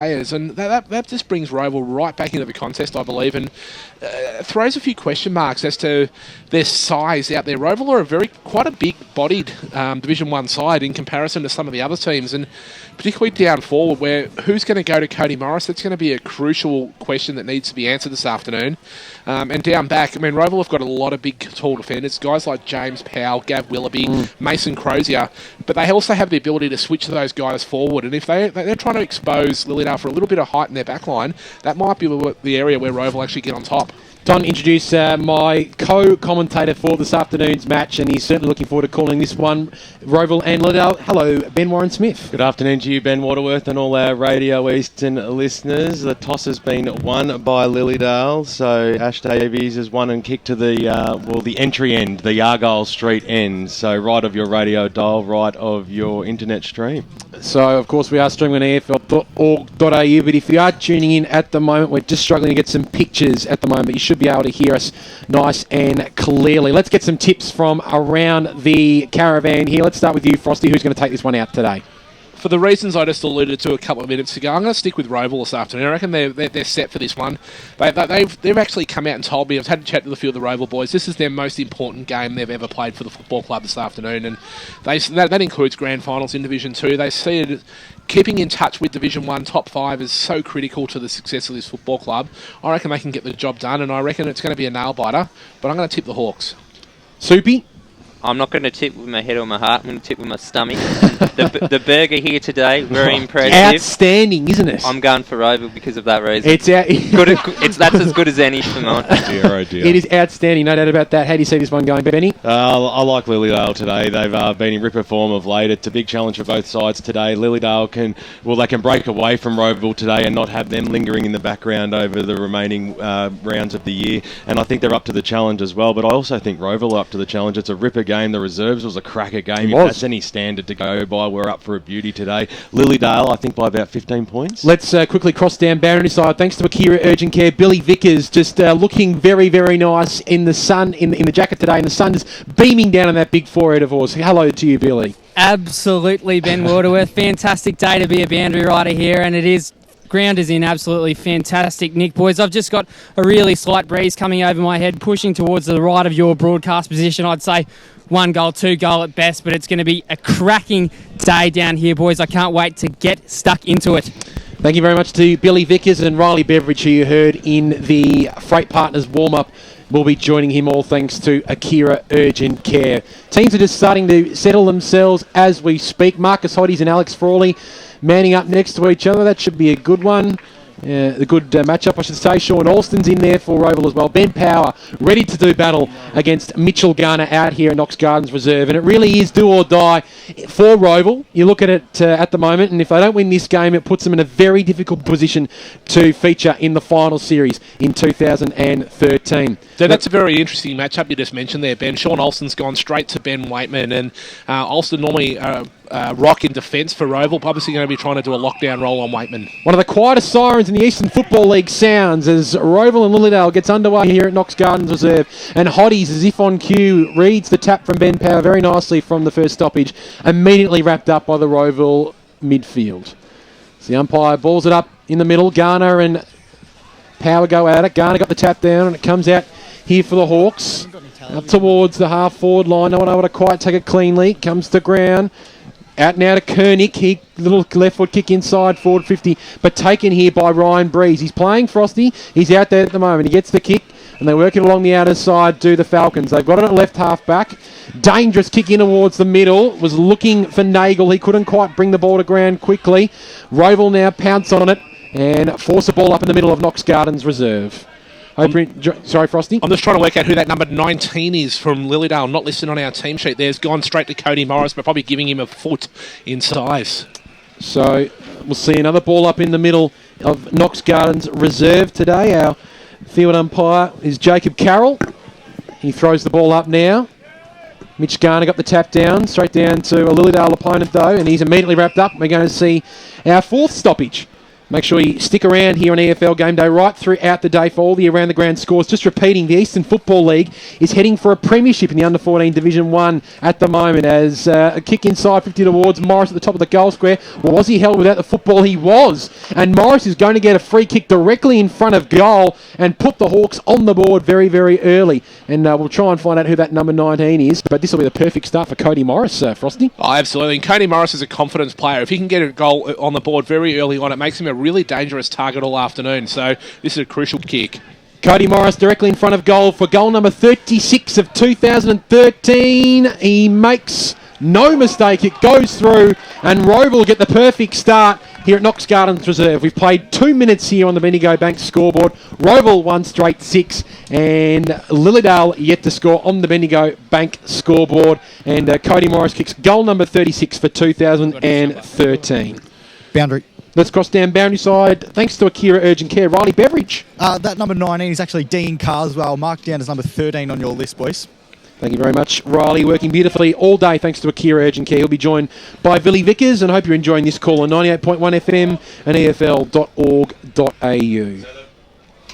players, and that just brings Rowville right back into the contest, I believe, and throws a few question marks as to their size out there. Rowville are quite a big-bodied Division 1 side in comparison to some of the other teams, and particularly down forward, where who's going to go to Cody Morris? That's going to be a crucial question that needs to be answered this afternoon. And down back, I mean, Rowville have got a lot of big, tall defenders, guys like James Powell, Gav Willoughby, Mason Crozier, but they also have the ability to switch those guys forward, and if they're trying to expose Lilydale for a little bit of height in their back line, that might be the area where Rowville actually get on top. Don, introduce my co-commentator for this afternoon's match, and he's certainly looking forward to calling this one, Rowville and Lilydale. Hello, Ben Warren Smith. Good afternoon to you, Ben Waterworth, and all our Radio Eastern listeners. The toss has been won by Lilydale, so Ash Davies has won and kicked to the entry end, the Argyle Street end. So right of your radio dial, right of your internet stream. So, of course, we are streaming on EFL.org.au, but if you are tuning in at the moment, we're just struggling to get some pictures at the moment, but you should be able to hear us nice and clearly. Let's get some tips from around the caravan here. Let's start with you, Frosty. Who's going to take this one out today? For the reasons I just alluded to a couple of minutes ago, I'm going to stick with Rowville this afternoon. I reckon they're set for this one. They've actually come out and told me, I've had a chat with a few of the Rowville boys, this is their most important game they've ever played for the football club this afternoon, and that includes grand finals in Division 2. They see it, keeping in touch with Division 1 top 5 is so critical to the success of this football club. I reckon they can get the job done, and I reckon it's going to be a nail-biter, but I'm going to tip the Hawks. Soupy? I'm not going to tip with my head or my heart. I'm going to tip with my stomach. The burger here today, very impressive. Outstanding, isn't it? I'm going for Rowville because of that reason. That's as good as any for mine. Oh dear. It is outstanding, no doubt about that. How do you see this one going, Benny? I like Lilydale today. They've been in ripper form of late. It's a big challenge for both sides today. Lilydale can break away from Rowville today and not have them lingering in the background over the remaining rounds of the year. And I think they're up to the challenge as well. But I also think Rowville are up to the challenge. It's a ripper game. The reserves was a cracker game. If that's any standard to go by, we're up for a beauty today. Lilydale, I think, by about 15 points. Let's quickly cross down Barony side. Thanks to Akira Urgent Care, Billy Vickers just looking very, very nice in the sun, in the jacket today, and the sun is beaming down on that big forehead of yours. Hello to you, Billy. Absolutely, Ben Waterworth. Fantastic day to be a boundary rider here, and it is. Ground is in absolutely fantastic nick, boys. I've just got a really slight breeze coming over my head, pushing towards the right of your broadcast position. I'd say 1 goal, 2 goal at best, but it's going to be a cracking day down here, boys. I can't wait to get stuck into it. Thank you very much to Billy Vickers and Riley Beveridge, who you heard in the Freight Partners warm-up. Will be joining him, all thanks to Akira Urgent Care. Teams are just starting to settle themselves as we speak. Marcus Hodges and Alex Frawley manning up next to each other. That should be a good one. A good matchup, I should say. Sean Alston's in there for Rowville as well. Ben Power ready to do battle against Mitchell Garner out here at Knox Gardens Reserve. And it really is do or die for Rowville. You look at it at the moment, and if they don't win this game, it puts them in a very difficult position to feature in the final series in 2013. So that's a very interesting matchup you just mentioned there, Ben. Sean Alston's gone straight to Ben Waitman, and Alston normally rock in defence for Rowville. Obviously going to be trying to do a lockdown role on Waitman. One of the quietest sirens in the Eastern Football League sounds as Rowville and Lilydale gets underway here at Knox Gardens Reserve, and Hodges, as if on cue, reads the tap from Ben Power very nicely from the first stoppage, immediately wrapped up by the Rowville midfield. So the umpire balls it up in the middle. Garner and Power go at it. Garner got the tap down, and it comes out here for the Hawks. Up towards the half-forward line. No one able to quite take it cleanly. Comes to ground. Out now to Koenig. Little left foot kick inside, forward 50. But taken here by Ryan Breeze. He's playing Frosty. He's out there at the moment. He gets the kick, and they work it along the outer side to the Falcons. They've got it at left half back. Dangerous kick in towards the middle. Was looking for Nagel. He couldn't quite bring the ball to ground quickly. Rowville now pounce on it and force the ball up in the middle of Knox Gardens Reserve. Sorry, Frosty? I'm just trying to work out who that number 19 is from Lilydale, not listed on our team sheet. There's gone straight to Cody Morris, but probably giving him a foot in size. So we'll see another ball up in the middle of Knox Gardens Reserve today. Our field umpire is Jacob Carroll. He throws the ball up now. Mitch Garner got the tap down, straight down to a Lilydale opponent though, and he's immediately wrapped up. We're going to see our fourth stoppage Make sure you stick around here on EFL Game Day right throughout the day for all the around-the-ground scores. Just repeating, the Eastern Football League is heading for a premiership in the Under-14 Division 1 at the moment as a kick inside 50 towards Morris at the top of the goal square. Was he held without the football? He was. And Morris is going to get a free kick directly in front of goal and put the Hawks on the board very, very early. And we'll try and find out who that number 19 is. But this will be the perfect start for Cody Morris, Frosty. Oh, absolutely. And Cody Morris is a confidence player. If he can get a goal on the board very early on, it makes him a really dangerous target all afternoon. So this is a crucial kick. Cody Morris directly in front of goal for goal number 36 of 2013. He makes no mistake. It goes through, and Rowville get the perfect start here at Knox Gardens Reserve. We've played 2 minutes here on the Bendigo Bank scoreboard. Rowville 1 straight 6, and Lilydale yet to score on the Bendigo Bank scoreboard. And Cody Morris kicks goal number 36 for 2013. Boundary. Let's cross down boundary side. Thanks to Akira Urgent Care. Riley Beveridge. That number 19 is actually Dean Carswell, marked down as number 13 on your list, boys. Thank you very much, Riley. Working beautifully all day thanks to Akira Urgent Care. He'll be joined by Billy Vickers, and I hope you're enjoying this call on 98.1 FM and EFL.org.au.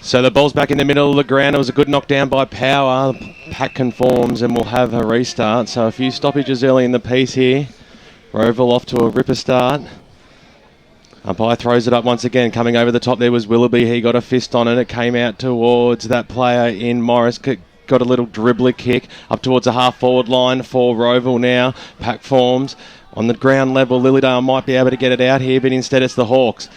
So the ball's back in the middle of the ground. It was a good knockdown by Power. Pack conforms and we'll have a restart. So a few stoppages early in the piece here. Rowville off to a ripper start. Umpire throws it up once again. Coming over the top there was Willoughby. He got a fist on it. It came out towards that player in Morris. Got a little dribbler kick up towards the half-forward line for Rowville now. Pack forms. On the ground level, Lilydale might be able to get it out here, but instead it's the Hawks.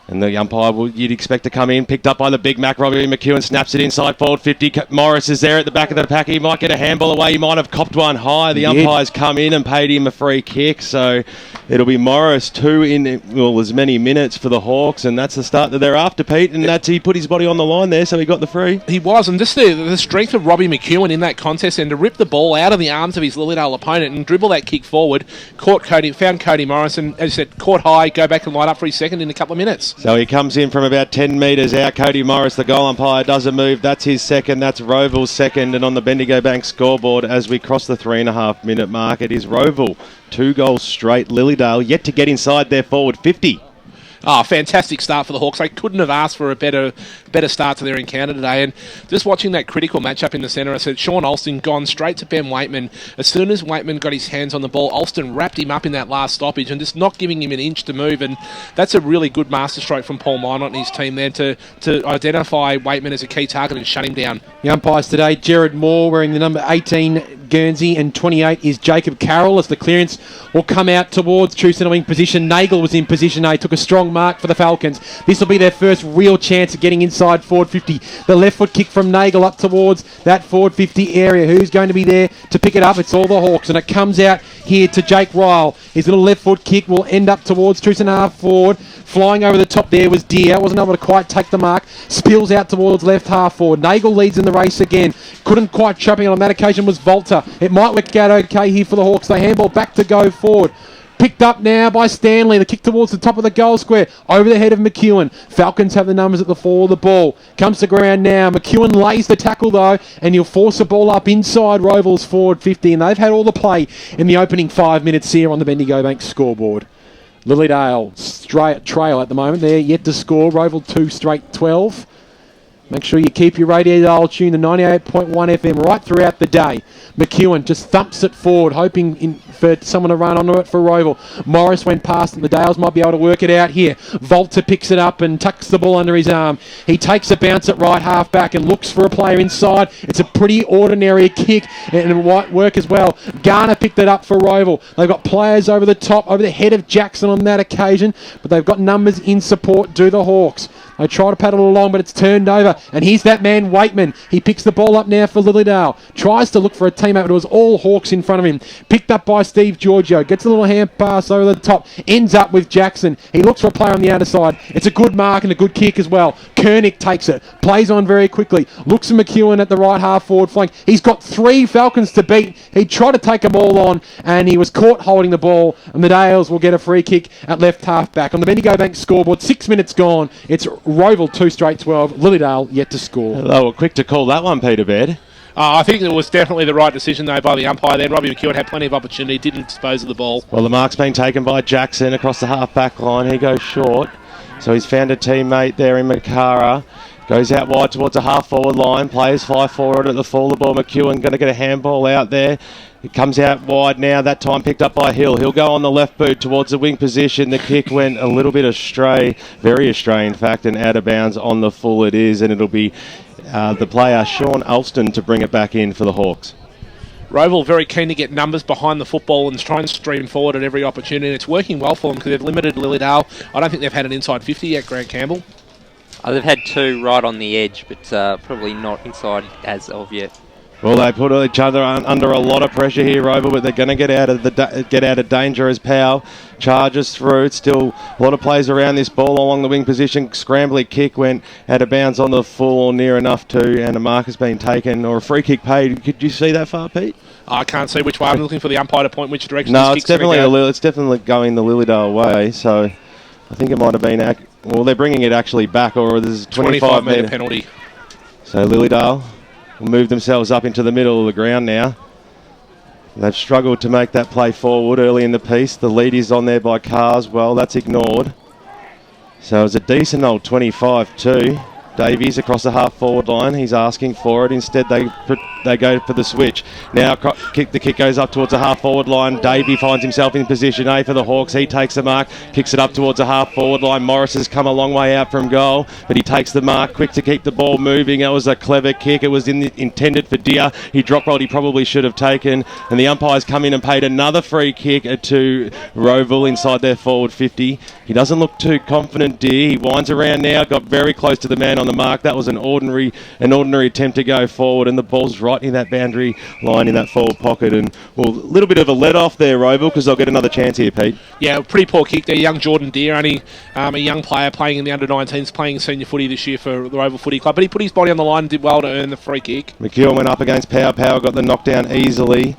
And the umpire you'd expect to come in, picked up by the Big Mac. Robbie McEwen snaps it inside forward 50. Morris is there at the back of the pack. He might get a handball away. He might have copped one high. The umpire's come in and paid him a free kick. So it'll be Morris 2 in, as many minutes for the Hawks. And that's the start that they're after, Pete. And he put his body on the line there, so he got the free. He was. And just the strength of Robbie McEwen in that contest and to rip the ball out of the arms of his Lilydale opponent and dribble that kick forward, found Cody Morris and, as you said, caught high, go back and line up for his second in a couple of minutes. So he comes in from about 10 metres out. Cody Morris, the goal umpire, doesn't move. That's his second. That's Rowville's second. And on the Bendigo Bank scoreboard, as we cross the 3.5 minute mark, it is Rowville 2 goals straight. Lilydale yet to get inside their forward 50. Oh, fantastic start for the Hawks. They couldn't have asked for a better start to their encounter today. And just watching that critical matchup in the centre, I said Sean Alston gone straight to Ben Waitman. As soon as Waitman got his hands on the ball, Alston wrapped him up in that last stoppage and just not giving him an inch to move. And that's a really good masterstroke from Paul Minot and his team there to identify Waitman as a key target and shut him down. The umpires today, Jared Moore wearing the number 18 Guernsey, and 28 is Jacob Carroll as the clearance will come out towards true centre wing position. Nagel was in position A, took a strong mark for the Falcons. This will be their first real chance at getting inside forward 50. The left foot kick from Nagel up towards that forward 50 area. Who's going to be there to pick it up? It's all the Hawks, and it comes out here to Jake Ryle. His little left foot kick will end up towards true centre half forward. Flying over the top there was Deer. Wasn't able to quite take the mark. Spills out towards left half forward. Nagel leads in the race again. Couldn't quite trap it on that occasion was Volta. It might work out okay here for the Hawks. They handball back to go forward. Picked up now by Stanley. The kick towards the top of the goal square. Over the head of McEwen. Falcons have the numbers at the fall of the ball. Comes to ground now. McEwen lays the tackle though, and he'll force the ball up inside Rowville's forward 50. And they've had all the play in the opening 5 minutes here on the Bendigo Bank scoreboard. Lilydale straight trail at the moment. They're yet to score. Rowville 2 straight 12. Make sure you keep your radio dial tuned to 98.1 FM right throughout the day. McEwen just thumps it forward, hoping for someone to run onto it for Rowville. Morris went past and the Dales might be able to work it out here. Volta picks it up and tucks the ball under his arm. He takes a bounce at right half back and looks for a player inside. It's a pretty ordinary kick and it might work as well. Garner picked it up for Rowville. They've got players over the top, over the head of Jackson on that occasion, but they've got numbers in support, do the Hawks. They try to paddle along, but it's turned over. And here's that man, Waitman. He picks the ball up now for Lilydale. Tries to look for a teammate, but it was all Hawks in front of him. Picked up by Steve Giorgio. Gets a little hand pass over the top. Ends up with Jackson. He looks for a player on the outer side. It's a good mark and a good kick as well. Koenig takes it. Plays on very quickly. Looks at McEwen at the right half forward flank. He's got 3 Falcons to beat. He tried to take them all on, and he was caught holding the ball. And the Dales will get a free kick at left half back. On the Bendigo Bank scoreboard, 6 minutes gone. It's Rowville 2 straight 12. Lilydale yet to score. They were quick to call that one, Peter Baird. I think it was definitely the right decision, though, by the umpire then. Robbie McEwen had plenty of opportunity, didn't dispose of the ball. Well, the mark's been taken by Jackson across the half-back line. He goes short. So he's found a teammate there in Makara. Goes out wide towards the half-forward line. Players fly forward at the fall of the ball. McEwen going to get a handball out there. It comes out wide now, that time picked up by Hill. He'll go on the left boot towards the wing position. The kick went a little bit astray, very astray in fact, and out of bounds on the full it is, and it'll be the player Sean Alston to bring it back in for the Hawks. Rowville very keen to get numbers behind the football and try and stream forward at every opportunity, and it's working well for them because they've limited Lilydale. I don't think they've had an inside 50 yet, Grant Campbell. They've had two right on the edge, but probably not inside as of yet. Well, they put each other under a lot of pressure here, Rowville, but they're going to get out of danger as Powell charges through. It's still a lot of players around this ball along the wing position. Scrambly kick went out of bounds on the full or near enough to, and a mark has been taken or a free kick paid. Could you see that far, Pete? I can't see which way. I'm looking for the umpire to point which direction. No, this it's definitely going the Lilydale way. So I think it might have been. Well, they're bringing it actually back, or there's a 25 metre penalty. So Lilydale will move themselves up into the middle of the ground now. They've struggled to make that play forward early in the piece. The lead is on there by Carswell. That's ignored. So it's a decent old 25-2. Davies across the half-forward line. He's asking for it. Instead, they go for the switch. Now the kick goes up towards the half-forward line. Davey finds himself in position A for the Hawks. He takes the mark, kicks it up towards the half-forward line. Morris has come a long way out from goal, but he takes the mark, quick to keep the ball moving. That was a clever kick. It was intended for Deer. He dropped what he probably should have taken, and the umpires come in and paid another free kick to Rowville inside their forward 50. He doesn't look too confident, Deer. He winds around now, got very close to the man on the mark. That was an ordinary attempt to go forward, and the ball's right in that boundary line in that forward pocket. And well, a little bit of a let off there, Rowville, because they'll get another chance here, Pete. Yeah, pretty poor kick there. Young Jordan Deer, only a young player playing in the under-19s, playing senior footy this year for the Rowville Footy Club, but he put his body on the line and did well to earn the free kick. McEwen went up against Power. Power got the knockdown easily.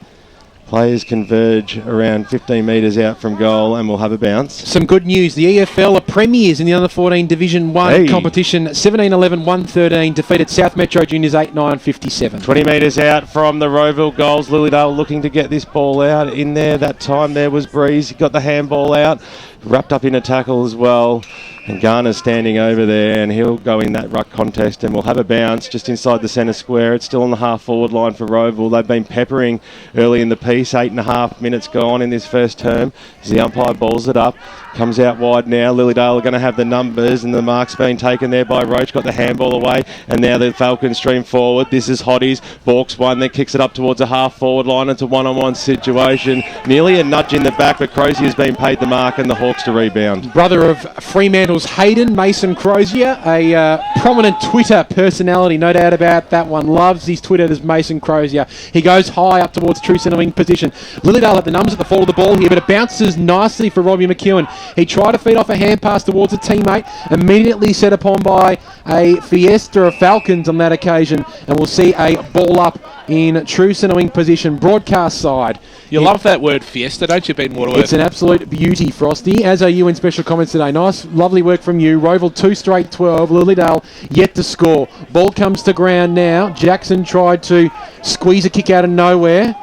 Players converge around 15 metres out from goal and will have a bounce. Some good news. The EFL are premiers in the under-14 Division 1 competition. 17-11, 1-13, defeated South Metro Juniors 8-9, 57. 20 metres out from the Rowville goals. Lilydale looking to get this ball out. In there, that time there was Breeze. He got the handball out, wrapped up in a tackle as well. And Garner's standing over there, and he'll go in that ruck contest, and we'll have a bounce just inside the centre square. It's still on the half-forward line for Rowville. They've been peppering early in the piece. 8.5 minutes gone in this first term as the umpire balls it up. Comes out wide now. Lilydale are going to have the numbers, and the mark's been taken there by Roach. Got the handball away, and now the Falcons stream forward. This is Hotties. Borks one, then kicks it up towards the half-forward line. It's a one-on-one situation. Nearly a nudge in the back, but Crozier's been paid the mark, and the Hawks to rebound. Brother of Fremantle's Hayden, Mason Crozier, a prominent Twitter personality, no doubt about that one. Loves his Twitter as Mason Crozier. He goes high up towards true centre wing position. Lilydale at the numbers at the fall of the ball here, but it bounces nicely for Robbie McEwen. He tried to feed off a hand pass towards a teammate, immediately set upon by a Fiesta of Falcons on that occasion, and we'll see a ball up in true centre wing position, broadcast side. You love that word Fiesta, don't you, Ben Waterworth? It's an absolute beauty, Frosty, as are you in special comments today. Nice, lovely work from you. Rowville 2 straight 12. Lilydale yet to score. Ball comes to ground now. Jackson tried to squeeze a kick out of nowhere,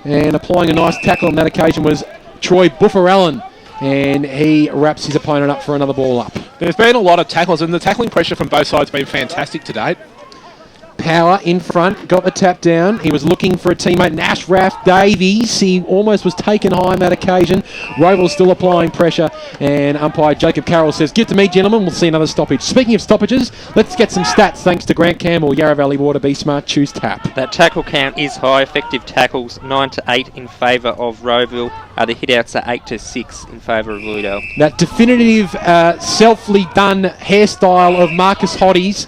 and applying a nice tackle on that occasion was Troy Buffer-Allen, and he wraps his opponent up for another ball up. There's been a lot of tackles, and the tackling pressure from both sides has been fantastic to date. Power in front, got the tap down. He was looking for a teammate, Nash Raff Davies. He almost was taken high on that occasion. Rowville still applying pressure, and umpire Jacob Carroll says, "Give it to me, gentlemen, we'll see another stoppage." Speaking of stoppages, let's get some stats thanks to Grant Campbell, Yarra Valley Water, Be Smart, Choose Tap. That tackle count is high. Effective tackles 9-8 in favour of Rowville. The hit-outs are 8-6 in favour of Lilydale. That definitive selfly done hairstyle of Marcus Hotties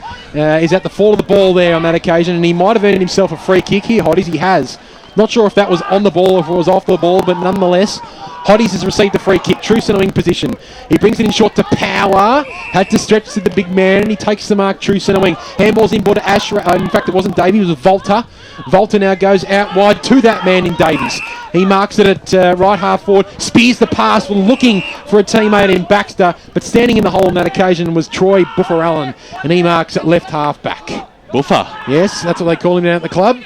is at the fall of the ball there on that occasion, and he might have earned himself a free kick here. Hotties, he has. Not sure if that was on the ball or if it was off the ball, but nonetheless, Hotties has received the free kick, true centre wing position. He brings it in short to Power, had to stretch to the big man, and he takes the mark, true centre wing. Handball's in ball to Ash. In fact, it wasn't Davies, it was Volta. Volta now goes out wide to that man in Davies. He marks it at right half forward, spears the pass, looking for a teammate in Baxter, but standing in the hole on that occasion was Troy Buffer-Allen, and he marks at left half back. Buffer. Yes, that's what they call him down at the club.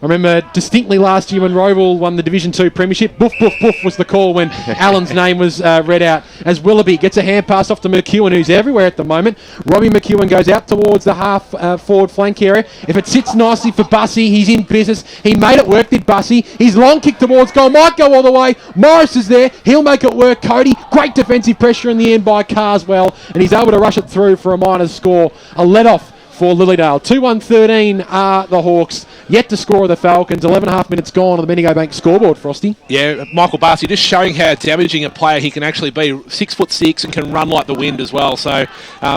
I remember distinctly last year when Rowville won the Division 2 Premiership. Boof, boof, boof was the call when Allen's name was read out as Willoughby gets a hand pass off to McEwen, who's everywhere at the moment. Robbie McEwen goes out towards the half forward flank area. If it sits nicely for Bussy, he's in business. He made it work, did Bussy. His long kick towards goal might go all the way. Morris is there. He'll make it work. Cody, great defensive pressure in the end by Carswell, and he's able to rush it through for a minor score. A let-off for Lilydale. 2-1-13 are the Hawks. Yet to score the Falcons. 11.5 minutes gone on the Bendigo Bank scoreboard, Frosty. Yeah, Michael Bussy just showing how damaging a player he can actually be. 6'6" and can run like the wind as well. So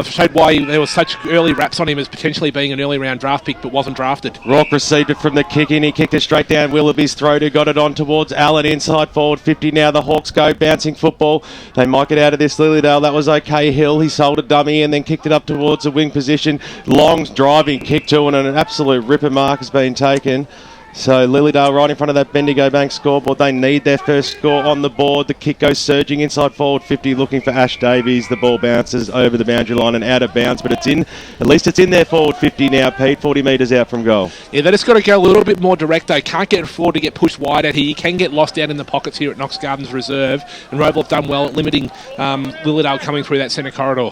showed why there was such early raps on him as potentially being an early round draft pick, but wasn't drafted. Rourke received it from the kick in. He kicked it straight down Willoughby's throat, who got it on towards Allen inside forward 50. Now the Hawks go bouncing football. They might get out of this. Lilydale, that was okay. Hill, he sold a dummy and then kicked it up towards the wing position. Long's driving kick to and an absolute ripper mark has been taken. So Lilydale right in front of that Bendigo Bank scoreboard. They need their first score on the board. The kick goes surging inside forward 50, looking for Ash Davies. The ball bounces over the boundary line and out of bounds, but it's in. At least it's in there forward 50 now, Pete. 40 metres out from goal. Yeah, they just got to go a little bit more direct though. Can't get forward to get pushed wide out here. You can get lost out in the pockets here at Knox Gardens Reserve, and Rowville have done well at limiting Lilydale coming through that centre corridor.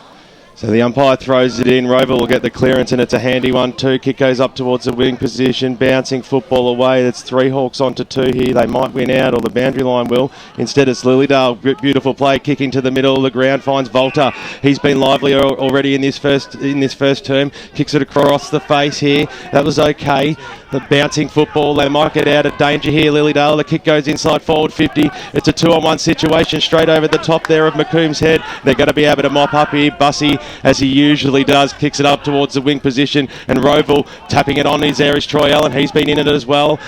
So the umpire throws it in. Rowville will get the clearance, and it's a handy one too. Kick goes up towards the wing position, bouncing football away. It's 3 Hawks onto 2 here. They might win out, or the boundary line will. Instead, it's Lilydale. Beautiful play, kicking to the middle of the ground, finds Volta. He's been lively already in this first term. Kicks it across the face here. That was okay. The bouncing football. They might get out of danger here. Lilydale. The kick goes inside forward 50. It's a 2-on-1 situation straight over the top there of McComb's head. They're going to be able to mop up here. Bussy, as he usually does, kicks it up towards the wing position, and Rowville tapping it on is Troy Allen. He's been in it as well.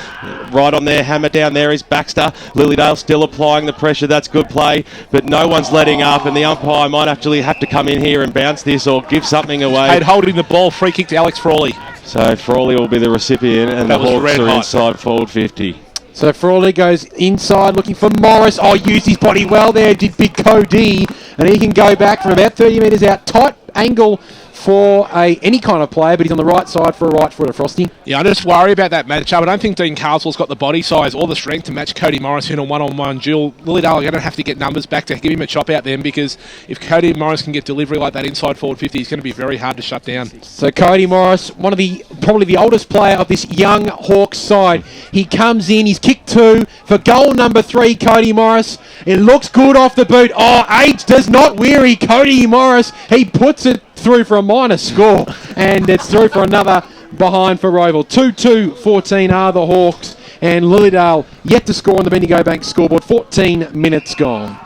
Right on there, hammer down there is Baxter. Lilydale still applying the pressure. That's good play, but no one's letting up, and the umpire might actually have to come in here and bounce this or give something away. Paid holding the ball, free kick to Alex Frawley. So Frawley will be the recipient, and the Hawks are inside forward 50. So Frawley goes inside looking for Morris. Oh, used his body well there, did big Cody. And he can go back from about 30 metres out. Tight angle for any kind of player, but he's on the right side for a right footer, Frosty. Yeah, I just worry about that matchup. I don't think Dean Carswell's got the body size or the strength to match Cody Morris in a one-on-one duel. Lilydale are going to have to get numbers back to give him a chop out then, because if Cody Morris can get delivery like that inside forward 50, he's going to be very hard to shut down. So Cody Morris, one of probably the oldest player of this young Hawks side. He comes in, he's kicked 2 for goal number 3, Cody Morris. It looks good off the boot. Oh, age does not weary Cody Morris. He puts it through for a minor score, and it's through for another behind for Rowville. 2-2-14 are the Hawks, and Lilydale yet to score on the Bendigo Bank scoreboard. 14 minutes gone.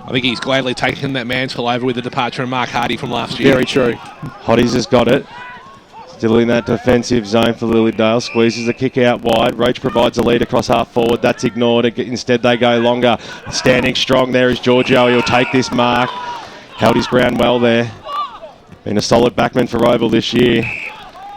I think he's gladly taken that Mansfield over with the departure of Mark Hardy from last year. Very true. Hotties has got it. Still in that defensive zone for Lilydale. Squeezes the kick out wide. Roach provides a lead across half forward. That's ignored. Instead, they go longer. Standing strong there is Giorgio. He'll take this mark. Held his ground well there. Been a solid backman for Rowville this year.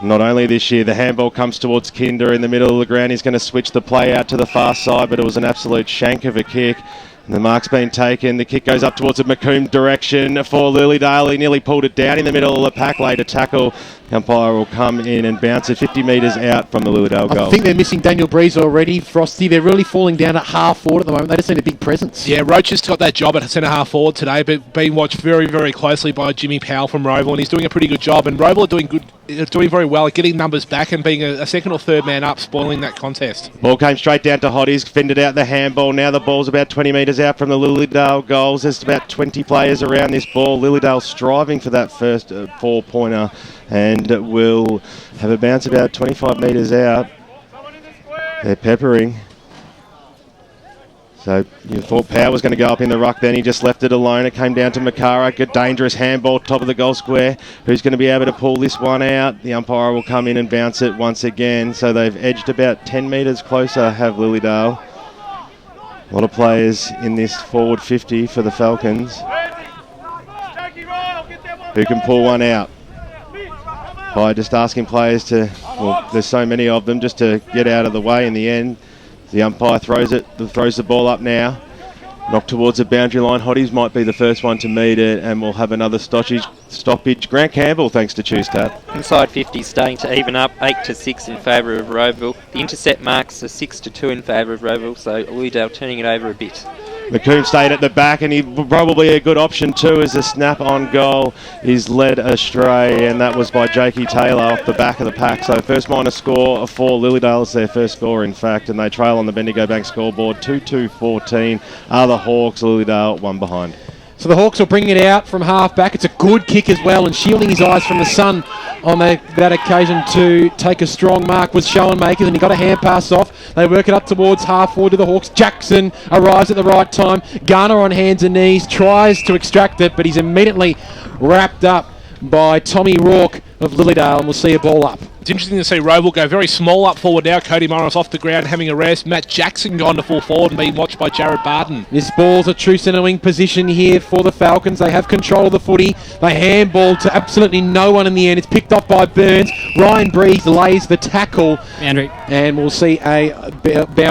Not only this year, the handball comes towards Kinder in the middle of the ground. He's going to switch the play out to the far side, but it was an absolute shank of a kick. And the mark's been taken. The kick goes up towards the Macomb direction for Lilydale. He nearly pulled it down in the middle of the pack. Later tackle. The umpire will come in and bounce it 50 metres out from the Lilydale goal. I think they're missing Daniel Breeze already, Frosty. They're really falling down at half forward at the moment. They just need a big presence. Yeah, Roach has got that job at centre half forward today, but being watched very, very closely by Jimmy Powell from Rowville, and he's doing a pretty good job. And Rowville are doing very well at getting numbers back and being a second or third man up, spoiling that contest. Ball came straight down to Hotties, fended out the handball. Now the ball's about 20 metres out from the Lilydale goals. There's about 20 players around this ball. Lilydale striving for that first 4-pointer, and will have a bounce about 25 metres out. They're peppering. So you thought Power was going to go up in the ruck, then he just left it alone. It came down to Makara. Good dangerous handball, top of the goal square. Who's going to be able to pull this one out? The umpire will come in and bounce it once again. So they've edged about 10 metres closer, have Lilydale. A lot of players in this forward 50 for the Falcons. Who can pull one out? By just asking players to, well, there's so many of them, just to get out of the way in the end. The umpire throws the ball up now. Knocked towards the boundary line. Hotties might be the first one to meet it, and we'll have another stoppage. Grant Campbell, thanks to Choose Tap. Inside 50 starting to even up, 8-6 in favour of Rowville. The intercept marks are 6-2 in favour of Rowville, so Lilydale turning it over a bit. McComb stayed at the back, and he probably a good option too, as the snap on goal is led astray, and that was by Jakey Taylor off the back of the pack. So first minor score for Lilydale is their first score, in fact, and they trail on the Bendigo Bank scoreboard 2-2-14. Are the Hawks, Lilydale one behind. So the Hawks will bring it out from half back. It's a good kick as well, and shielding his eyes from the sun on that occasion to take a strong mark was Schoenmakers, and he got a hand pass off. They work it up towards half forward to the Hawks. Jackson arrives at the right time. Garner on hands and knees, tries to extract it, but he's immediately wrapped up by Tommy Rourke of Lilydale, and we'll see a ball up. It's interesting to see Rowville go very small up forward now. Cody Morris off the ground having a rest. Matt Jackson gone to full forward and being watched by Jared Barton. This ball's a true centre wing position here for the Falcons. They have control of the footy. They handball to absolutely no one in the end. It's picked up by Burns. Ryan Breeze lays the tackle. Boundary. And we'll see a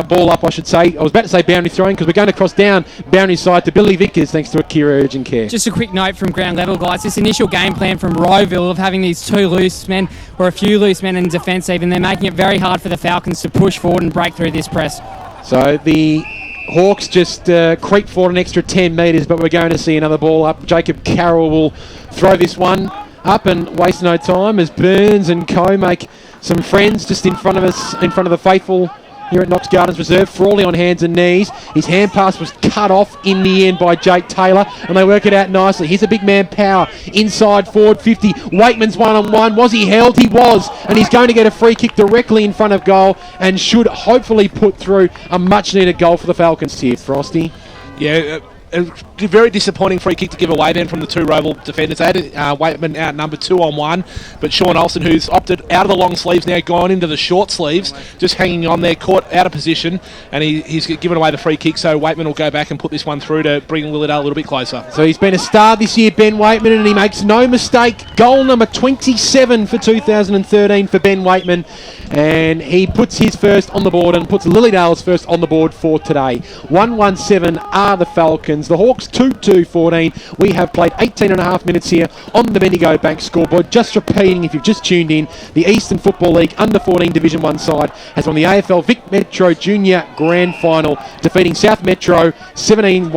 ball up, I should say. I was about to say boundary throwing because we're going to cross down boundary side to Billy Vickers thanks to Akira Urgent Care. Just a quick note from ground level, guys. This initial game plan from Rowville of having these two loose men, or a few loose men in defence even, they're making it very hard for the Falcons to push forward and break through this press. So the Hawks just creep forward an extra 10 metres, but we're going to see another ball up. Jacob Carroll will throw this one up and waste no time as Burns and Co make some friends just in front of us, in front of the faithful here at Knox Gardens Reserve. Frawley on hands and knees. His hand pass was cut off in the end by Jake Taylor, and they work it out nicely. Here's a big man power inside forward 50. Waitman's one-on-one. Was he held? He was, and he's going to get a free kick directly in front of goal and should hopefully put through a much-needed goal for the Falcons here, Frosty. Yeah, a very disappointing free kick to give away then from the two Rowville defenders. They had Waitman out number 2-on-1, but Sean Olsen, who's opted out of the long sleeves, now gone into the short sleeves, just hanging on there, caught out of position, and he's given away the free kick, so Waitman will go back and put this one through to bring Lilydale a little bit closer. So he's been a star this year, Ben Waitman, and he makes no mistake. Goal number 27 for 2013 for Ben Waitman, and he puts his first on the board and puts Lilydale's first on the board for today. 1-1-7 are the Falcons. The Hawks 2-2-14. We have played 18.5 minutes here on the Bendigo Bank scoreboard. Just repeating, if you've just tuned in, the Eastern Football League Under 14 Division 1 side has won the AFL Vic Metro Junior Grand Final, defeating South Metro 17-11,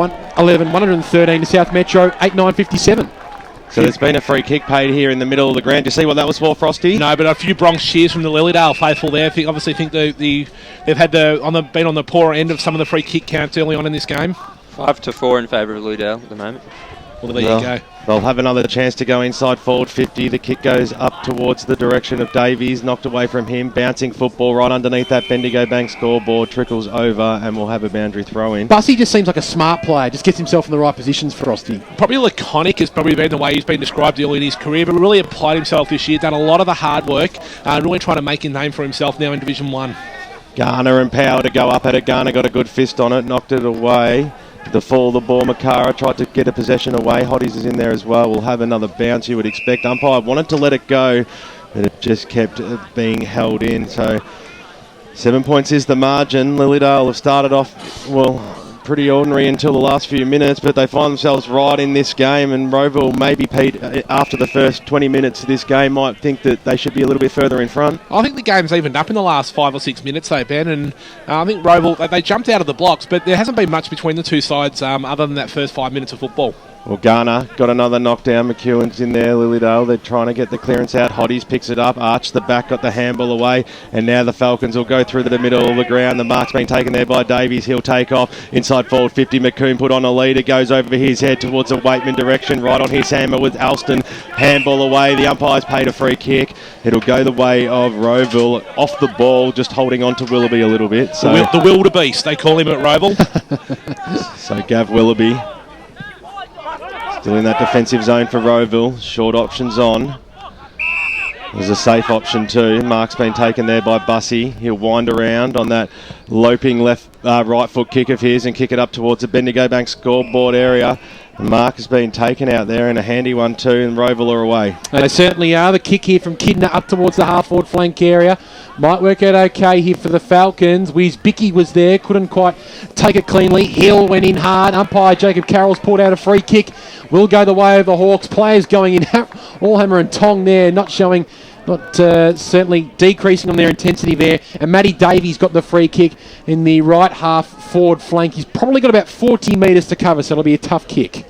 113 to South Metro 8-9-57. So there's been a free kick paid here in the middle of the ground. Do you see what that was for, Frosty? No, but a few Bronx cheers from the Lilydale faithful there. Obviously think they've had been on the poorer end of some of the free kick counts early on in this game. 5-4 in favour of Lilydale at the moment. Well, there you go. They'll have another chance to go inside forward 50. The kick goes up towards the direction of Davies, knocked away from him. Bouncing football right underneath that Bendigo Bank scoreboard, trickles over, and we'll have a boundary throw in. Bussy just seems like a smart player, just gets himself in the right positions, Frosty. Probably laconic has probably been the way he's been described early in his career, but really applied himself this year, done a lot of the hard work, really trying to make a name for himself now in Division 1. Garner and Power to go up at it. Garner got a good fist on it, knocked it away. The fall, the ball, Makara tried to get a possession away. Hotties is in there as well. We'll have another bounce, you would expect. Umpire wanted to let it go, but it just kept being held in. So 7 points is the margin. Lilydale have started off, well, pretty ordinary until the last few minutes, but they find themselves right in this game, and Rowville maybe, Pete, after the first 20 minutes of this game, might think that they should be a little bit further in front. I think the game's evened up in the last 5 or 6 minutes though, Ben, and I think Rowville, they jumped out of the blocks, but there hasn't been much between the two sides other than that first 5 minutes of football. Well, Garner got another knockdown. McEwen's in there. Lilydale, they're trying to get the clearance out. Hotties picks it up. Arch the back, got the handball away. And now the Falcons will go through the middle of the ground. The mark's been taken there by Davies. He'll take off. Inside forward 50. McComb put on a lead. It goes over his head towards the Waitman direction. Right on his hammer with Alston. Handball away. The umpire's paid a free kick. It'll go the way of Rowville. Off the ball, just holding on to Willoughby a little bit. So the wildebeest, they call him at Rowville. So Gav Willoughby still in that defensive zone for Rowville. Short options on. There's a safe option too. Mark's been taken there by Bussy. He'll wind around on that loping right foot kick of his and kick it up towards the Bendigo Bank scoreboard area. The mark has been taken out there, and a handy one too, and Rowville are away. They certainly are. The kick here from Kidner up towards the half-forward flank area. Might work out okay here for the Falcons. Bicky was there, couldn't quite take it cleanly. Hill went in hard. Umpire Jacob Carroll's pulled out a free kick. Will go the way of the Hawks. Players going in all hammer and tong there, not certainly decreasing on their intensity there. And Matty Davies got the free kick in the right half forward flank. He's probably got about 40 metres to cover, so it'll be a tough kick.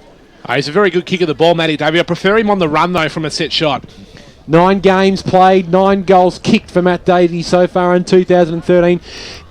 He's a very good kick of the ball, Matty Davies. I prefer him on the run, though, from a set shot. 9 games played, 9 goals kicked for Matt Davies so far in 2013.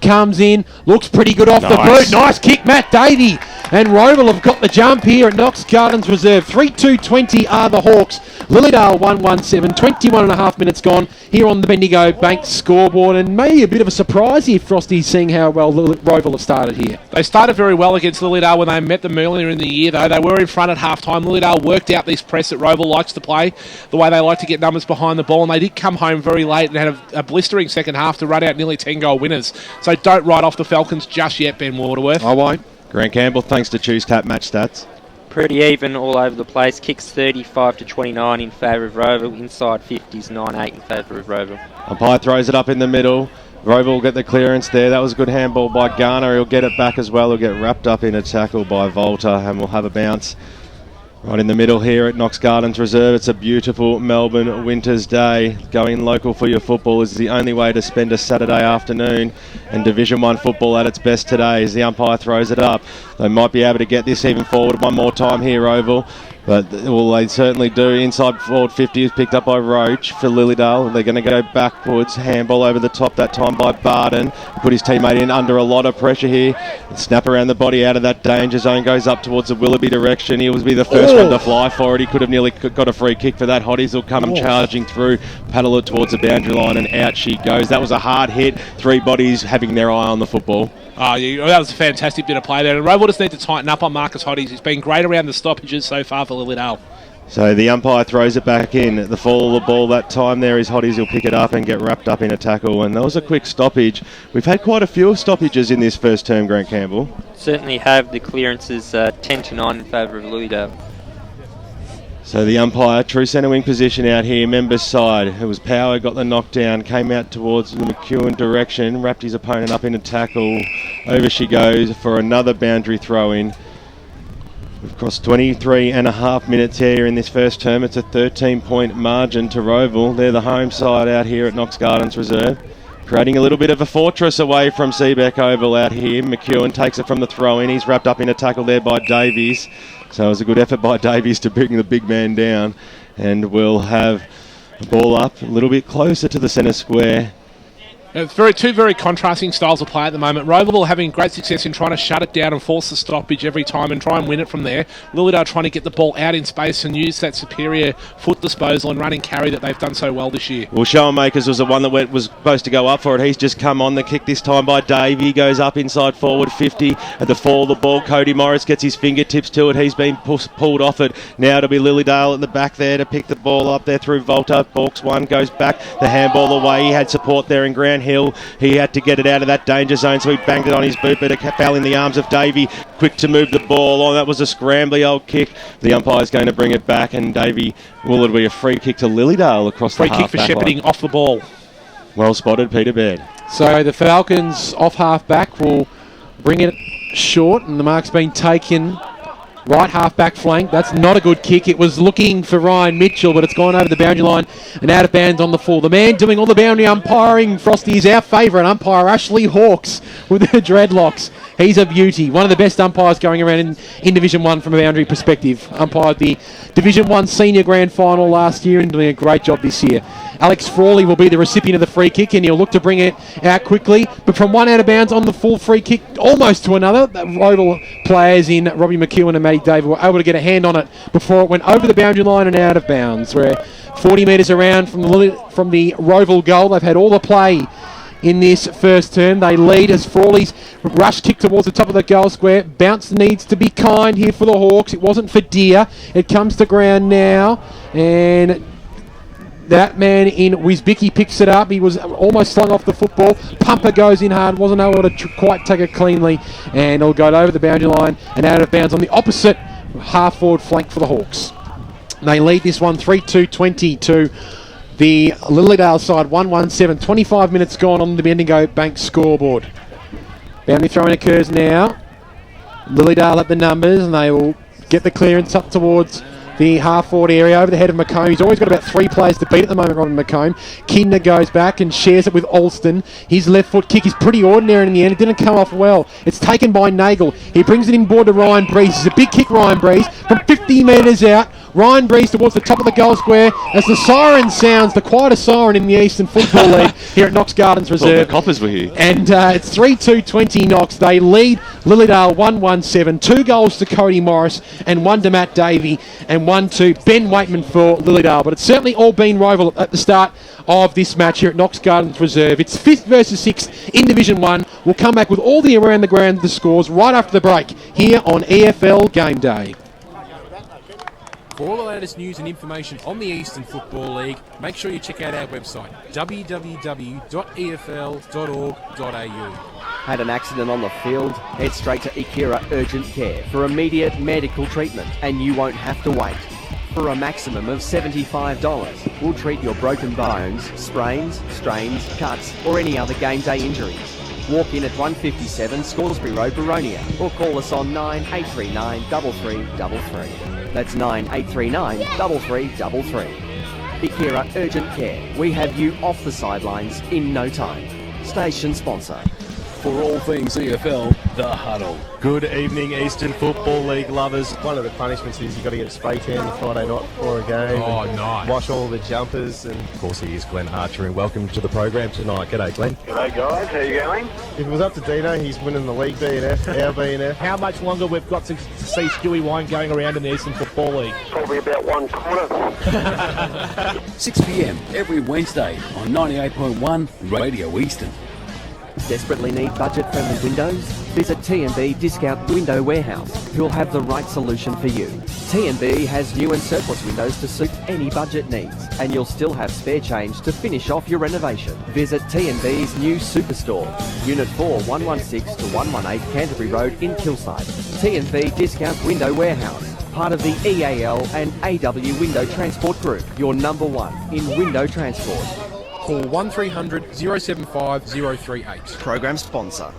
Comes in, looks pretty good off the boot. Nice kick, Matt Davies. And Rowville have got the jump here at Knox Gardens Reserve. 3-2-20 are the Hawks. Lilydale 1-1-7. 21 and a half minutes gone here on the Bendigo Bank scoreboard. And maybe a bit of a surprise here, Frosty, seeing how well Rowville have started here. They started very well against Lilydale when they met them earlier in the year, though. They were in front at half-time. Lilydale worked out this press that Rowville likes to play, the way they like to get numbers behind the ball, and they did come home very late and had a blistering second half to run out nearly 10-goal winners. So don't write off the Falcons just yet, Ben Waterworth. I won't. Grant Campbell, thanks to Choose Tap Match Stats. Pretty even all over the place. Kicks 35-29 in favour of Rowville. Inside 50s 9-8 in favour of Rowville. Umpire throws it up in the middle. Rowville will get the clearance there. That was a good handball by Garner. He'll get it back as well. He'll get wrapped up in a tackle by Volta, and we'll have a bounce right in the middle here at Knox Gardens Reserve. It's a beautiful Melbourne winter's day. Going local for your football is the only way to spend a Saturday afternoon, and Division 1 football at its best today as the umpire throws it up. They might be able to get this even forward one more time here, Rowville. But they certainly do. Inside forward 50 is picked up by Roach for Lilydale. They're going to go backwards. Handball over the top that time by Barden. Put his teammate in under a lot of pressure here. Snap around the body out of that danger zone. Goes up towards the Willoughby direction. He will be the first one to fly for it. He could have nearly got a free kick for that. Hotties will come charging through. Paddle it towards the boundary line, and out she goes. That was a hard hit. 3 bodies having their eye on the football. Oh, yeah, that was a fantastic bit of play there. And Rowville just need to tighten up on Marcus Hotties. He's been great around the stoppages so far for Lilydale. So the umpire throws it back in. The fall of the ball that time there is Hotties will pick it up and get wrapped up in a tackle. And that was a quick stoppage. We've had quite a few stoppages in this first term, Grant Campbell. Certainly have. The clearances 10-9 in favour of Lilydale. So the umpire, true centre wing position out here, members side. It was Power, got the knockdown, came out towards the McEwen direction, wrapped his opponent up in a tackle. Over she goes for another boundary throw in. We've crossed 23 and a half minutes here in this first term. It's a 13-point margin to Rowville. They're the home side out here at Knox Gardens Reserve. Creating a little bit of a fortress away from Seabeck Oval out here. McEwen takes it from the throw-in. He's wrapped up in a tackle there by Davies. So it was a good effort by Davies to bring the big man down. And we'll have the ball up a little bit closer to the centre square. It's two very contrasting styles of play at the moment. Rowville having great success in trying to shut it down and force the stoppage every time and try and win it from there. Lilydale trying to get the ball out in space and use that superior foot disposal and running carry that they've done so well this year. Well, Schoenmakers was the one that was supposed to go up for it. He's just come on the kick this time by Dave. He goes up inside forward 50. At the fall of the ball, Cody Morris gets his fingertips to it. He's been pulled off it. Now it'll be Lilydale at the back there to pick the ball up there through Volta. Balks one, goes back. The handball away. He had support there in Grant Hill. He had to get it out of that danger zone, so he banged it on his boot, but it fell in the arms of Davey. Quick to move the ball on. That was a scrambly old kick. The umpire's going to bring it back, and Davey, will it be a free kick to Lilydale across the half-back line? Free kick for shepherding off the ball. Well spotted, Peter Baird. So the Falcons off half-back will bring it short, and the mark's been taken. Right half-back flank. That's not a good kick. It was looking for Ryan Mitchell, but it's gone over the boundary line and out of bounds on the full. The man doing all the boundary umpiring, Frosty, is our favourite umpire, Ashley Hawks, with her dreadlocks. He's a beauty. One of the best umpires going around in Division 1 from a boundary perspective. Umpired the Division 1 Senior Grand Final last year and doing a great job this year. Alex Frawley will be the recipient of the free kick, and he'll look to bring it out quickly. But from one out of bounds on the full free kick, almost to another, the Rowville players in Robbie McEwen and Matty David were able to get a hand on it before it went over the boundary line and out of bounds. We're 40 metres around from the Rowville goal. They've had all the play in this first term. They lead as Frawley's rush kick towards the top of the goal square. Bounce needs to be kind here for the Hawks. It wasn't for Deer. It comes to ground now, and that man in Wisbicki picks it up. He was almost slung off the football. Pumper goes in hard, wasn't able to quite take it cleanly, and it'll go over the boundary line and out of bounds on the opposite half-forward flank for the Hawks. They lead this one 3-2-20 to the Lilydale side, 1-1-7. 25 minutes gone on the Bendigo Bank scoreboard. Boundary throwing occurs now. Lilydale at the numbers, and they will get the clearance up towards the half-forward area over the head of McComb. He's always got about 3 players to beat at the moment, Robin McComb. Kidner goes back and shares it with Alston. His left foot kick is pretty ordinary in the end. It didn't come off well. It's taken by Nagel. He brings it inboard to Ryan Breeze. It's a big kick, Ryan Breeze, from 50 metres out. Ryan Breeze towards the top of the goal square as the siren sounds, the quietest siren in the Eastern Football League here at Knox Gardens Reserve. Well, the Coppers were here. And it's 3-2-20 Knox. They lead Lilydale 1-1-7. 2 goals to Cody Morris and 1 to Matt Davey and 1 to Ben Waitman for Lilydale. But it's certainly all been Rowville at the start of this match here at Knox Gardens Reserve. It's 5th versus 6th in Division 1. We'll come back with all the around the ground the scores right after the break here on EFL Gameday. For all the latest news and information on the Eastern Football League, make sure you check out our website, www.efl.org.au. Had an accident on the field? Head straight to Akira Urgent Care for immediate medical treatment, and you won't have to wait. For a maximum of $75, we'll treat your broken bones, sprains, strains, cuts, or any other game day injuries. Walk in at 157 Scoresby Road, Baronia, or call us on 9839 3333. That's 9839 3333. Akira Urgent Care. We have you off the sidelines in no time. Station sponsor. For all things EFL, The Huddle. Good evening, Eastern Football League lovers. One of the punishments is you've got to get a spray tan Friday night before a game. Oh, nice. Wash all the jumpers. And of course, he is Glenn Archer, and welcome to the program tonight. G'day, Glenn. G'day, guys. How you going? If it was up to Dino, he's winning the league B&F, our B&F. How much longer we've got to see Stewie Wine going around in the Eastern Football League? Probably about 1 quarter. 6 p.m. every Wednesday on 98.1 Radio Eastern. Desperately need budget-friendly windows? Visit T&B Discount Window Warehouse, who'll have the right solution for you. T&B has new and surplus windows to suit any budget needs, and you'll still have spare change to finish off your renovation. Visit T&B's new Superstore, Unit 4, 116 to 118 Canterbury Road in Kilside. T&B Discount Window Warehouse, part of the EAL and AW Window Transport Group, your number 1 in window transport. Call 1300 075 038. Program sponsor.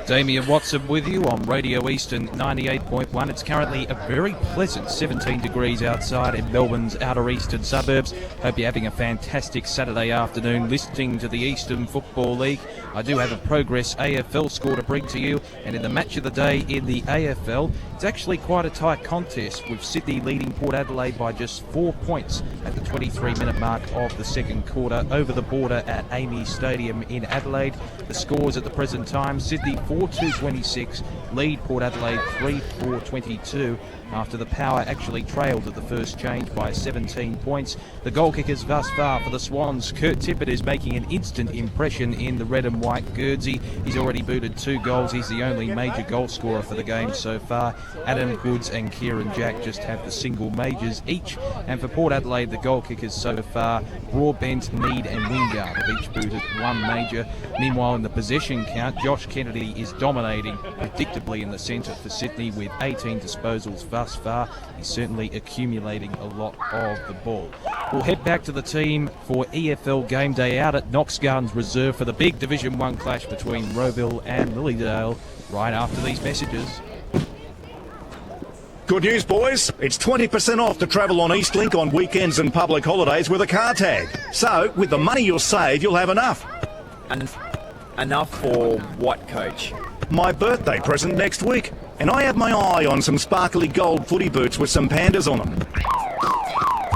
Damien Watson with you on Radio Eastern 98.1. It's currently a very pleasant 17 degrees outside in Melbourne's outer eastern suburbs. Hope you're having a fantastic Saturday afternoon listening to the Eastern Football League. I do have a progress AFL score to bring to you, and in the match of the day in the AFL, it's actually quite a tight contest, with Sydney leading Port Adelaide by just 4 points at the 23-minute mark of the second quarter over the border at Amy Stadium in Adelaide. The scores at the present time: Sydney 4-2-26, lead Port Adelaide 3-4-22, after the Power actually trailed at the first change by 17 points. The goal kickers thus far for the Swans: Kurt Tippett is making an instant impression in the red and white Guernsey. He's already booted 2 goals. He's the only major goal scorer for the game so far. Adam Goods and Kieran Jack just have the single majors each. And for Port Adelaide, the goal kickers so far: Broadbent, Mead and Wingard have each booted 1 major. Meanwhile, in the possession count, Josh Kennedy is dominating predictably in the centre for Sydney with 18 disposals thus far. He's certainly accumulating a lot of the ball. We'll head back to the team for EFL Gameday out at Knox Gardens Reserve for the big Division 1 clash between Rowville and Lilydale right after these messages. Good news, boys. It's 20% off to travel on Eastlink on weekends and public holidays with a car tag. So, with the money you'll save, you'll have enough. Enough for what, Coach? My birthday present next week. And I have my eye on some sparkly gold footy boots with some pandas on them.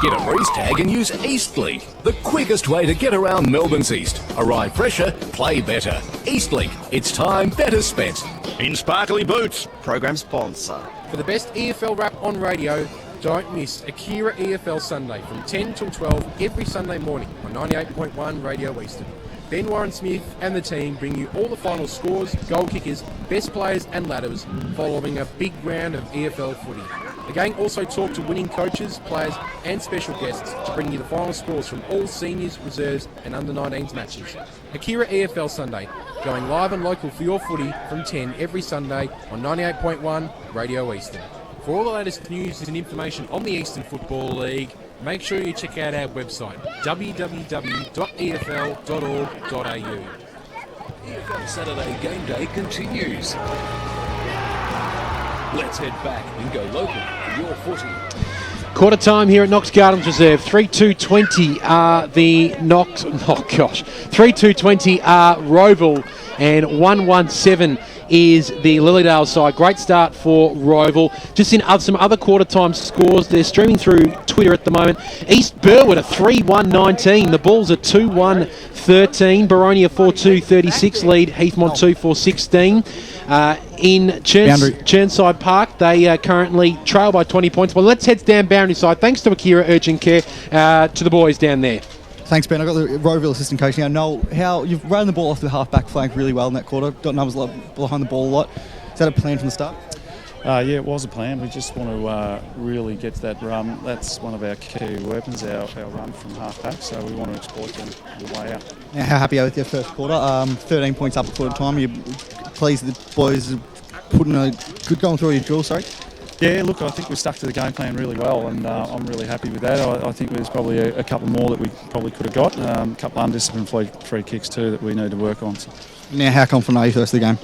Get a Breeze tag and use Eastlink, the quickest way to get around Melbourne's East. Arrive fresher, play better. Eastlink, it's time better spent. In sparkly boots. Program sponsor. For the best EFL rap on radio, don't miss Akira EFL Sunday from 10 till 12 every Sunday morning on 98.1 Radio Eastern. Ben Warren Smith and the team bring you all the final scores, goal kickers, best players and ladders following a big round of EFL footy. The gang also talk to winning coaches, players and special guests to bring you the final scores from all seniors, reserves and under-19s matches. Akira EFL Sunday, going live and local for your footy from 10 every Sunday on 98.1 Radio Eastern. For all the latest news and information on the Eastern Football League, make sure you check out our website, www.efl.org.au. EFL Saturday Game Day continues. Let's head back and go local for your footy. Quarter time here at Knox Gardens Reserve. 3-2-20 are the Knox... Oh, gosh. 3-2-20 are Rowville and 1-1-7 is the Lilydale side. Great start for Rowville. Just in some other quarter time scores, they're streaming through Twitter at the moment. East Burwood a 3-1-19. The Bulls a 2-1-13. Baronia 4-2-36 lead. Heathmont 2-4-16. In Churnside Park, they currently trail by 20 points. Well, let's head down Boundary side. Thanks to Akira Urgent Care, to the boys down there. Thanks, Ben. I've got the Rowville assistant coach now. Noel, how you've run the ball off the half-back flank really well in that quarter. Got numbers behind the ball a lot. Is that a plan from the start? Yeah, it was a plan. We just want to really get to that run. That's one of our key weapons, our run from half-back, so we want to exploit them on the way out. Now, how happy are you with your first quarter? 13 points up at quarter time. Are you pleased the boys putting a good going through your drill, sorry? Yeah, look, I think we stuck to the game plan really well, and I'm really happy with that. I think there's probably a couple more that we probably could have got. A couple of undisciplined free kicks too that we need to work on. Now, how confident are you first of the game?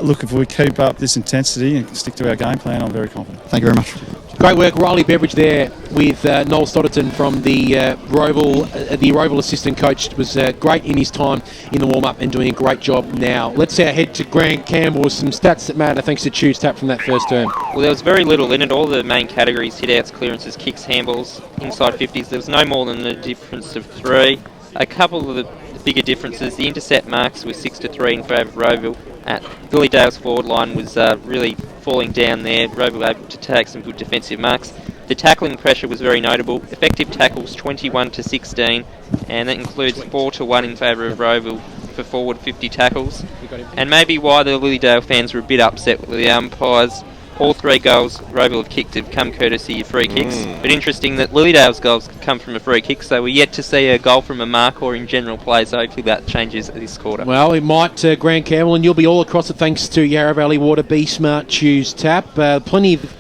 Look, if we keep up this intensity and stick to our game plan, I'm very confident. Thank you very much. Great work, Riley Beveridge there with Noel Stodderton from the Rowville. The Rowville assistant coach was great in his time in the warm-up and doing a great job now. Let's head to Grant Campbell with some stats that matter thanks to Tu's tap from that first term. Well, there was very little in it. All the main categories, hit-outs, clearances, kicks, handballs, inside 50s. There was no more than a difference of 3. A couple of the bigger differences, the intercept marks were 6-3 in favour of Rowville. Lilydale's forward line was really falling down there. Rowville able to take some good defensive marks. The tackling pressure was very notable. Effective tackles 21-16, and that includes 4-1 in favour of Rowville for forward 50 tackles. And maybe why the Lilydale fans were a bit upset with the umpires. All 3 goals Rowville have kicked have come courtesy of free kicks. But interesting that Lilydale's goals come from a free kick, so we're yet to see a goal from a mark or in general play, so hopefully that changes this quarter. Well, it might, Grant Campbell, and you'll be all across it thanks to Yarra Valley Water Be Smart Choose Tap. Plenty of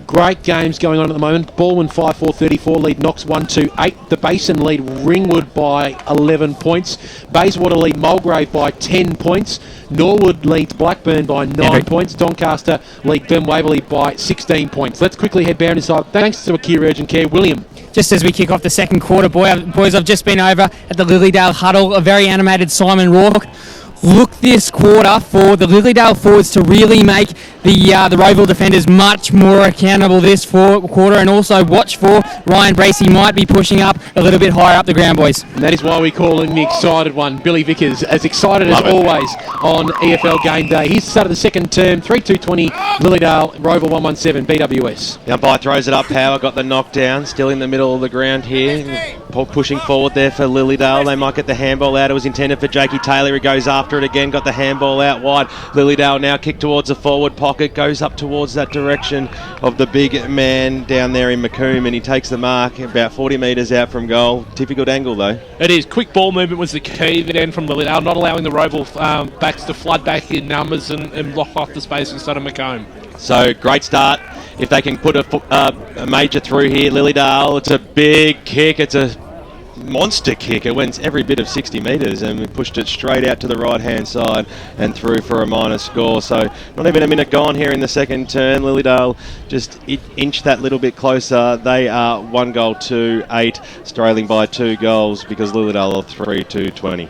great games going on at the moment. Baldwin 5-4-34 lead Knox 1-2-8. The Basin lead Ringwood by 11 points. Bayswater lead Mulgrave by 10 points. Norwood leads Blackburn by 9 points. Doncaster lead Ben Waverley by 16 points. Let's quickly head down inside. Thanks to Akira Urgent Care. William. Just as we kick off the second quarter, boys, I've just been over at the Lilydale huddle. A very animated Simon Rourke. Look this quarter for the Lilydale forwards to really make the Rowville defenders much more accountable this quarter, and also watch for Ryan Bracey might be pushing up a little bit higher up the ground, boys. And that is why we call him the excited one, Billy Vickers, as excited as always on EFL Game Day. He's the start of the second term, 3-2-20, Lilydale, Rowville 1-1-7, BWS. The umpire throws it up, Power got the knockdown, still in the middle of the ground here, pushing forward there for Lilydale. They might get the handball out. It was intended for Jakey Taylor. He goes after it again, got the handball out wide. Lilydale now kick towards the forward pocket, goes up towards that direction of the big man down there in Macomb, and he takes the mark about 40 metres out from goal. Difficult angle though. It is. Quick ball movement was the key then from Lilydale, not allowing the Rowville backs to flood back in numbers and lock off the space instead of Macomb. So great start. If they can put a major through here, Lilydale, it's a big kick. It's a monster kick. It went every bit of 60 metres and we pushed it straight out to the right hand side and through for a minor score. So not even a minute gone here in the second turn. Lilydale just inched that little bit closer. They are 1-8, trailing by 2 goals because Lilydale are 3-2-20.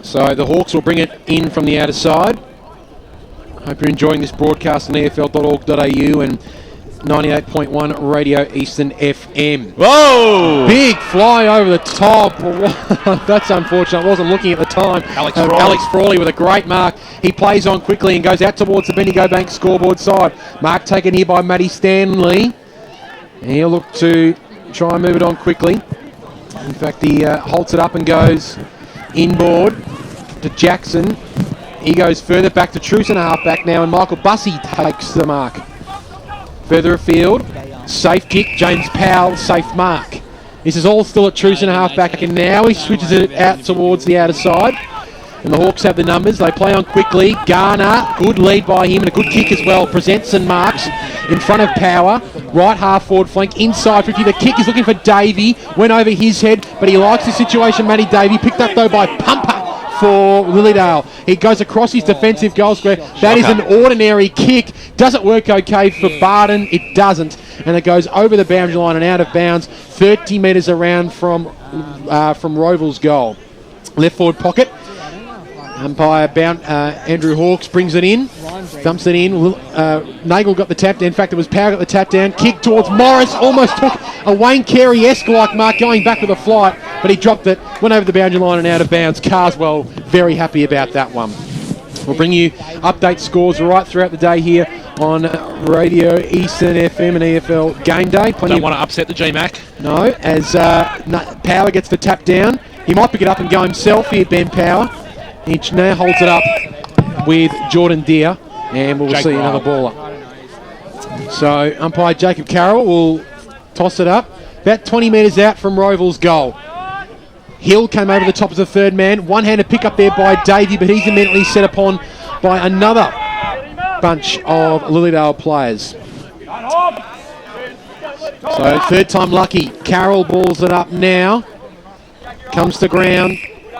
So the Hawks will bring it in from the outer side. Hope you're enjoying this broadcast on EFL.org.au and 98.1 Radio Eastern FM. Whoa! Big fly over the top. That's unfortunate. I wasn't looking at the time. Alex Frawley with a great mark. He plays on quickly and goes out towards the Bendigo Bank scoreboard side. Mark taken here by Matty Stanley. And he'll look to try and move it on quickly. In fact, he holds it up and goes inboard to Jackson. He goes further back to Truson, half back now, and Michael Bussey takes the mark. Further afield, safe kick, James Powell, safe mark. This is all still at Truson, half back, and now he switches it out towards the outer side. And the Hawks have the numbers. They play on quickly. Garner, good lead by him and a good kick as well. Presents and marks in front of Power. Right half forward flank, inside 50. The kick is looking for Davey. Went over his head, but he likes the situation, Matty Davey. Picked up though by Pumper for Lilydale. He goes across his defensive goal square. That is an ordinary kick. Does it work okay for Barden? It doesn't. And it goes over the boundary line and out of bounds, 30 metres around from Rowville's goal. Left forward pocket. Umpire Andrew Hawkes brings it in, dumps it in. Nagel got the tap down. In fact, it was Power got the tap down. Kick towards Morris. Almost took a Wayne Carey-esque like mark going back with a flight, but he dropped it, went over the boundary line and out of bounds. Carswell very happy about that one. We'll bring you update scores right throughout the day here on Radio Eastern FM and EFL Gameday. Don't want to upset the GMAC. No, as Power gets the tap down. He might pick it up and go himself here, Ben Power. He now holds it up with Jordan Deere, and we'll see another baller. So umpire Jacob Carroll will toss it up, about 20 metres out from Rowville's goal. Hill came over the top as a third man, one-handed pick up there by Davey, but he's immediately set upon by another bunch of Lilydale players. So third time lucky. Carroll balls it up now, comes to ground,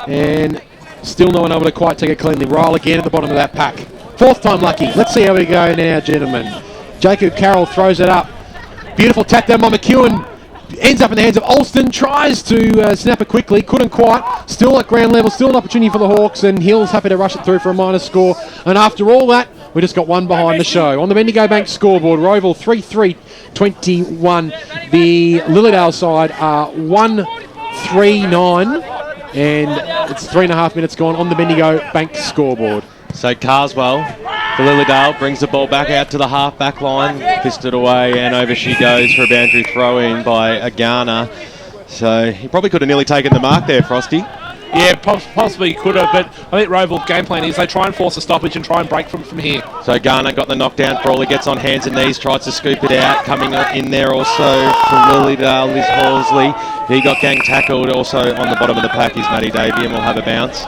and still no one able to quite take it cleanly. Ryle again at the bottom of that pack. Fourth time lucky. Let's see how we go now, gentlemen. Jacob Carroll throws it up. Beautiful tap down by McEwen. Ends up in the hands of Alston. Tries to snap it quickly. Couldn't quite. Still at ground level. Still an opportunity for the Hawks. And Hill's happy to rush it through for a minor score. And after all that, we just got one behind the show. On the Bendigo Bank scoreboard, Rowville 3-3-21. The Lilydale side are 1-3-9. And it's 3.5 minutes gone on the Bendigo Bank scoreboard. So Carswell for Lilydale brings the ball back out to the half-back line, fisted away, and over she goes for a boundary throw-in by Garner. So he probably could have nearly taken the mark there, Frosty. Yeah, possibly could have, but I think Rowville's game plan is they try and force a stoppage and try and break from here. So Garner got the knockdown for all. He gets on hands and knees, tries to scoop it out. Coming in there also from Lilydale, Liz Horsley. He got gang tackled. Also on the bottom of the pack is Matty Davey, and we'll have a bounce.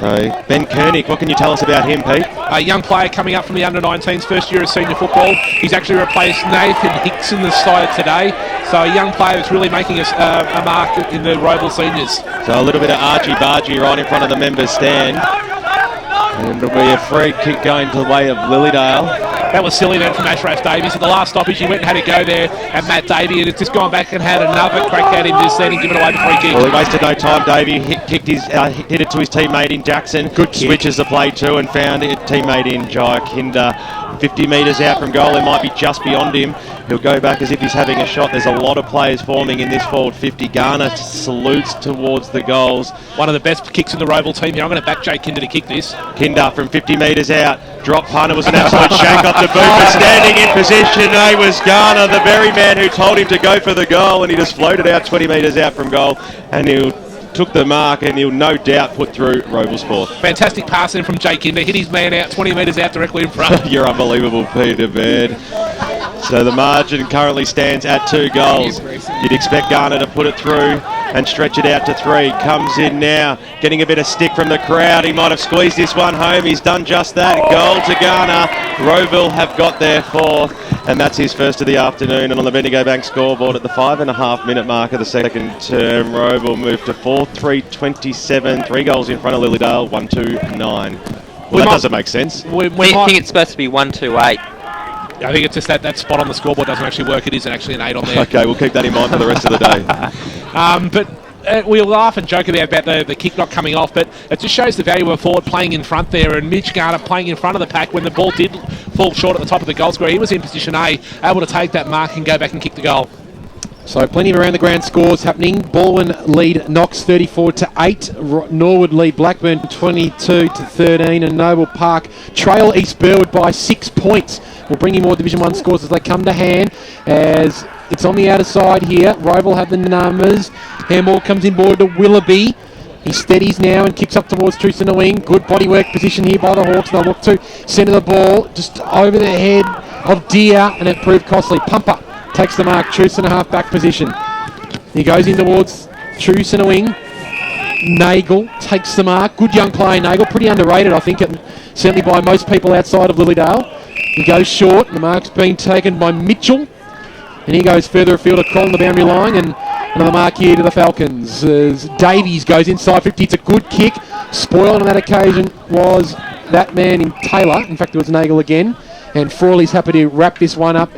So Ben Koenig, what can you tell us about him, Pete? A young player coming up from the under-19s, first year of senior football. He's actually replaced Nathan Hicks in the side today. So a young player that's really making a mark in the Rowville seniors. So a little bit of argy-bargy right in front of the members' stand. And it'll be a free kick going to the way of Lilydale. That was silly then from Ashraf Davies. At the last stoppage, he went and had a go there at Matt Davey, and it's just gone back and had another crack at him just then and given away the free kick. Well, he wasted no time. Davey hit it to his teammate in Jackson. Good kick. Switches the play too and found his teammate in Jai Kinder. 50 metres out from goal, it might be just beyond him. He'll go back as if he's having a shot. There's a lot of players forming in this forward 50. Garner salutes towards the goals. One of the best kicks in the Rowville team here. I'm going to back Jay Kinder to kick this. Kinder from 50 metres out. Drop punt. It was an absolute shake off the boot. But standing in position, it was Garner, the very man who told him to go for the goal, and he just floated out 20 metres out from goal, and he'll took the mark, and he'll no doubt put through Rowville's fourth. Fantastic passing from Jay Kinder. Hit his man out 20 metres out directly in front. You're unbelievable, Peter Baird. So the margin currently stands at 2 goals. You'd expect Garner to put it through and stretch it out to 3. Comes in now, getting a bit of stick from the crowd. He might have squeezed this one home. He's done just that. Goal to Garner. Rowville have got their 4th, and that's his first of the afternoon. And on the Bendigo Bank scoreboard at the 5.5 minute mark of the second term, Rowville moved to 4-3-27. 3 goals in front of Lilydale, 1-2-9. Well, that doesn't make sense. I think it's supposed to be 1-2-8. I think it's just that spot on the scoreboard doesn't actually work. It isn't actually an 8 on there. Okay, we'll keep that in mind for the rest of the day. But we'll laugh and joke about the kick not coming off, but it just shows the value of a forward playing in front there, and Mitch Garner playing in front of the pack when the ball did fall short at the top of the goal square. He was in position A, able to take that mark and go back and kick the goal. So plenty of around the ground scores happening. Baldwin lead Knox 34-8. Norwood lead Blackburn 22-13, and Noble Park trail East Burwood by 6 points. We'll bring you more Division 1 scores as they come to hand, as it's on the outer side here. Rowville have the numbers. Handball comes in board to Willoughby. He steadies now and kicks up towards true centre wing. Good bodywork position here by the Hawks. They'll look to centre the ball just over the head of Deere, and it proved costly. Pumper takes the mark, true centre half back position. He goes in towards true centre wing. Nagel takes the mark. Good young player, Nagel. Pretty underrated, I think, certainly by most people outside of Lilydale. He goes short. The mark's been taken by Mitchell. And he goes further afield across the boundary line. And another mark here to the Falcons. As Davies goes inside 50. It's a good kick. Spoiler on that occasion was that man in Taylor. In fact, it was Nagel again. And Frawley's happy to wrap this one up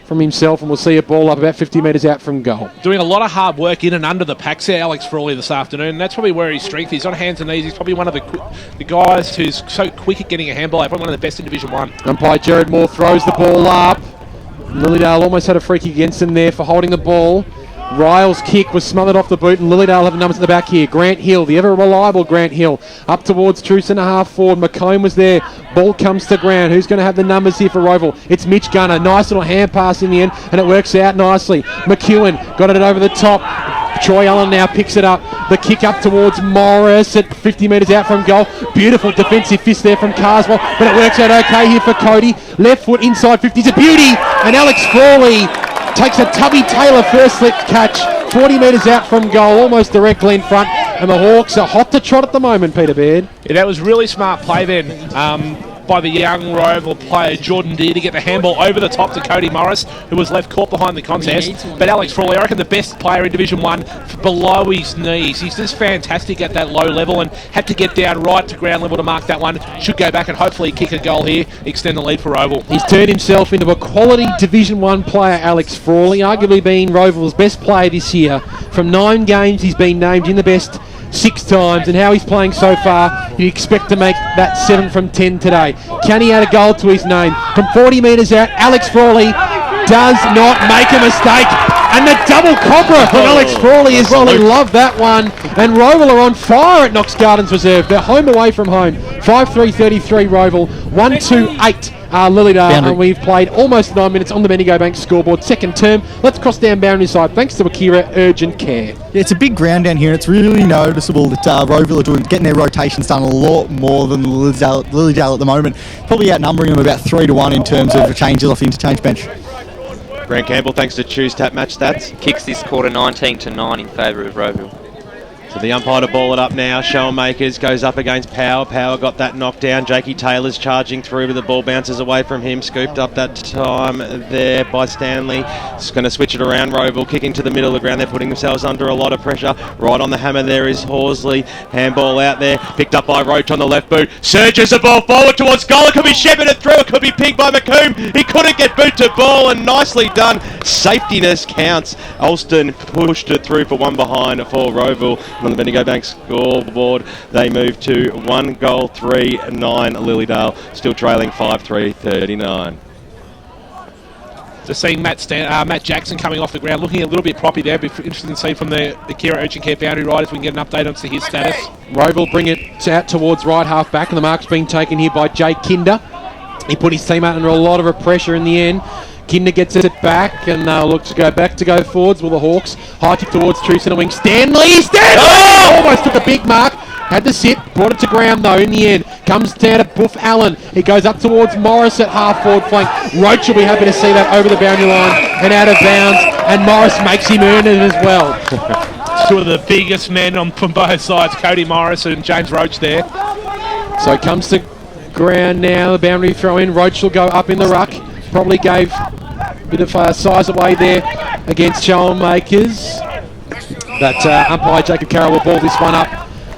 from himself, and we'll see a ball up about 50 metres out from goal. Doing a lot of hard work in and under the packs there, Alex Frawley, this afternoon. And that's probably where his strength is. On hands and knees, he's probably one of the guys who's so quick at getting a handball. Probably one of the best in Division 1. Umpire Jared Moore throws the ball up. Lilydale almost had a free kick against him there for holding the ball. Ryle's kick was smothered off the boot, and Lilydale have the numbers at the back here. Grant Hill, the ever-reliable Grant Hill, up towards true centre-half forward. McComb was there. Ball comes to ground. Who's going to have the numbers here for Rowville? It's Mitch Gunner. Nice little hand pass in the end, and it works out nicely. McEwen got it over the top. Troy Allen now picks it up. The kick up towards Morris at 50 metres out from goal. Beautiful defensive fist there from Carswell, but it works out okay here for Cody. Left foot inside 50 is a beauty, and Alex Frawley takes a Tubby Taylor first slip catch, 40 metres out from goal, almost directly in front, and the Hawks are hot to trot at the moment, Peter Baird. Yeah, that was really smart play then by the young Rowville player Jordan Deere to get the handball over the top to Cody Morris, who was left caught behind the contest. But Alex Frawley, I reckon the best player in Division 1 below his knees. He's just fantastic at that low level and had to get down right to ground level to mark that one. Should go back and hopefully kick a goal here, extend the lead for Rowville. He's turned himself into a quality Division 1 player, Alex Frawley, arguably being Rowville's best player this year. From 9 games, he's been named in the best 6 times, and how he's playing so far, you expect to make that 7 from 10 today. Can he add a goal to his name? From 40 metres out, Alex Frawley does not make a mistake. And the double cobra from Alex Frawley as well. He loved that one. And Rowville are on fire at Knox Gardens Reserve. They're home away from home. 5-3-33 Rowville. 1-2-8 Lilydale. And we've played almost 9 minutes on the Bendigo Bank scoreboard. Second term. Let's cross down boundary side thanks to Akira Urgent Care. Yeah, it's a big ground down here. It's really noticeable that Rowville are getting their rotations done a lot more than Lilydale at the moment. Probably outnumbering them about 3-1 in terms of changes off the interchange bench. Grant Campbell, thanks to Choose Tap Match Stats. Kicks this quarter 19-9 in favour of Rowville. So the umpire to ball it up now. Showmakers goes up against Power. Power got that knocked down. Jakey Taylor's charging through, but the ball bounces away from him. Scooped up that time there by Stanley. It's going to switch it around. Rowville kicking to the middle of the ground. They're putting themselves under a lot of pressure. Right on the hammer there is Horsley. Handball out there. Picked up by Roach on the left boot. Surges the ball forward towards goal. It could be shepherded through. It could be picked by McComb. He couldn't get boot to ball, and nicely done. Safetiness counts. Alston pushed it through for one behind for Rowville. On the Bendigo Bank scoreboard, they move to 1 goal, 3-9 Lilydale, still trailing 5-3-39. Just seeing Matt Jackson coming off the ground, looking a little bit proppy there. Be interested to see from the Akira Urgent Care boundary riders if we can get an update on his status. Rowville bring it out towards right half back, and the mark's being taken here by Jake Kinder. He put his team out under a lot of pressure in the end. Kinder gets it back and looks to go back to go forwards with the Hawks. High kick towards true centre wing. Stanley! Almost took a big mark. Had to sit, brought it to ground though in the end. Comes down to Buff Allen. He goes up towards Morris at half forward flank. Roach will be happy to see that over the boundary line and out of bounds. And Morris makes him earn it as well. Two of the biggest men from both sides, Cody Morris and James Roach there. So it comes to ground now. The boundary throw in. Roach will go up in the ruck. Probably gave a bit of size away there against Showmakers. But umpire Jacob Carroll will ball this one up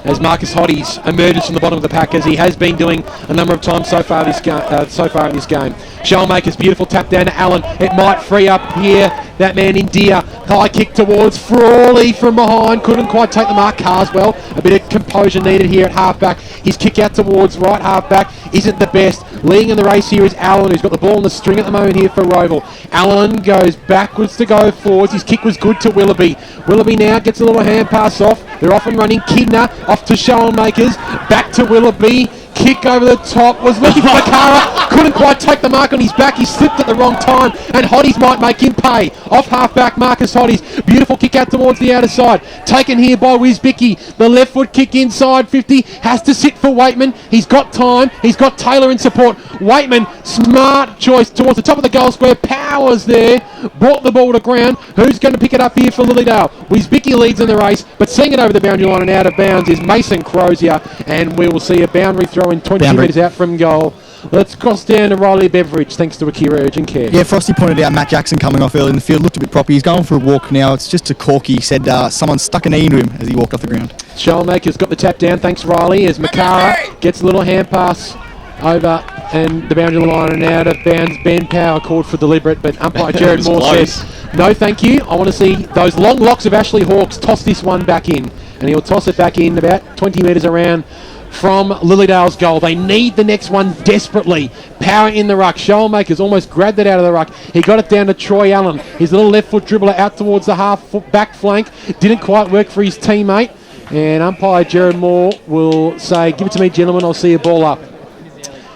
as Marcus Hoddies emerges from the bottom of the pack, as he has been doing a number of times so far in this game. Showmakers, beautiful tap down to Allen. It might free up here. That man in Deer. High kick towards Frawley from behind. Couldn't quite take the mark. Carswell. A bit of composure needed here at half-back. His kick out towards right half-back isn't the best. Leading in the race here is Allen, who's got the ball on the string at the moment here for Rowville. Allen goes backwards to go forwards. His kick was good to Willoughby. Willoughby now gets a little hand pass off. They're off and running. Kidner off to Showmakers. Back to Willoughby. Kick over the top. Was looking for Makara. couldn't quite take the mark on his back. He slipped at the wrong time, and Hotties might make him pay. Off half-back, Marcus Hotties. Beautiful kick out towards the outer side. Taken here by Wizbicky. The left foot kick inside 50. Has to sit for Waitman. He's got time. He's got Taylor in support. Waitman, smart choice towards the top of the goal square. Powers there. Brought the ball to ground. Who's going to pick it up here for Lilydale? Wizbicky leads in the race, but seeing it over the boundary line and out of bounds is Mason Crozier, and we will see a boundary throw in 20 metres out from goal. Let's cross down to Riley Beveridge, thanks to Akira Urgent Care. Yeah, Frosty pointed out Matt Jackson coming off early in the field, looked a bit proppy. He's going for a walk now. It's just a corky. He said someone stuck a knee into him as he walked off the ground. Shellmaker's got the tap down, thanks Riley, as Makara gets a little hand pass over and the boundary line and out of bounds. Ben Power called for deliberate, but umpire Jared Moore says, no thank you, I want to see those long locks of Ashley Hawkes toss this one back in. And he'll toss it back in about 20 metres around from Lilydale's goal. They need the next one desperately. Power in the ruck. Shellmaker's almost grabbed it out of the ruck. He got it down to Troy Allen. His little left foot dribbler out towards the half foot back flank. Didn't quite work for his teammate. And umpire Jared Moore will say, give it to me, gentlemen, I'll see a ball up.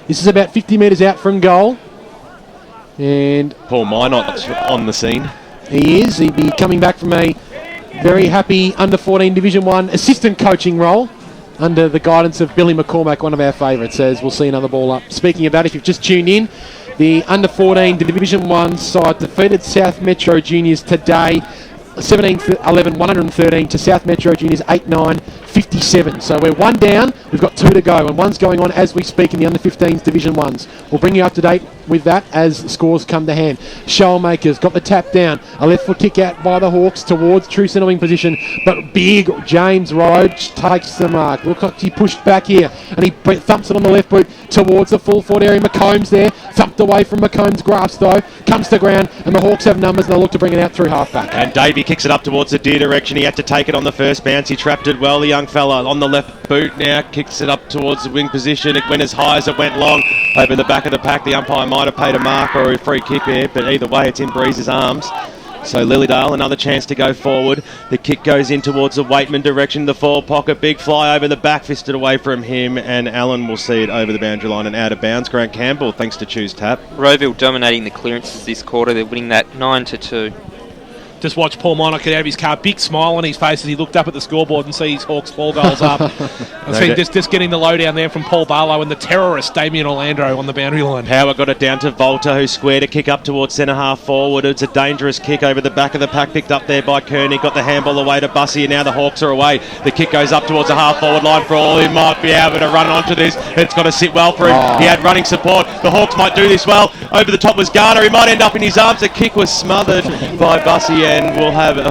This is about 50 metres out from goal. And Paul Minot on the scene. He is. He'll be coming back from a very happy under-14 Division 1 assistant coaching role under the guidance of Billy McCormack, one of our favourites, as we'll see another ball up. Speaking of that, if you've just tuned in, the under-14 Division 1 side defeated South Metro Juniors today, 17-11, 113 to South Metro Juniors 8-9, 57. So we're one down, we've got two to go, and one's going on as we speak in the under-15s Division 1s. We'll bring you up to date with that as the scores come to hand. Shellmaker's got the tap down, a left foot kick out by the Hawks towards true centre-wing position, but big James Rhodes takes the mark. Looks like he pushed back here, and he thumps it on the left boot towards the full forward area. McCombs there, thumped away from McCombs' grasp though, comes to ground, and the Hawks have numbers, and they'll look to bring it out through half-back. And Davey kicks it up towards the deer direction. He had to take it on the first bounce. He trapped it well. The young fella on the left boot now kicks it up towards the wing position. It went as high as it went long over the back of the pack. The umpire might have paid a mark or a free kick there, but either way it's in Breeze's arms. So Lilydale, another chance to go forward. The kick goes in towards the Waitman direction, the forward pocket, big fly over the back, fisted away from him, and Allen will see it over the boundary line and out of bounds. Grant Campbell, thanks to Choose Tap. Rowville dominating the clearances this quarter. They're winning that 9-2. Just watch Paul Minot get out of his car, big smile on his face as he looked up at the scoreboard and sees Hawks 4 goals up. I see just getting the lowdown there from Paul Barlow and the terrorist Damien Orlando on the boundary line. Power got it down to Volta, who squared a kick up towards centre half forward. It's a dangerous kick over the back of the pack, picked up there by Kearney. Got the handball away to Bussy, and now the Hawks are away. The kick goes up towards the half forward line for all. He might be able to run onto this. It's got to sit well for him. He had running support. The Hawks might do this well. Over the top was Garner. He might end up in his arms. The kick was smothered by Bussy, and we'll have it.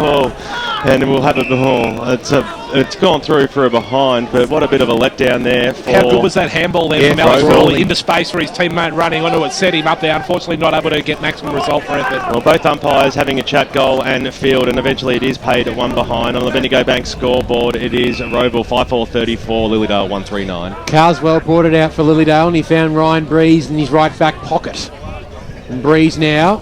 It's gone through for a behind, but what a bit of a letdown there. How good was that handball there from Alex Rowley into space for his teammate running onto it, set him up there. Unfortunately not able to get maximum result for effort. Well, both umpires having a chat goal and field, and eventually it is paid at one behind. On the Bendigo Bank scoreboard, it is Rowville 5-4-34, Lilydale 1-3-9. Carswell brought it out for Lilydale, and he found Ryan Breeze in his right back pocket. And Breeze now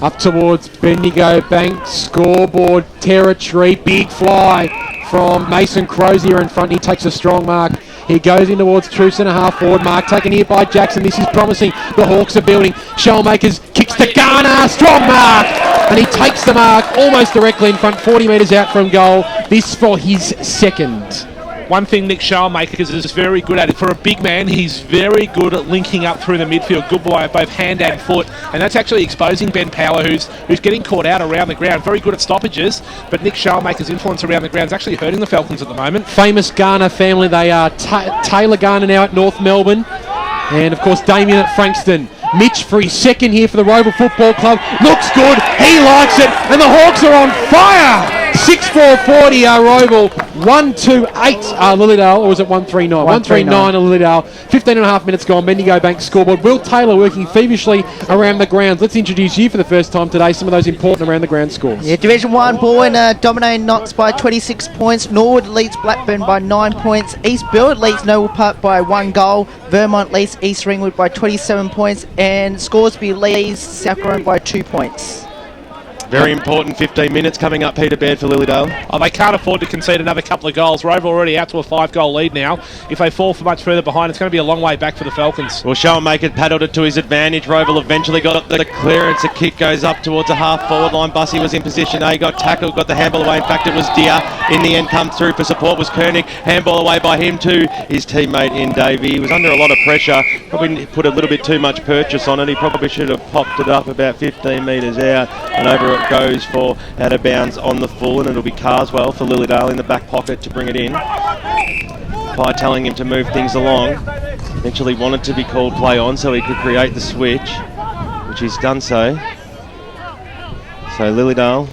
up towards Bendigo Bank scoreboard territory. Big fly from Mason Crozier in front. He takes a strong mark. He goes in towards true centre half forward. Mark taken here by Jackson. This is promising. The Hawks are building. Shellmakers kicks to Garner. Strong mark. And he takes the mark almost directly in front, 40 metres out from goal. This for his second. One thing Nick Shellmaker is very good at it. For a big man, he's very good at linking up through the midfield. Good boy at both hand and foot. And that's actually exposing Ben Power, who's getting caught out around the ground. Very good at stoppages. But Nick Shellmaker's influence around the ground is actually hurting the Falcons at the moment. Famous Garner family. They are Taylor Garner now at North Melbourne. And, of course, Damien at Frankston. Mitch for his second here for the Rowville Football Club. Looks good. He likes it. And the Hawks are on fire. 6-4-40 are Rowville. 1-2-8 are Lilydale. Or was it 1-3-9? 1-3-9 are Lilydale. 15 and a half minutes gone. Bendigo Bank scoreboard. Will Taylor working feverishly around the grounds. Let's introduce you for the first time today. Some of those important around the ground scores. Yeah, Division 1, Bowen dominating Knox by 26 points. Norwood leads Blackburn by 9 points. East Billet leads Noble Park by 1 goal. Vermont leads East Ringwood by 27 points. And Scoresby leads South Grown by 2 points. Very important 15 minutes coming up, Peter Baird, for Lilydale. Oh, they can't afford to concede another couple of goals. Rowville already out to a 5-goal lead now. If they fall for much further behind, it's going to be a long way back for the Falcons. Well, Showmaker paddled it to his advantage. Rowville eventually got the clearance. The kick goes up towards a half-forward line. Bussy was in position A, got tackled, got the handball away. In fact, it was Deer. In the end, come through for support was Koenig. Handball away by him to his teammate in Davey. He was under a lot of pressure. Probably put a little bit too much purchase on it. He probably should have popped it up about 15 metres out, and over it goes for out of bounds on the full, and it'll be Carswell for Lilydale in the back pocket to bring it in. By telling him to move things along. Eventually wanted to be called play on so he could create the switch, which he's done so. So Lilydale,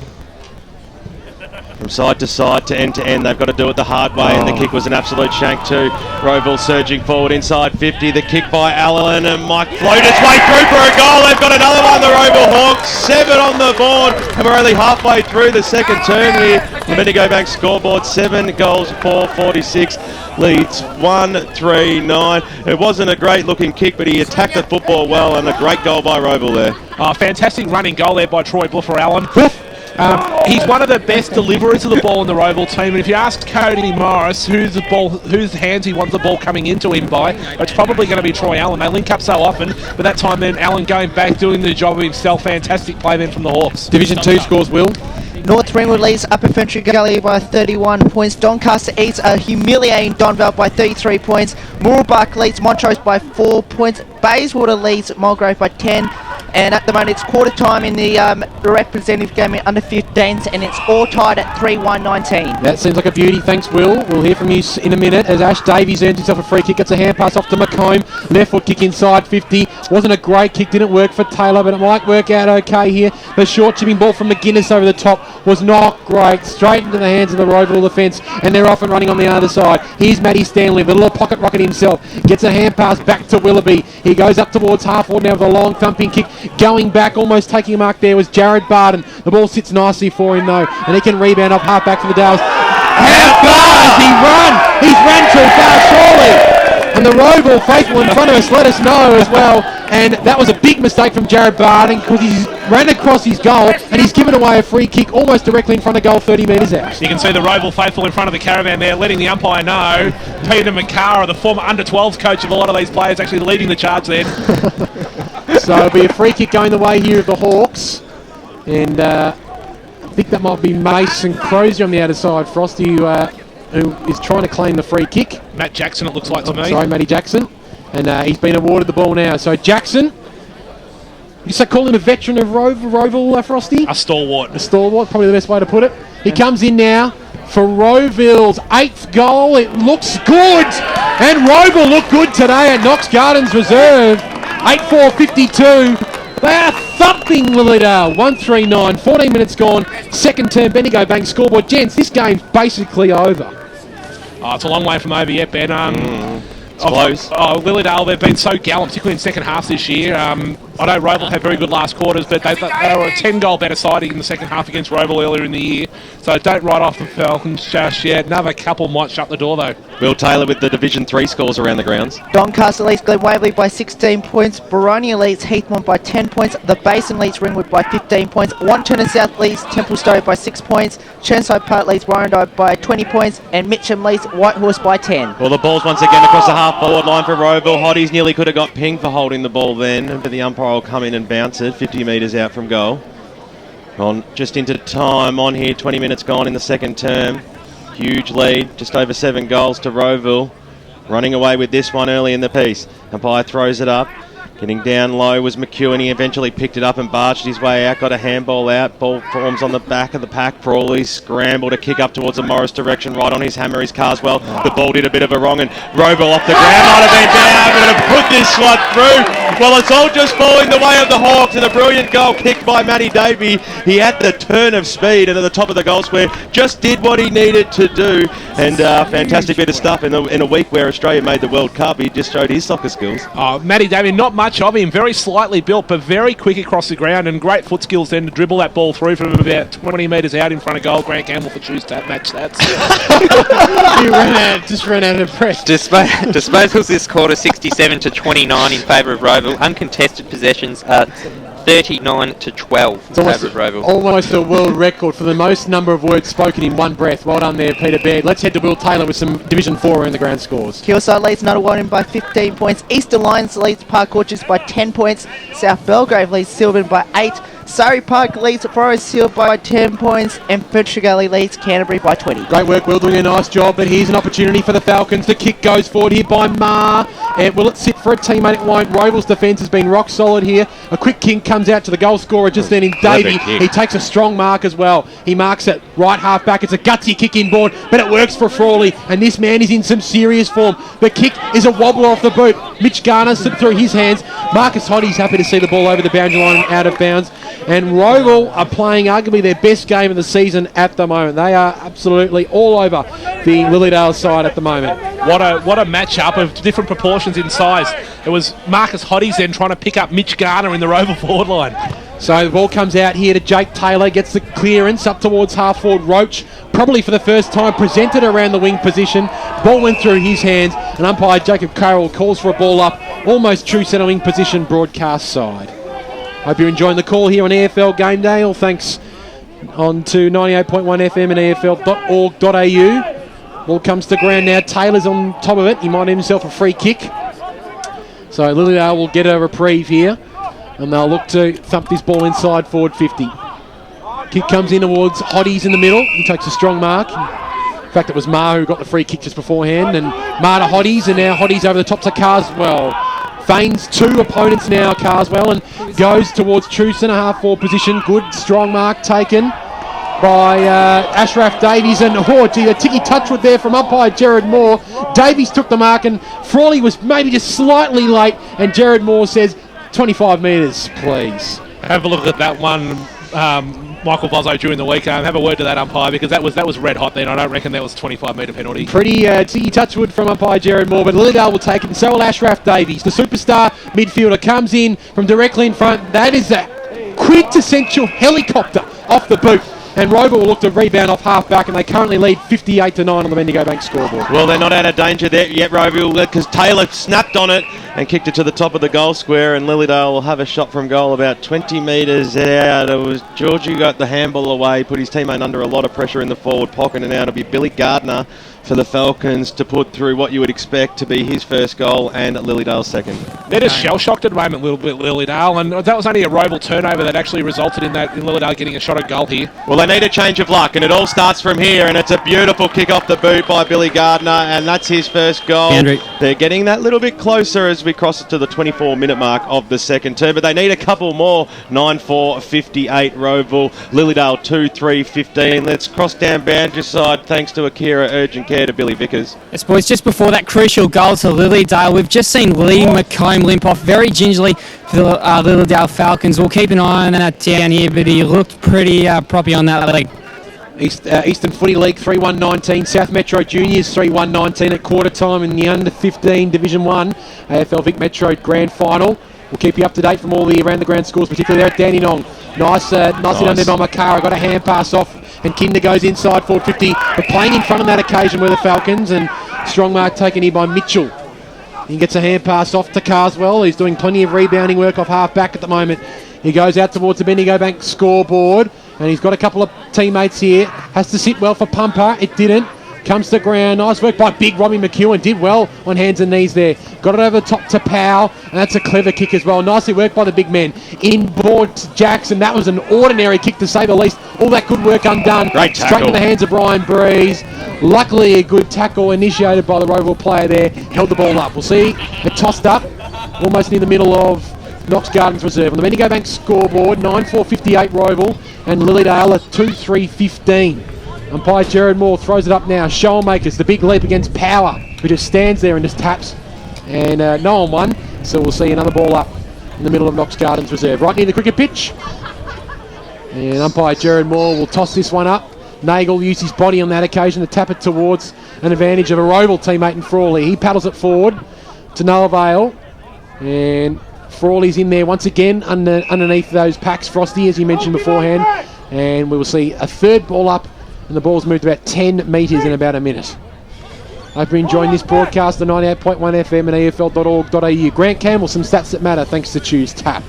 from side to end, they've got to do it the hard way, and the kick was an absolute shank too. Rowville surging forward inside 50, the kick by Allen, and Mike floated its way through for a goal. They've got another one, the Rowville Hawks, 7 on the board, and we're only halfway through the second term here. The Bendigo Bank scoreboard, 7 goals, 4-46, leads 1-3-9. It wasn't a great looking kick, but he attacked the football well, and a great goal by Rowville there. Fantastic running goal there by Troy Bluffer Allen. He's one of the best deliverers of the ball in the Rowville team, and if you ask Cody Morris whose hands he wants the ball coming into him by, it's probably going to be Troy Allen. They link up so often, but that time then Allen going back, doing the job of himself. Fantastic play then from the Hawks. Division 2 scores, Will. North Ringwood leads Upper Fenchurch Gully by 31 points. Doncaster East are humiliating Donvale by 33 points. Mooroolbark leads Montrose by 4 points. Bayswater leads Mulgrave by 10. And at the moment it's quarter time in the representative game in under 15s, and it's all tied at 3-1-19. That seems like a beauty. Thanks, Will. We'll hear from you in a minute as Ash Davies earns himself a free kick. Gets a hand pass off to McComb. Left foot kick inside 50. Wasn't a great kick. Didn't work for Taylor, but it might work out okay here. The short chipping ball from McGuinness over the top was not great. Straight into the hands of the Rowville defence, and they're off and running on the other side. Here's Matty Stanley, the little pocket rocket himself. Gets a hand pass back to Willoughby. He goes up towards half-forward now with a long thumping kick. Going back, almost taking a mark there, was Jared Barden. The ball sits nicely for him though, and he can rebound off half back for the Dales. How far has he run? He's ran too far, surely. And the Rowville faithful in front of us let us know as well. And that was a big mistake from Jared Barden because he's ran across his goal and he's given away a free kick almost directly in front of goal, 30 metres out. You can see the Rowville faithful in front of the caravan there, letting the umpire know. Peter McCara, the former under-12s coach of a lot of these players, actually leading the charge there. So it'll be a free kick going the way here of the Hawks. And I think that might be Mason Crozier on the outer side. Frosty, who is trying to claim the free kick. Matt Jackson, it looks like to me. Sorry, Matty Jackson. And he's been awarded the ball now. So Jackson, you say call him a veteran of Rowville, Frosty? A stalwart. A stalwart, probably the best way to put it. He comes in now for Rowville's 8th goal. It looks good. And Rowville look good today at Knox Gardens Reserve. 8-4-52. They are thumping Lilydale. 1-3-9. 14 minutes gone. Second term Bendigo Bank scoreboard. Gents, this game's basically over. Oh, it's a long way from over yet, Ben. It's close. Lilydale, they've been so gallant, particularly in second half this year. I know Rowville had very good last quarters, but they were a 10-goal better side in the second half against Rowville earlier in the year. So don't write off the Falcons just yet. Another couple might shut the door, though. Will Taylor with the Division 3 scores around the grounds. Doncaster leads Glen Waverley by 16 points. Boronia leads Heathmont by 10 points. The Basin leads Ringwood by 15 points. Wanturna South leads Templestowe by 6 points. Churnside Park leads Warrandyte by 20 points. And Mitcham leads Whitehorse by 10. Well, the ball's once again across the half-forward line for Rowville. Hotties nearly could have got pinged for holding the ball then, but the umpire will come in and bounce it 50 metres out from goal. On just into time on here, 20 minutes gone in the second term. Huge lead, just over 7 goals to Rowville. Running away with this one early in the piece. Umpire throws it up. Getting down low was McEwen. He eventually picked it up and barged his way out. Got a handball out. Ball forms on the back of the pack. Frawley scrambled to kick up towards the Morris direction. Right on his hammer is Carswell. The ball did a bit of a wrong and Rowville off the ground. Might have been down, but to put this one through. Well, it's all just falling the way of the Hawks, and a brilliant goal kicked by Matty Davey. He had the turn of speed and at the top of the goal square just did what he needed to do. And fantastic bit of stuff in a week where Australia made the World Cup. He just showed his soccer skills. Matty Davey, not much of him, very slightly built, but very quick across the ground and great foot skills then to dribble that ball through from about 20 metres out in front of goal. Grant Campbell for choose that match. That's just ran out of breath. Disposals this quarter 67-29 in favour of Rowville. Uncontested possessions are 39-12 in favour of Rowville. Almost a world record for the most number of words spoken in one breath. Well done there, Peter Baird. Let's head to Will Taylor with some Division 4 around the ground scores. Hillside leads Nunawading by 15 points. Eastern Lions leads Park Orchards by 10 points. South Belgrave leads Sylvan by 8. Surrey Park leads Forest Hill by 10 points. And Fentress Gully leads Canterbury by 20. Great work, Will, doing a nice job. But here's an opportunity for the Falcons. The kick goes forward here by Ma. And will it sit for a teammate? It won't. Rowville's defence has been rock solid here. A quick kick comes out to the goal scorer just then in Davey. He takes a strong mark as well. He marks it right half back. It's a gutsy kick inboard, but it works for Frawley. And this man is in some serious form. The kick is a wobbler off the boot. Mitch Garner slipped through his hands. Marcus Hoddy's happy to see the ball over the boundary line and out of bounds. And Rowville are playing arguably their best game of the season at the moment. They are absolutely all over the Lilydale side at the moment. What a match-up of different proportions in size. It was Marcus Hoddies then trying to pick up Mitch Garner in the Rowville forward line. So the ball comes out here to Jake Taylor, gets the clearance up towards half-forward Roach, probably for the first time presented around the wing position. Ball went through his hands, and umpire Jacob Carroll calls for a ball up, almost true centre wing position broadcast side. Hope you're enjoying the call here on EFL Gameday. All thanks on to 98.1 FM and EFL.org.au. Ball comes to ground now. Taylor's on top of it. He might have himself a free kick. So Lilydale will get a reprieve here, and they'll look to thump this ball inside forward 50. Kick comes in towards Hoddies in the middle. He takes a strong mark. In fact, it was Ma who got the free kick just beforehand, and Ma to Hoddies, and now Hoddies over the top to Carswell. Feigns two opponents now, Carswell, and goes towards true centre half forward position. Good, strong mark taken by Ashraf Davies, and a ticky touch with there from umpire Jared Moore. Davies took the mark, and Frawley was maybe just slightly late, and Jared Moore says 25 metres, please. Have a look at that one, Michael Bozzo, during the week. Have a word to that umpire, because that was red hot then. I don't reckon that was a 25-metre penalty. Pretty ticky touchwood from umpire Jared Moore, but Lilydale will take it, and so will Ashraf Davies. The superstar midfielder comes in from directly in front. That is a quintessential helicopter off the boot. And Rowville will look to rebound off half-back, and they currently lead 58-9 on the Bendigo Bank scoreboard. Well, they're not out of danger there yet, Rowville, because Taylor snapped on it and kicked it to the top of the goal square, and Lilydale will have a shot from goal about 20 metres out. It was George who got the handball away, put his teammate under a lot of pressure in the forward pocket, and now it'll be Billy Gardner for the Falcons to put through what you would expect to be his first goal and Lilydale's second. They're just shell-shocked at the moment, a little bit, Lilydale, and that was only a Rowville turnover that actually resulted in Lilydale getting a shot at goal here. Well, they need a change of luck, and it all starts from here, and it's a beautiful kick off the boot by Billy Gardner, and that's his first goal. Andrew. They're getting that little bit closer as we cross it to the 24-minute mark of the second term, but they need a couple more. 9-4-58 Rowville, Lilydale 2-3-15. Let's cross down boundary side thanks to Akira Urgent Care to Billy Vickers. Yes, boys, just before that crucial goal to Lilydale, we've just seen Lee McComb limp off very gingerly for the Lilydale Falcons. We'll keep an eye on that down here, but he looked pretty proppy on that leg. Eastern Footy League 3-1-19, South Metro Juniors 3-1-19 at quarter time in the under-15 Division 1 AFL Vic Metro Grand Final. We'll keep you up to date from all the around the ground scores, particularly there at Dandenong. Nicely done there by Makara, got a hand pass off, and Kinder goes inside forward 50, but playing in front on that occasion were the Falcons, and strong mark taken here by Mitchell. He gets a hand pass off to Carswell. He's doing plenty of rebounding work off half back at the moment. He goes out towards the Bendigo Bank scoreboard, and he's got a couple of teammates here. Has to sit well for Pumper. It didn't. Comes to ground. Nice work by big Robbie McEwen. Did well on hands and knees there. Got it over the top to Powell, and that's a clever kick as well. Nicely worked by the big men. Inboard to Jackson. That was an ordinary kick to say the least. All that good work undone. Great tackle. Straight to the hands of Brian Breeze. Luckily, a good tackle initiated by the Rowville player there. Held the ball up. We'll see it tossed up almost near the middle of Knox Gardens Reserve. On the Bendigo Bank scoreboard, 9-4-58 Rowville, and Lilydale at 2-3-15. Umpire Jared Moore throws it up now. Showmakers, the big leap against Power, who just stands there and just taps. And no one won, so we'll see another ball up in the middle of Knox Gardens Reserve. Right near the cricket pitch. And umpire Jared Moore will toss this one up. Nagel used his body on that occasion to tap it towards an advantage of a Rowville teammate in Frawley. He paddles it forward to Noah Vale. And Frawley's in there once again underneath those packs. Frosty, as you mentioned beforehand. And we will see a third ball up, and the ball's moved about 10 metres in about a minute. Hope you're enjoying this broadcast on 98.1 FM and EFL.org.au. Grant Campbell, some stats that matter thanks to Choose Tap.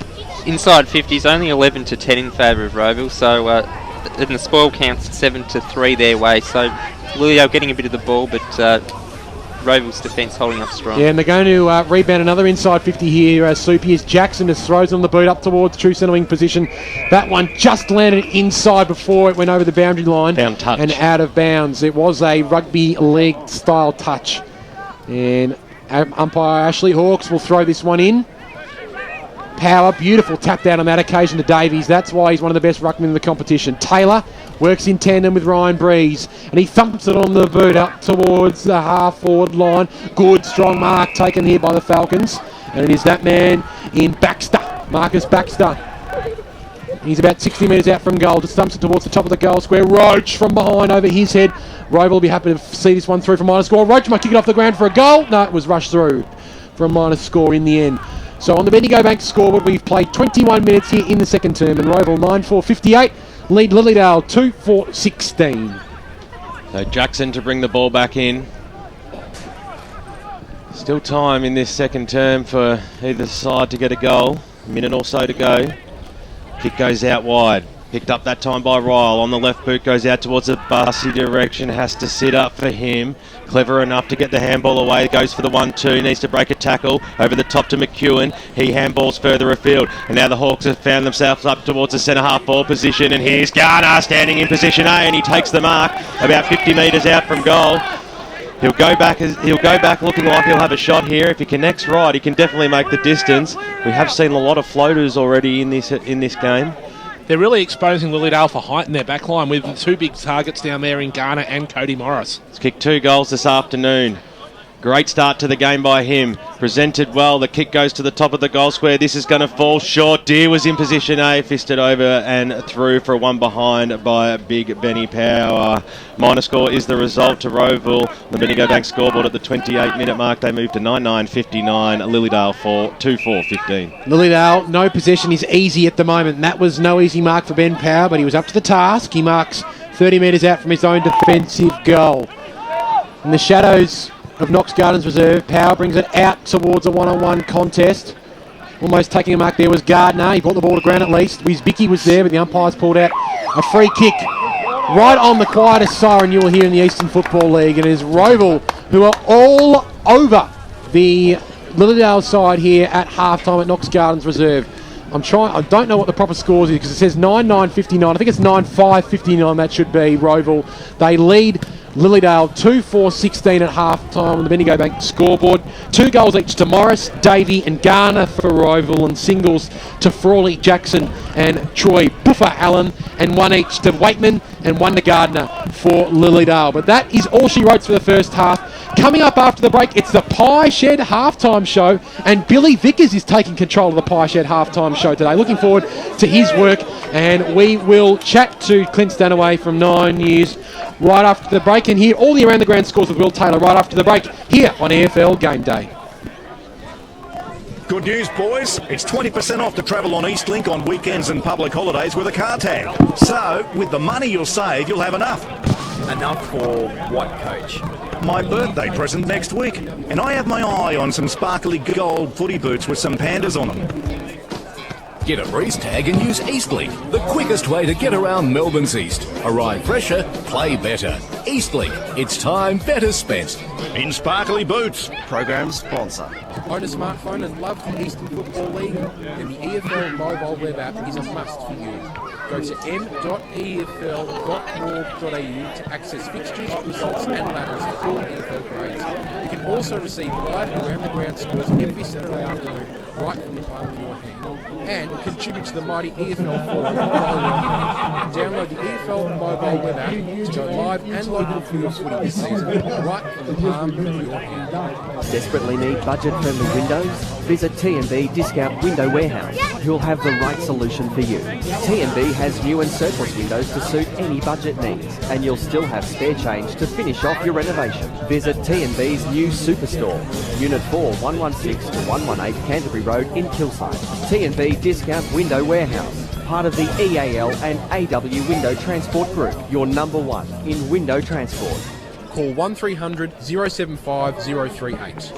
Inside 50s, only 11 to 10 in favour of Rowville, so and the spoil counts 7 to 3 their way, so Lilydale getting a bit of the ball, but Rowville's defence holding up strong. Yeah, and they're going to rebound another inside 50 here. Soupy as Jackson just throws on the boot up towards true centre wing position. That one just landed inside before it went over the boundary line and out of bounds. It was a rugby league style touch. And umpire Ashley Hawkes will throw this one in. Power, beautiful tap down on that occasion to Davies. That's why he's one of the best ruckmen in the competition. Taylor works in tandem with Ryan Breeze, and he thumps it on the boot up towards the half-forward line. Good, strong mark taken here by the Falcons. And it is that man in Baxter, Marcus Baxter. He's about 60 metres out from goal. Just thumps it towards the top of the goal square. Roach from behind over his head. Rowville will be happy to see this one through for minus score. Roach might kick it off the ground for a goal. No, it was rushed through for a minus score in the end. So on the Bendigo Bank scoreboard, we've played 21 minutes here in the second term, and Rowville 9-4-58, lead Lilydale 2-4-16. So Jackson to bring the ball back in. Still time in this second term for either side to get a goal. A minute or so to go. Kick goes out wide. Picked up that time by Ryle. On the left boot, goes out towards the Barcy direction. Has to sit up for him. Clever enough to get the handball away. Goes for the 1-2. Needs to break a tackle. Over the top to McEwen. He handballs further afield. And now the Hawks have found themselves up towards the centre half ball position. And here's Garner standing in position A. And he takes the mark about 50 metres out from goal. He'll go back looking like he'll have a shot here. If he connects right, he can definitely make the distance. We have seen a lot of floaters already in this game. They're really exposing Lilydale for height in their back line with the two big targets down there in Garner and Cody Morris. He's kicked 2 goals this afternoon. Great start to the game by him. Presented well. The kick goes to the top of the goal square. This is going to fall short. Deer was in position A. Fisted over and through for a one behind by Big Benny Power. Minor score is the result to Rowville. The Bendigo Bank scoreboard at the 28-minute mark. They move to 9-9-59. Lilydale 2-4-15. Lilydale, no possession is easy at the moment. And that was no easy mark for Ben Power, but he was up to the task. He marks 30 metres out from his own defensive goal. In the shadows of Knox Gardens Reserve, Power brings it out towards a one-on-one contest. Almost taking a mark there was Gardner. He brought the ball to ground at least. Wizbicki was there, but the umpires pulled out a free kick right on the quietest siren you will hear in the Eastern Football League. And it is Rowville who are all over the Lilydale side here at halftime at Knox Gardens Reserve. I don't know what the proper scores is because it says 9-9-59. I think it's 9-5-59 that should be Rowville. They lead Lilydale 2-4-16 at half-time on the Bendigo Bank scoreboard. 2 goals each to Morris, Davey and Garner for Rowville, and singles to Frawley, Jackson and Troy Buffer Allen, and 1 each to Waitman and 1 to Gardner for Lilydale. But that is all she wrote for the first half. Coming up after the break, it's the Pie Shed halftime show, and Billy Vickers is taking control of the Pie Shed halftime show today. Looking forward to his work, and we will chat to Clint Stanaway from 9 News right after the break, and hear all the around the ground scores with Will Taylor right after the break here on EFL Gameday. Good news, boys. It's 20% off to travel on Eastlink on weekends and public holidays with a car tag. So, with the money you'll save, you'll have enough. Enough for what, Coach? My birthday present next week. And I have my eye on some sparkly gold footy boots with some pandas on them. Get a breeze tag and use Eastlink, the quickest way to get around Melbourne's East. Arrive fresher, play better. Eastlink, it's time better spent. In sparkly boots. Program sponsor. Own a smartphone and love the Eastern Football League? Then the EFL mobile web app is a must for you. Go to m.efl.org.au to access fixtures, results and ladders for all EFL grades. You can also receive live around-the-ground scores every Saturday afternoon right from the palm of your hand. And contribute to the mighty EFL forum. Download the EFL mobile web app to go live and local for your footy this season right from the palm of your hand. Desperately need budget-friendly windows? Visit T&B Discount Window Warehouse, who'll have the right solution for you. T&B has new and surplus windows to suit any budget needs, and you'll still have spare change to finish off your renovation. Visit T&B's new Superstore, Unit 4, 116 to 118 Canterbury Road in Kilsyth. T&B Discount Window Warehouse, part of the EAL and AW Window Transport Group, your number one in window transport. Call 1300 075 038.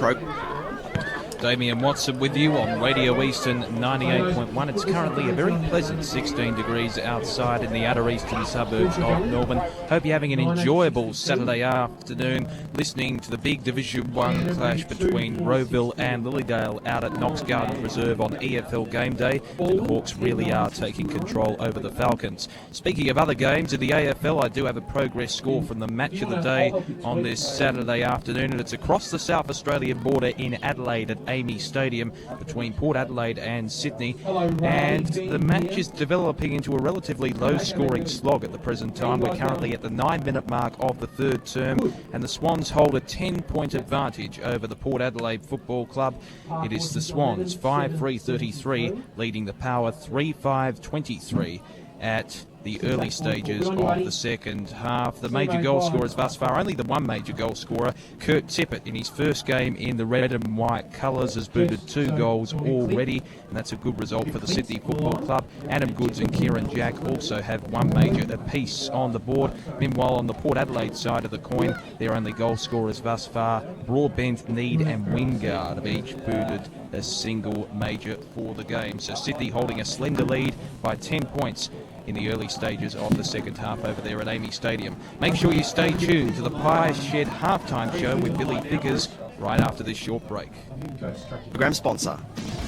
Damien Watson with you on Radio Eastern 98.1. It's currently a very pleasant 16 degrees outside in the outer eastern suburbs of Melbourne. Hope you're having an enjoyable Saturday afternoon listening to the big Division 1 clash between Rowville and Lilydale out at Knox Gardens Reserve on EFL Gameday. And the Hawks really are taking control over the Falcons. Speaking of other games in the AFL, I do have a progress score from the match of the day on this Saturday afternoon, and it's across the South Australian border in Adelaide at Amy Stadium between Port Adelaide and Sydney, and the match is developing into a relatively low-scoring slog at the present time. We're currently at the 9-minute mark of the third term, and the Swans hold a 10-point advantage over the Port Adelaide Football Club. It is the Swans 5-3-33 leading the Power 3-5-23 at the early stages of the second half. The major goal scorers thus far, only the one major goal scorer, Kurt Tippett, in his first game in the red and white colours, has booted 2 goals already, and that's a good result for the Sydney Football Club. Adam Goods and Kieran Jack also have one major apiece on the board. Meanwhile, on the Port Adelaide side of the coin, their only goal scorers thus far, Broadbent, Need and Wingard, have each booted a single major for the game. So Sydney holding a slender lead by 10 points in the early stages of the second half over there at Amy Stadium. Make sure you stay tuned to the Pie Shed halftime show with Billy Vickers right after this short break. Program sponsor.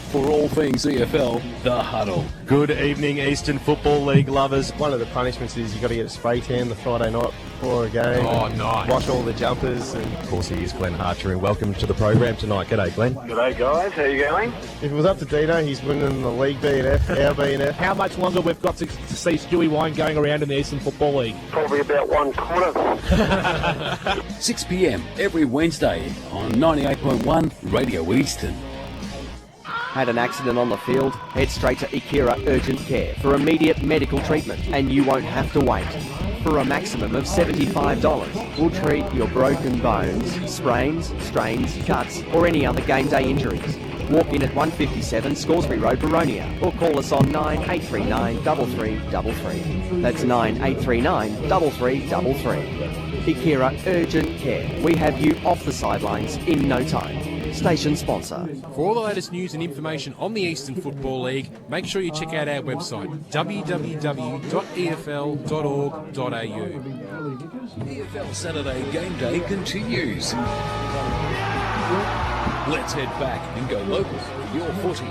For all things EFL, The Huddle. Good evening, Eastern Football League lovers. One of the punishments is you've got to get a spray tan the Friday night before a game. Oh, nice. Wash all the jumpers. And of course, he is Glenn Harcher, and welcome to the program tonight. G'day, Glenn. G'day, guys. How you going? If it was up to Dino, he's winning the league B&F, our B&F. How much longer we've got to see Stewie Wine going around in the Eastern Football League? Probably about 1 quarter. 6 p.m. every Wednesday on 98.1 Radio Eastern. Had an accident on the field? Head straight to Ikira Urgent Care for immediate medical treatment, and you won't have to wait. For a maximum of $75, we'll treat your broken bones, sprains, strains, cuts, or any other game day injuries. Walk in at 157 Scoresby Road, Baronia, or call us on 9839 3333. That's 9839 3333. Ikira Urgent Care. We have you off the sidelines in no time. Station sponsor. For all the latest news and information on the Eastern Football League, make sure you check out our website, www.efl.org.au. EFL Saturday Game Day continues. Let's head back and go local for your footy.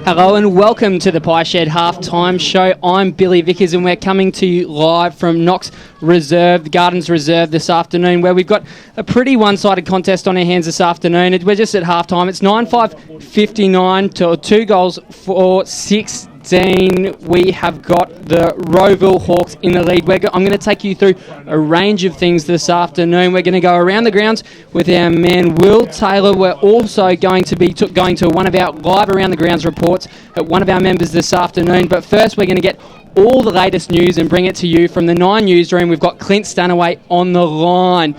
Hello and welcome to the Pie Shed Halftime Show. I'm Billy Vickers and we're coming to you live from Knox Reserve, the Gardens Reserve this afternoon, where we've got a pretty one-sided contest on our hands this afternoon. We're just at halftime. It's 9-5-59 to 2 goals for 16. We have got the Rowville Hawks in the lead. I'm going to take you through a range of things this afternoon. We're going to go around the grounds with our man Will Taylor. We're also going to be going to one of our live around the grounds reports at one of our members this afternoon. But first, we're going to get all the latest news and bring it to you from the 9 newsroom. We've got Clint Stanaway on the line.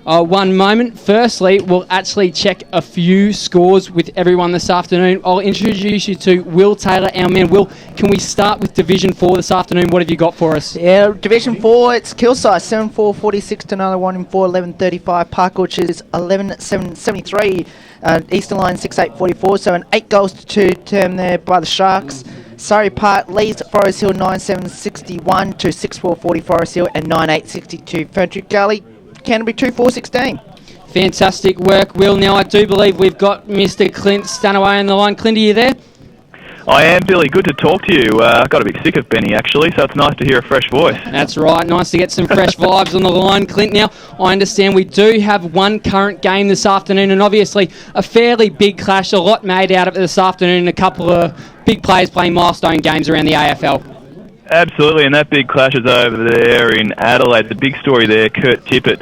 One moment. Firstly, we'll actually check a few scores with everyone this afternoon. I'll introduce you to Will Taylor, our man. Will, can we start with Division 4 this afternoon? What have you got for us? Yeah, Division 4, it's Kilsyth 7-4-46 to another 1-4-11-35. Park Orchards 11-7-73. Eastern Line 6-8-44, so an 8 goals to 2 term there by the Sharks. Surrey Park leads Forest Hill 9-7-61 to 6-4-40 Forest Hill and 9-8-62 Ferntree Gully. Canterbury 2-4-16. Fantastic work, Will. Now, I do believe we've got Mr. Clint Stanaway on the line. Clint, are you there? I am, Billy. Good to talk to you. I got a bit sick of Benny, actually, so it's nice to hear a fresh voice. That's right. Nice to get some fresh vibes on the line, Clint. Now, I understand we do have one current game this afternoon, and obviously a fairly big clash. A lot made out of it this afternoon. A couple of big players playing milestone games around the AFL. Absolutely, and that big clash is over there in Adelaide. The big story there, Kurt Tippett.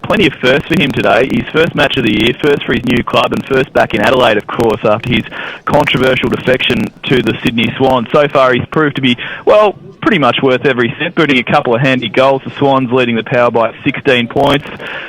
Plenty of firsts for him today. His first match of the year, first for his new club, and first back in Adelaide, of course, after his controversial defection to the Sydney Swans. So far, he's proved to be, well, pretty much worth every cent, booting a couple of handy goals. The Swans leading the Power by 16 points.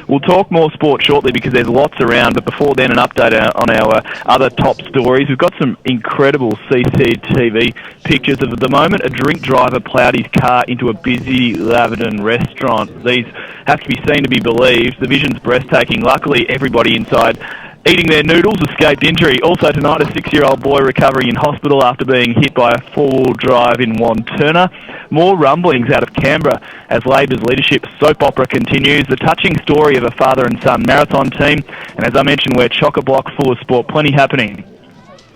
We'll talk more sport shortly because there's lots around, but before then, an update on our other top stories. We've got some incredible CCTV pictures of, at the moment, a drink driver ploughed his car into a busy Laverton restaurant. These have to be seen to be believed. The vision's breathtaking. Luckily, everybody inside eating their noodles escaped injury. Also tonight, a 6-year-old boy recovering in hospital after being hit by a four-wheel drive in Wanturna. More rumblings out of Canberra as Labor's leadership soap opera continues. The touching story of a father and son marathon team. And as I mentioned, we're chock-a-block full of sport. Plenty happening.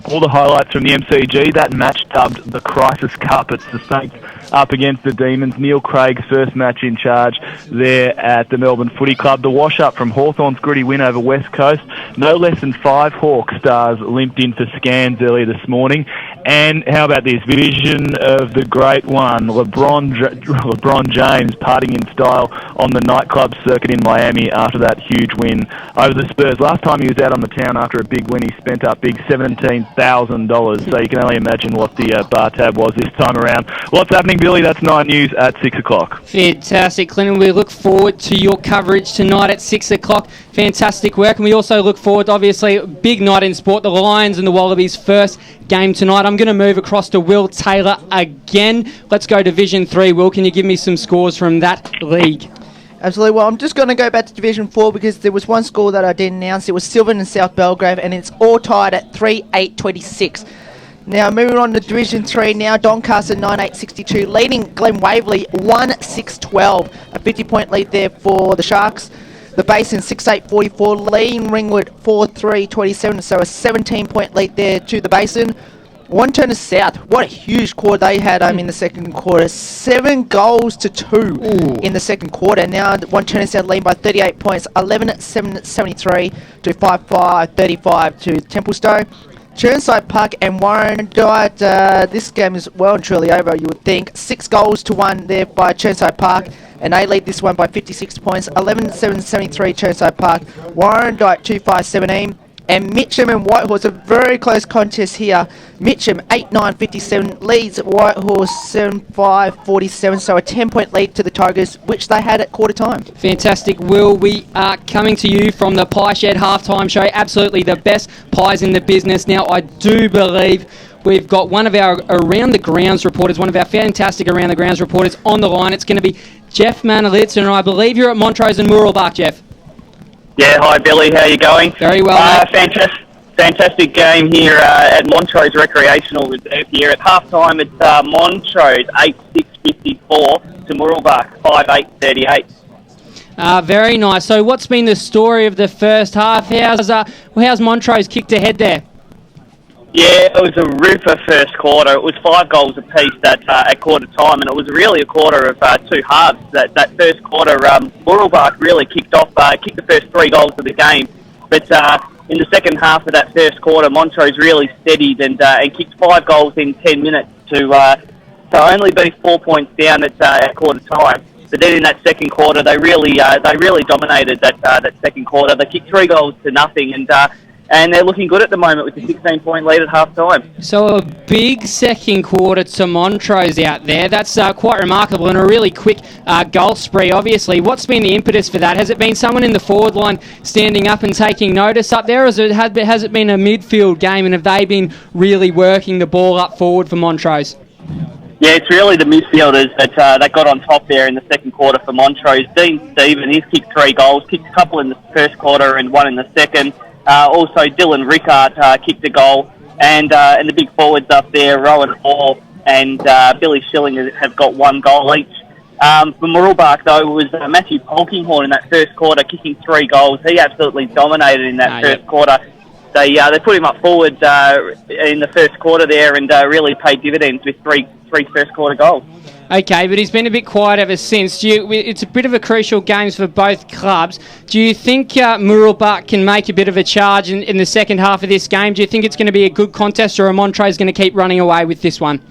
All the highlights from the MCG, that match dubbed the Crisis Cup. It's the Saints up against the Demons. Neil Craig's first match in charge there at the Melbourne Footy Club. The wash-up from Hawthorn's gritty win over West Coast. No less than 5 Hawk stars limped in for scans earlier this morning. And how about this vision of the great one, LeBron James partying in style on the nightclub circuit in Miami after that huge win over the Spurs. Last time he was out on the town after a big win, he spent up big $17,000. So you can only imagine what the bar tab was this time around. What's happening, Billy? That's 9 News at 6 o'clock. Fantastic, Clinton. We look forward to your coverage tonight at 6 o'clock. Fantastic work. And we also look forward to, obviously, a big night in sport, the Lions and the Wallabies' first game tonight. I'm going to move across to Will Taylor again. Let's go Division 3. Will, can you give me some scores from that league? Absolutely. Well, I'm just going to go back to Division 4 because there was one score that I didn't announce. It was Sylvan and South Belgrave, and it's all tied at 3-8-26. Now, moving on to Division 3 now, Doncaster 9-8-62, leading Glen Waverley 1-6-12. A 50-point lead there for the Sharks. The Basin 6-8-44, leading Ringwood 4-3-27, so a 17-point lead there to the Basin. Wanturna South, what a huge quarter they had in the second quarter. 7 goals to 2 in the second quarter. Now Wanturna South leading by 38 points, 11-7-73 to 5-5-35 to Templestowe. Chirnside Park and Warrandyte, this game is well and truly over, you would think. 6 goals to 1 there by Chirnside Park, and they lead this one by 56 points, 11-7-73 Chirnside Park. Warrandyte 2-5-17. And Mitcham and Whitehorse, a very close contest here. Mitcham 8-9-57 leads Whitehorse 7-5-47, so a 10-point lead to the Tigers, which they had at quarter time. Fantastic, Will. We are coming to you from the Pie Shed halftime show. Absolutely the best pies in the business. Now, I do believe we've got one of our Around the Grounds reporters, one of our fantastic Around the Grounds reporters on the line. It's going to be Jeff Manolitz, and I believe you're at Montrose and Mooralbach, Jeff. Yeah, hi Billy, how you going? Very well, mate. Fantastic game here at Montrose Recreational Reserve here. At half-time, it's Montrose 8-6-54 to Mooralbach 5-8-38. Very nice. So what's been the story of the first half? How's Montrose kicked ahead there? Yeah, it was a ripper first quarter. It was 5 goals apiece at quarter time, and it was really a quarter of 2 halves. That first quarter, Mooralbach really kicked the first 3 goals of the game. But in the second half of that first quarter, Montrose really steadied and kicked 5 goals in 10 minutes to only be 4 points down at quarter time. But then in that second quarter, they really dominated that second quarter. They kicked 3 goals to nothing, and they're looking good at the moment with a 16-point lead at half-time. So a big second quarter to Montrose out there. That's quite remarkable and a really quick goal spree, obviously. What's been the impetus for that? Has it been someone in the forward line standing up and taking notice up there, or has it been a midfield game, and have they been really working the ball up forward for Montrose? Yeah, it's really the midfielders that got on top there in the second quarter for Montrose. Dean Stephen, he's kicked 3 goals, kicked a couple in the first quarter and 1 in the second. Also, Dylan Rickard kicked a goal, and the big forwards up there, Rowan Hall and Billy Schilling, have got 1 goal each. For Mooralbach, though, it was Matthew Polkinghorn in that first quarter, kicking 3 goals. He absolutely dominated in that first quarter. They put him up forward in the first quarter there and really paid dividends with three first quarter goals. Okay, but he's been a bit quiet ever since. It's a bit of a crucial game for both clubs. Do you think Mooralbach can make a bit of a charge in the second half of this game? Do you think it's going to be a good contest, or are Montrose going to keep running away with this one?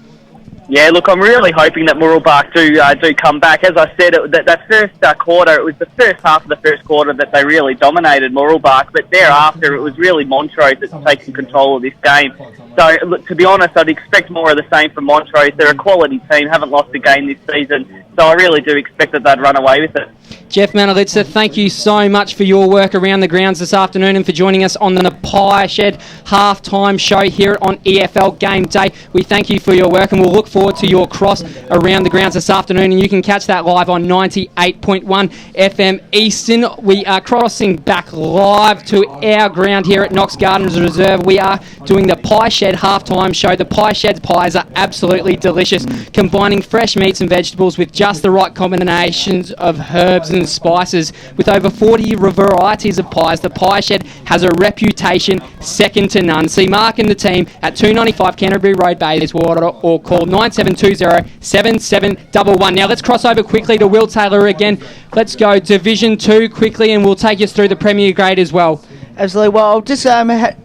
Yeah, look, I'm really hoping that Mooralbach do come back. As I said, that first quarter, it was the first half of the first quarter that they really dominated Mooralbach, but thereafter it was really Montrose that's taken control of this game. So, look, to be honest, I'd expect more of the same from Montrose. They're a quality team, haven't lost a game this season, so I really do expect that they'd run away with it. Jeff Manolitza, thank you so much for your work around the grounds this afternoon and for joining us on the Pie Shed halftime show here on EFL Game Day. We thank you for your work, and we'll look forward to your cross around the grounds this afternoon, and you can catch that live on 98.1 FM Eastern. We are crossing back live to our ground here at Knox Gardens Reserve. We are doing the Pie Shed halftime show. The Pie Shed's pies are absolutely delicious, combining fresh meats and vegetables with just the right combinations of herbs and spices. With over 40 varieties of pies, the Pie Shed has a reputation second to none. See Mark and the team at 295 Canterbury Road, Bayswater, or call 9720-7711. Now let's cross over quickly to Will Taylor again. Let's go Division 2 quickly, and we'll take us through the Premier Grade as well. Absolutely. Well, I'll just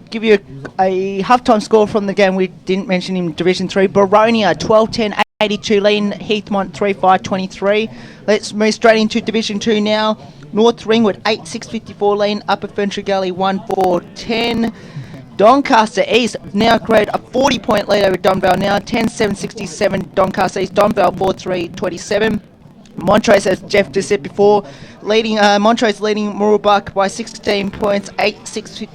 give you a halftime score from the game we didn't mention in Division 3. Baronia 12-10, 82 leading Heathmont 3-5, 23. Let's move straight into Division 2 now. North Ringwood 8-6, leading Upper Ferntree Gully 1-4, 10. Doncaster East now create a 40-point lead over Donvale now, 10-7, 67 Doncaster East, Donvale 4-3, 27. Montrose, as Jeff just said before, Montrose leading Mooroolbark by 16 points, 8-6,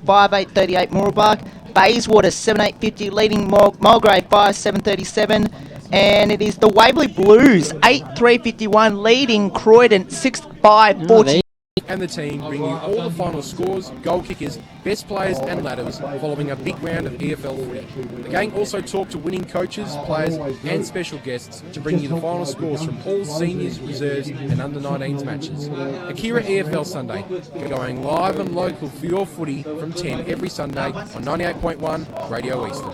5-8, 38 Mooroolbark. Bayswater 7-8, leading Mulgrave 5-7, 37. And it is the Waverley Blues 8-3, leading Croydon 6-5, 40. And the team bring you all the final scores, goal kickers, best players and ladders following a big round of EFL footy. The gang also talk to winning coaches, players and special guests to bring you the final scores from all seniors, reserves and under-19s matches. Akira EFL Sunday, going live and local for your footy from 10 every Sunday on 98.1 Radio Eastern.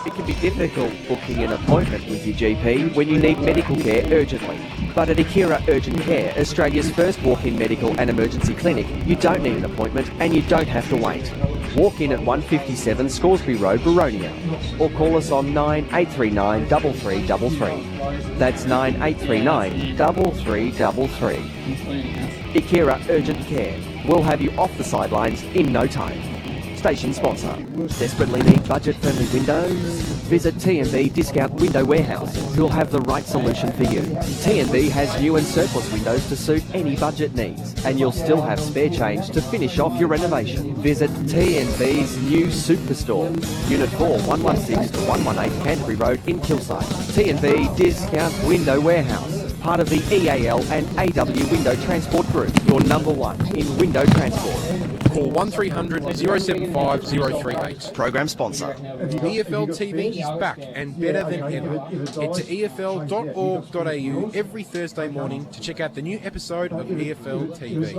It can be difficult booking an appointment with your GP when you need medical care urgently. But at Akira Urgent Care, Australia's first walk-in medical and emergency clinic, you don't need an appointment and you don't have to wait. Walk in at 157 Scoresby Road, Baronia, or call us on 9839 3333. That's 9839 3333. Akira Urgent Care will have you off the sidelines in no time. Station sponsor. Desperately need budget-friendly windows? Visit T&B Discount Window Warehouse, who'll have the right solution for you. T&B has new and surplus windows to suit any budget needs, and you'll still have spare change to finish off your renovation. Visit T&B's new Superstore, Unit 4, 116 to 118 Canterbury Road in Kilsyth. T&B Discount Window Warehouse, part of the EAL and AW Window Transport Group, your number one in window transport. Call 1300 075 038. Program sponsor. EFL TV is back and better than ever. Head to efl.org.au every Thursday morning to check out the new episode of EFL TV.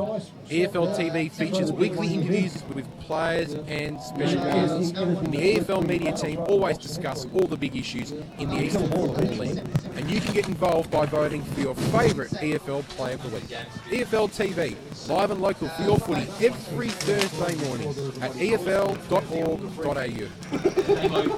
EFL TV features weekly interviews with players and special guests. And the EFL Media Team always discuss all the big issues in the Eastern Football League. And you can get involved by voting for your favourite EFL player of the week. EFL TV, live and local for your footy every Thursday morning at efl.org.au.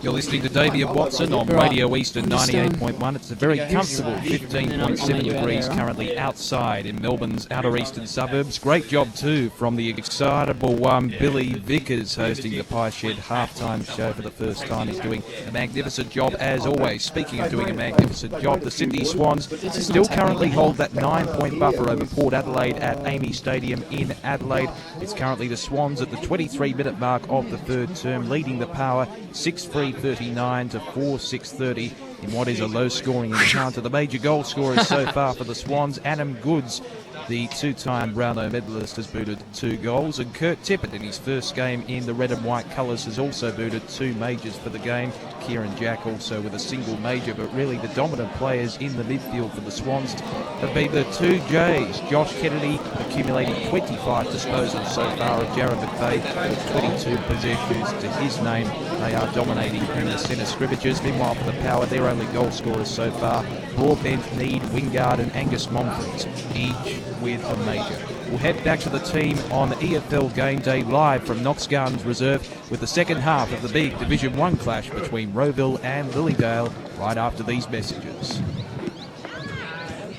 You're listening to Davey Watson on Radio Eastern 98.1. It's a very comfortable 15.7 degrees currently outside in Melbourne's outer eastern suburbs. Great job too from the excitable Billy Vickers hosting the Pie Shed halftime show for the first time. He's doing a magnificent job as always. Speaking of doing a magnificent job, the Sydney Swans still currently hold that 9-point buffer over Port Adelaide at Amy Stadium in Adelaide. It's currently the Swans at the 23-minute mark of the third term, leading the Power 6-3-39 to 4-6-30 in what is a low-scoring encounter. The major goal scorers so far for the Swans, Adam Goods, the two-time Brownlow medalist, has booted 2 goals, and Kurt Tippett in his first game in the red and white colours has also booted 2 majors for the game. Kieran Jack also with a single major, but really the dominant players in the midfield for the Swans have been the 2 J's. Josh Kennedy accumulating 25 disposals so far, of Jared McVeigh with 22 possessions to his name. They are dominating in the centre scrimmages. Meanwhile for the Power, their only goal scorers so far, Broadbent, Mead, Wingard and Angus Monfort, each with a major. We'll head back to the team on EFL Gameday live from Knox Gardens Reserve with the second half of the big Division 1 clash between Rowville and Lilydale right after these messages.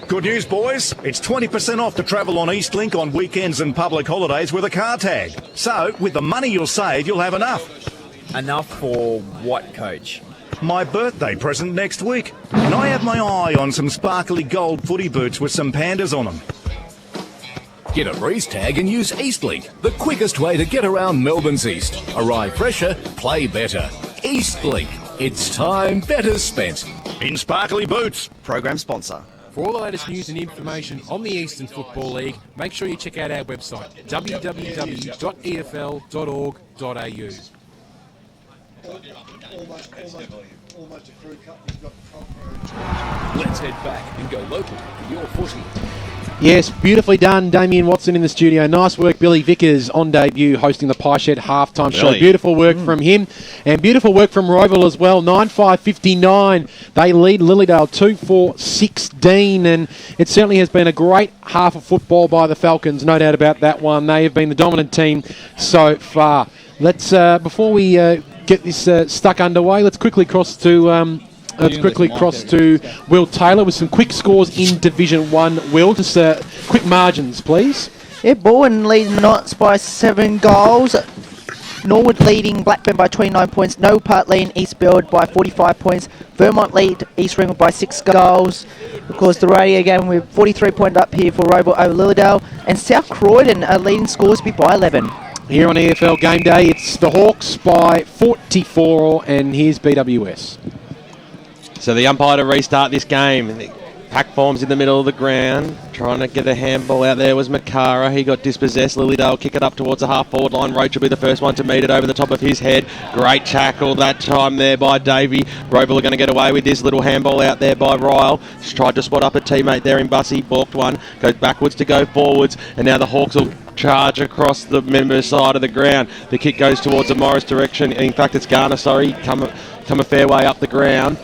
Good news, boys. It's 20% off to travel on Eastlink on weekends and public holidays with a car tag. So, with the money you'll save, you'll have enough. Enough for what, Coach? My birthday present next week. And I have my eye on some sparkly gold footy boots with some pandas on them. Get a breeze tag and use Eastlink, the quickest way to get around Melbourne's East. Arrive fresher, play better. Eastlink. It's time better spent in sparkly boots. Program sponsor. For all the latest news and information on the Eastern Football League, make sure you check out our website, www.efl.org.au. Let's head back and go local for your footy. Yes, beautifully done, Damien Watson in the studio. Nice work, Billy Vickers on debut, hosting the Pie Shed halftime show. Beautiful work from him, and beautiful work from Rowville as well. 9-5-59. They lead Lilydale 2-4-16, and it certainly has been a great half of football by the Falcons, no doubt about that one. They have been the dominant team so far. Let's before we get this stuck underway, let's quickly cross to. Let's quickly cross to Will Taylor with some quick scores in Division 1. Will, just quick margins, please. Yeah, Bowen leading Knots by 7 goals. Norwood leading Blackburn by 29 points. No Part leading East Build by 45 points. Vermont lead East Ringwood by 6 goals. Of course, the radio game with 43 point up here for Rowville over Lilydale. And South Croydon are leading Scoresby by 11. Here on EFL Game Day, it's the Hawks by 44, and here's BWS. So the umpire to restart this game. Pack forms in the middle of the ground. Trying to get a handball out there was Makara. He got dispossessed. Lilydale kick it up towards the half-forward line. Roach will be the first one to meet it over the top of his head. Great tackle that time there by Davey. Rowville are going to get away with this little handball out there by Ryle. Just tried to spot up a teammate there in Bussy. Balked one. Goes backwards to go forwards. And now the Hawks will charge across the member side of the ground. The kick goes towards the Morris direction. In fact, it's Garner, come a fair way up the ground.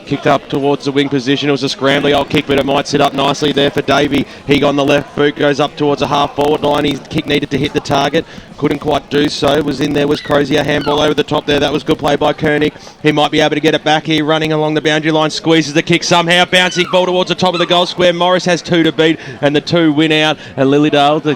Kicked up towards the wing position. It was a scrambly old kick, but it might sit up nicely there for Davey. He on the left boot goes up towards a half-forward line. His kick needed to hit the target. Couldn't quite do so. Was in there was Crozier. Handball over the top there. That was good play by Koenig. He might be able to get it back here. Running along the boundary line. Squeezes the kick somehow. Bouncing ball towards the top of the goal square. Morris has 2 to beat, and the 2 win out. And Lilydale, the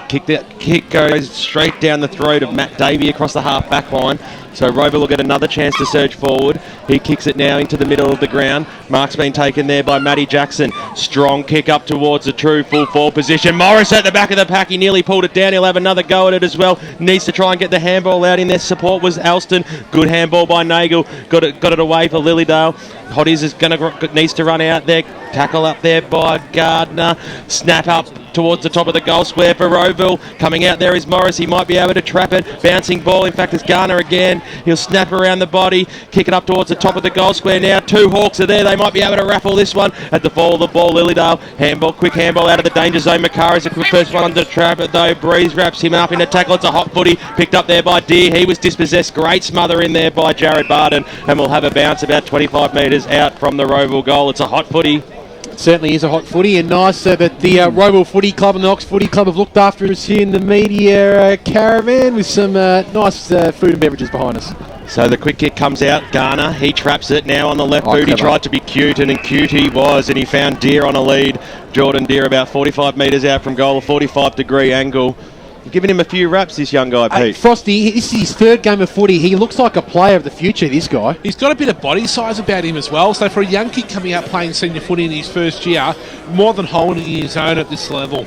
kick goes straight down the throat of Matt Davey across the half-back line. So Rowville will get another chance to surge forward. He kicks it now into the middle of the ground. Mark's been taken there by Matty Jackson. Strong kick up towards the true full forward position. Morris at the back of the pack. He nearly pulled it down. He'll have another go at it as well. Needs to try and get the handball out in there. Support was Alston. Good handball by Nagel. Got it away for Lilydale. Hotties needs to run out there. Tackle up there by Gardner. Snap up towards the top of the goal square for Rowville. Coming out there is Morris. He might be able to trap it. Bouncing ball. In fact, it's Garner again. He'll snap around the body. Kick it up towards the top of the goal square now. 2 Hawks are there. They might be able to raffle this one. At the fall of the ball, Lilydale. Handball, quick handball out of the danger zone. Makara's the first one to trap it though. Breeze wraps him up in a tackle. It's a hot footy. Picked up there by Deere. He was dispossessed. Great smother in there by Jared Barden. And we'll have a bounce about 25 metres out from the Rowville goal. It's a hot footy. It certainly is a hot footy, and nice that the Rowville Footy Club and the Knox Footy Club have looked after us here in the media caravan with some nice food and beverages behind us. So the quick kick comes out. Garner, he traps it now on the left boot. He tried to be cute, and cute he was, and he found Deere on a lead. Jordan Deere about 45 metres out from goal, a 45-degree angle. You're giving him a few raps, this young guy, Pete. Frosty, this is his 3rd game of footy. He looks like a player of the future, this guy. He's got a bit of body size about him as well. So for a young kid coming out playing senior footy in his first year, more than holding his own at this level.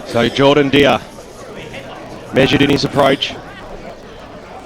So Jordan Deere, measured in his approach.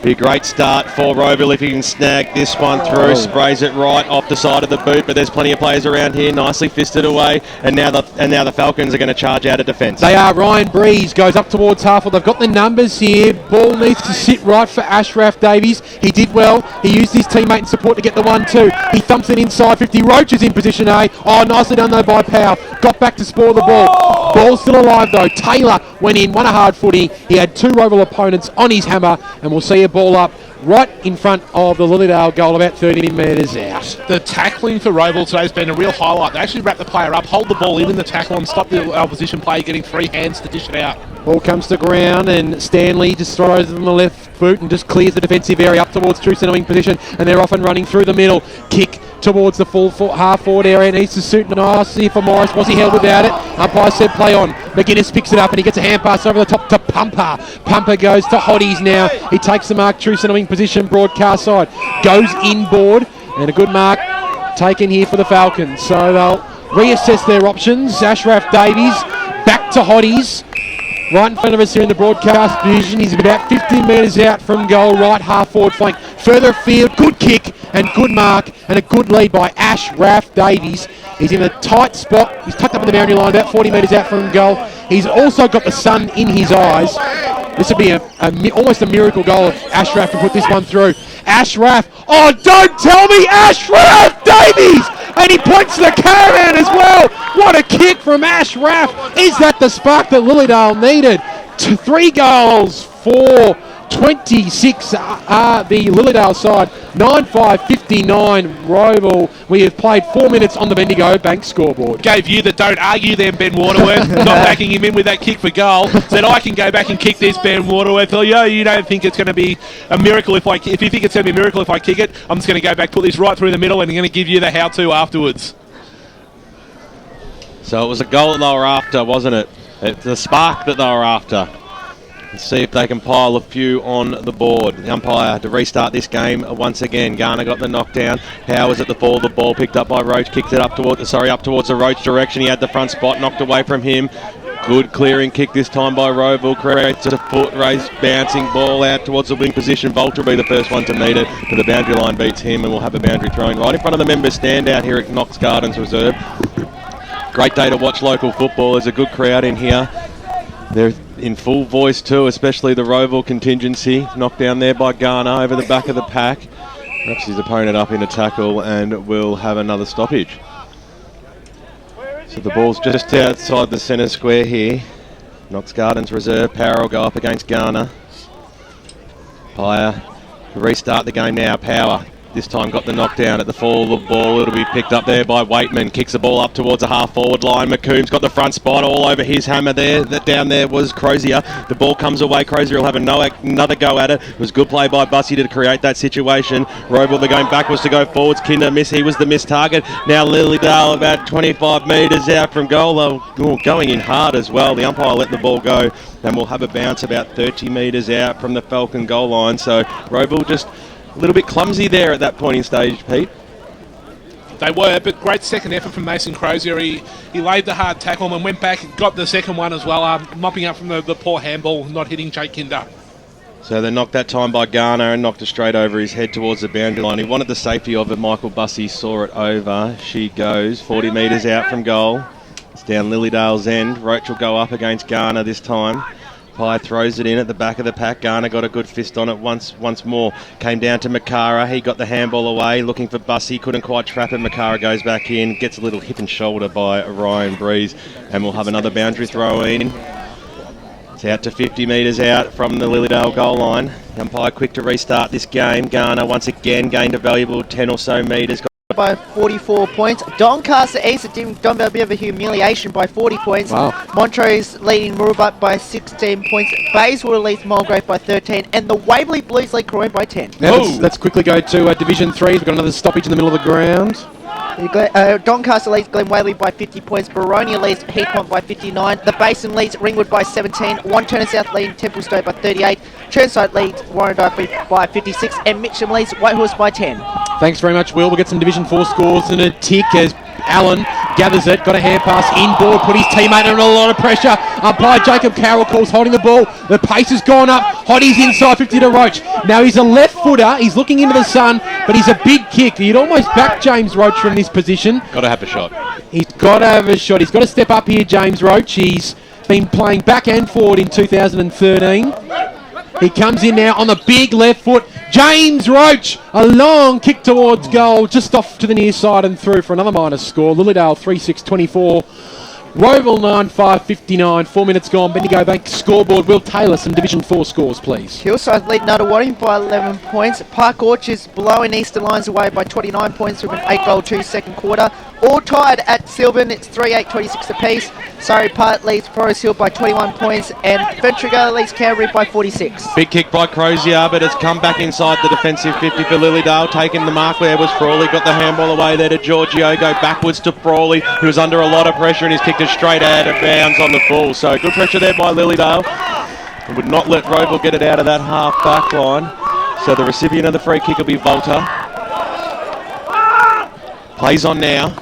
Be a great start for Rowville if he can snag this one through. Sprays it right off the side of the boot, but there's plenty of players around here. Nicely fisted away, and now the Falcons are going to charge out of defence. They are. Ryan Breeze goes up towards half. They've got the numbers here. Ball needs to sit right for Ashraf Davies. He did well. He used his teammate in support to get the 1-2. He thumps it inside 50. Roach is in position A. Oh, nicely done though by Powell. Got back to spoil the ball. Ball's still alive though. Taylor went in, won a hard footy. He had 2 Rowville opponents on his hammer, and we'll see a ball up right in front of the Lilydale goal, about 30 metres out. The tackling for Rowville today has been a real highlight. They actually wrap the player up, hold the ball in the tackle, and stop the opposition player getting 3 hands to dish it out. Ball comes to ground, and Stanley just throws it on the left boot and just clears the defensive area up towards true centre wing position, and they're off and running through the middle. Kick towards the full half-forward area. Needs to suit nicely for Morris. Was he held without it? Umpire said play on. McGuinness picks it up and he gets a hand pass over the top to Pumper. Pumper goes to Hotties now. He takes the mark, true centre wing position, broadcast side. Goes inboard, and a good mark taken here for the Falcons. So they'll reassess their options. Ashraf Davies back to Hotties. Right in front of us here in the broadcast division. He's about 15 metres out from goal, right half-forward flank. Further afield, good kick. and good mark and a good lead by Ashraf Davies. He's in a tight spot. He's tucked up in the boundary line, about 40 metres out from goal. He's also got the sun in his eyes. This would be almost a miracle goal if Ashraf can put this one through. Ashraf, oh, don't tell me Ashraf Davies! And he points to the caravan as well. What a kick from Ashraf. Is that the spark that Lilydale needed? 3 goals for 26 are the Lilydale side. 9-5-59 Rowville. We have played 4 minutes on the Bendigo Bank scoreboard. Gave you the don't argue then, Ben Waterworth. Not backing him in with that kick for goal. Said, I can go back and kick this, Ben Waterworth. Oh, you don't think it's going to be a miracle if you think it's going to be a miracle if I kick it, I'm just going to go back, put this right through the middle, and I'm going to give you the how-to afterwards. So it was a goal that they were after, wasn't it? It's the spark that they were after. Let's see if they can pile a few on the board. The umpire to restart this game once again. Garner got the knockdown. Powers at the ball. The ball picked up by Roach. Kicked it up towards the Roach direction. He had the front spot knocked away from him. Good clearing kick this time by Rowville. Creates a foot race, bouncing ball out towards the wing position. Volter will be the first one to meet it. To the boundary line, beats him, and we'll have a boundary throwing right in front of the members' stand out here at Knox Gardens Reserve. Great day to watch local football. There's a good crowd in here. They're in full voice too, especially the Rowville contingency. Knocked down there by Garner over the back of the pack. Wraps his opponent up in a tackle and will have another stoppage. So the ball's just outside the centre square here. Knox Gardens Reserve. Power will go up against Garner. Pyer to restart the game now. Power. This time got the knockdown at the fall of the ball. It'll be picked up there by Waitman. Kicks the ball up towards the half-forward line. McComb's got the front spot all over his hammer there. That down there was Crozier. The ball comes away. Crozier will have another go at it. It was good play by Bussey to create that situation. Rowville, they're going backwards to go forwards. Kinder miss. He was the missed target. Now Lilydale about 25 metres out from goal. Going in hard as well. The umpire let the ball go. And we'll have a bounce about 30 metres out from the Falcon goal line. So Rowville just a little bit clumsy there at that point in stage, Pete. They were, but great second effort from Mason Crozier. He laid the hard tackle and went back and got the second one as well, mopping up from the poor handball, not hitting Jake Kinder. So they knocked that time by Garner and knocked it straight over his head towards the boundary line. He wanted the safety of it. Michael Bussey saw it over. She goes 40 metres out from goal. It's down Lilydale's end. Roach will go up against Garner this time. Pye throws it in at the back of the pack. Garner got a good fist on it once more. Came down to Makara. He got the handball away, looking for Bussey. Couldn't quite trap it. Makara goes back in. Gets a little hip and shoulder by Ryan Breeze. And we'll have another boundary throw in. It's out to 50 metres out from the Lilydale goal line. Umpire quick to restart this game. Garner once again gained a valuable 10 or so metres. By 44 points. Doncaster East did a bit of a humiliation by 40 points. Wow. Montrose leading Mooroolbark by 16 points. Bayswater leads Mulgrave by 13. And the Waverley Blues lead Croydon by 10. Now let's quickly go to Division 3. We've got another stoppage in the middle of the ground. Doncaster leads Glen Whaley by 50 points. Baronia leads Heathmont by 59. The Basin leads Ringwood by 17. Wanturna South leading Templestowe by 38. Churnside leads Warrandyte by 56. And Mitcham leads Whitehorse by 10. Thanks very much, Will. We'll get some Division 4 scores in a tick as Allen gathers it. Got a hand pass inboard, put his teammate under a lot of pressure. Umpire Jacob Carroll calls holding the ball. The pace has gone up. Hottie's inside 50 to Roach. Now he's a left footer. He's looking into the sun, but he's a big kick. He'd almost back James Roach from this position. Got to have a shot. He's got to have a shot. He's got to step up here, James Roach. He's been playing back and forward in 2013. He comes in now on the big left foot. James Roach, a long kick towards goal, just off to the near side and through for another minus score. Lilydale 3-6-24. Rowville 9-5-59. 4 minutes gone. Bendigo Bank scoreboard. Will Taylor, some Division 4 scores, please. Hillside lead Nuttawading by 11 points. Park Orchards blowing Eastern Lions away by 29 points from an 8-goal 2 second quarter. All tied at Sylvan. It's 3-8-26 apiece. Surrey Park leads Forest Hill by 21 points. And Ventrigo leads Canterbury by 46. Big kick by Crozier, but it's come back inside the defensive 50 for Lilydale. Taking the mark there was Frawley. Got the handball away there to Giorgio. Go backwards to Frawley, who was under a lot of pressure, and he's kicked it straight out of bounds on the full. So good pressure there by Lilydale. It would not let Rowville get it out of that half back line. So the recipient of the free kick will be Volter. Plays on now.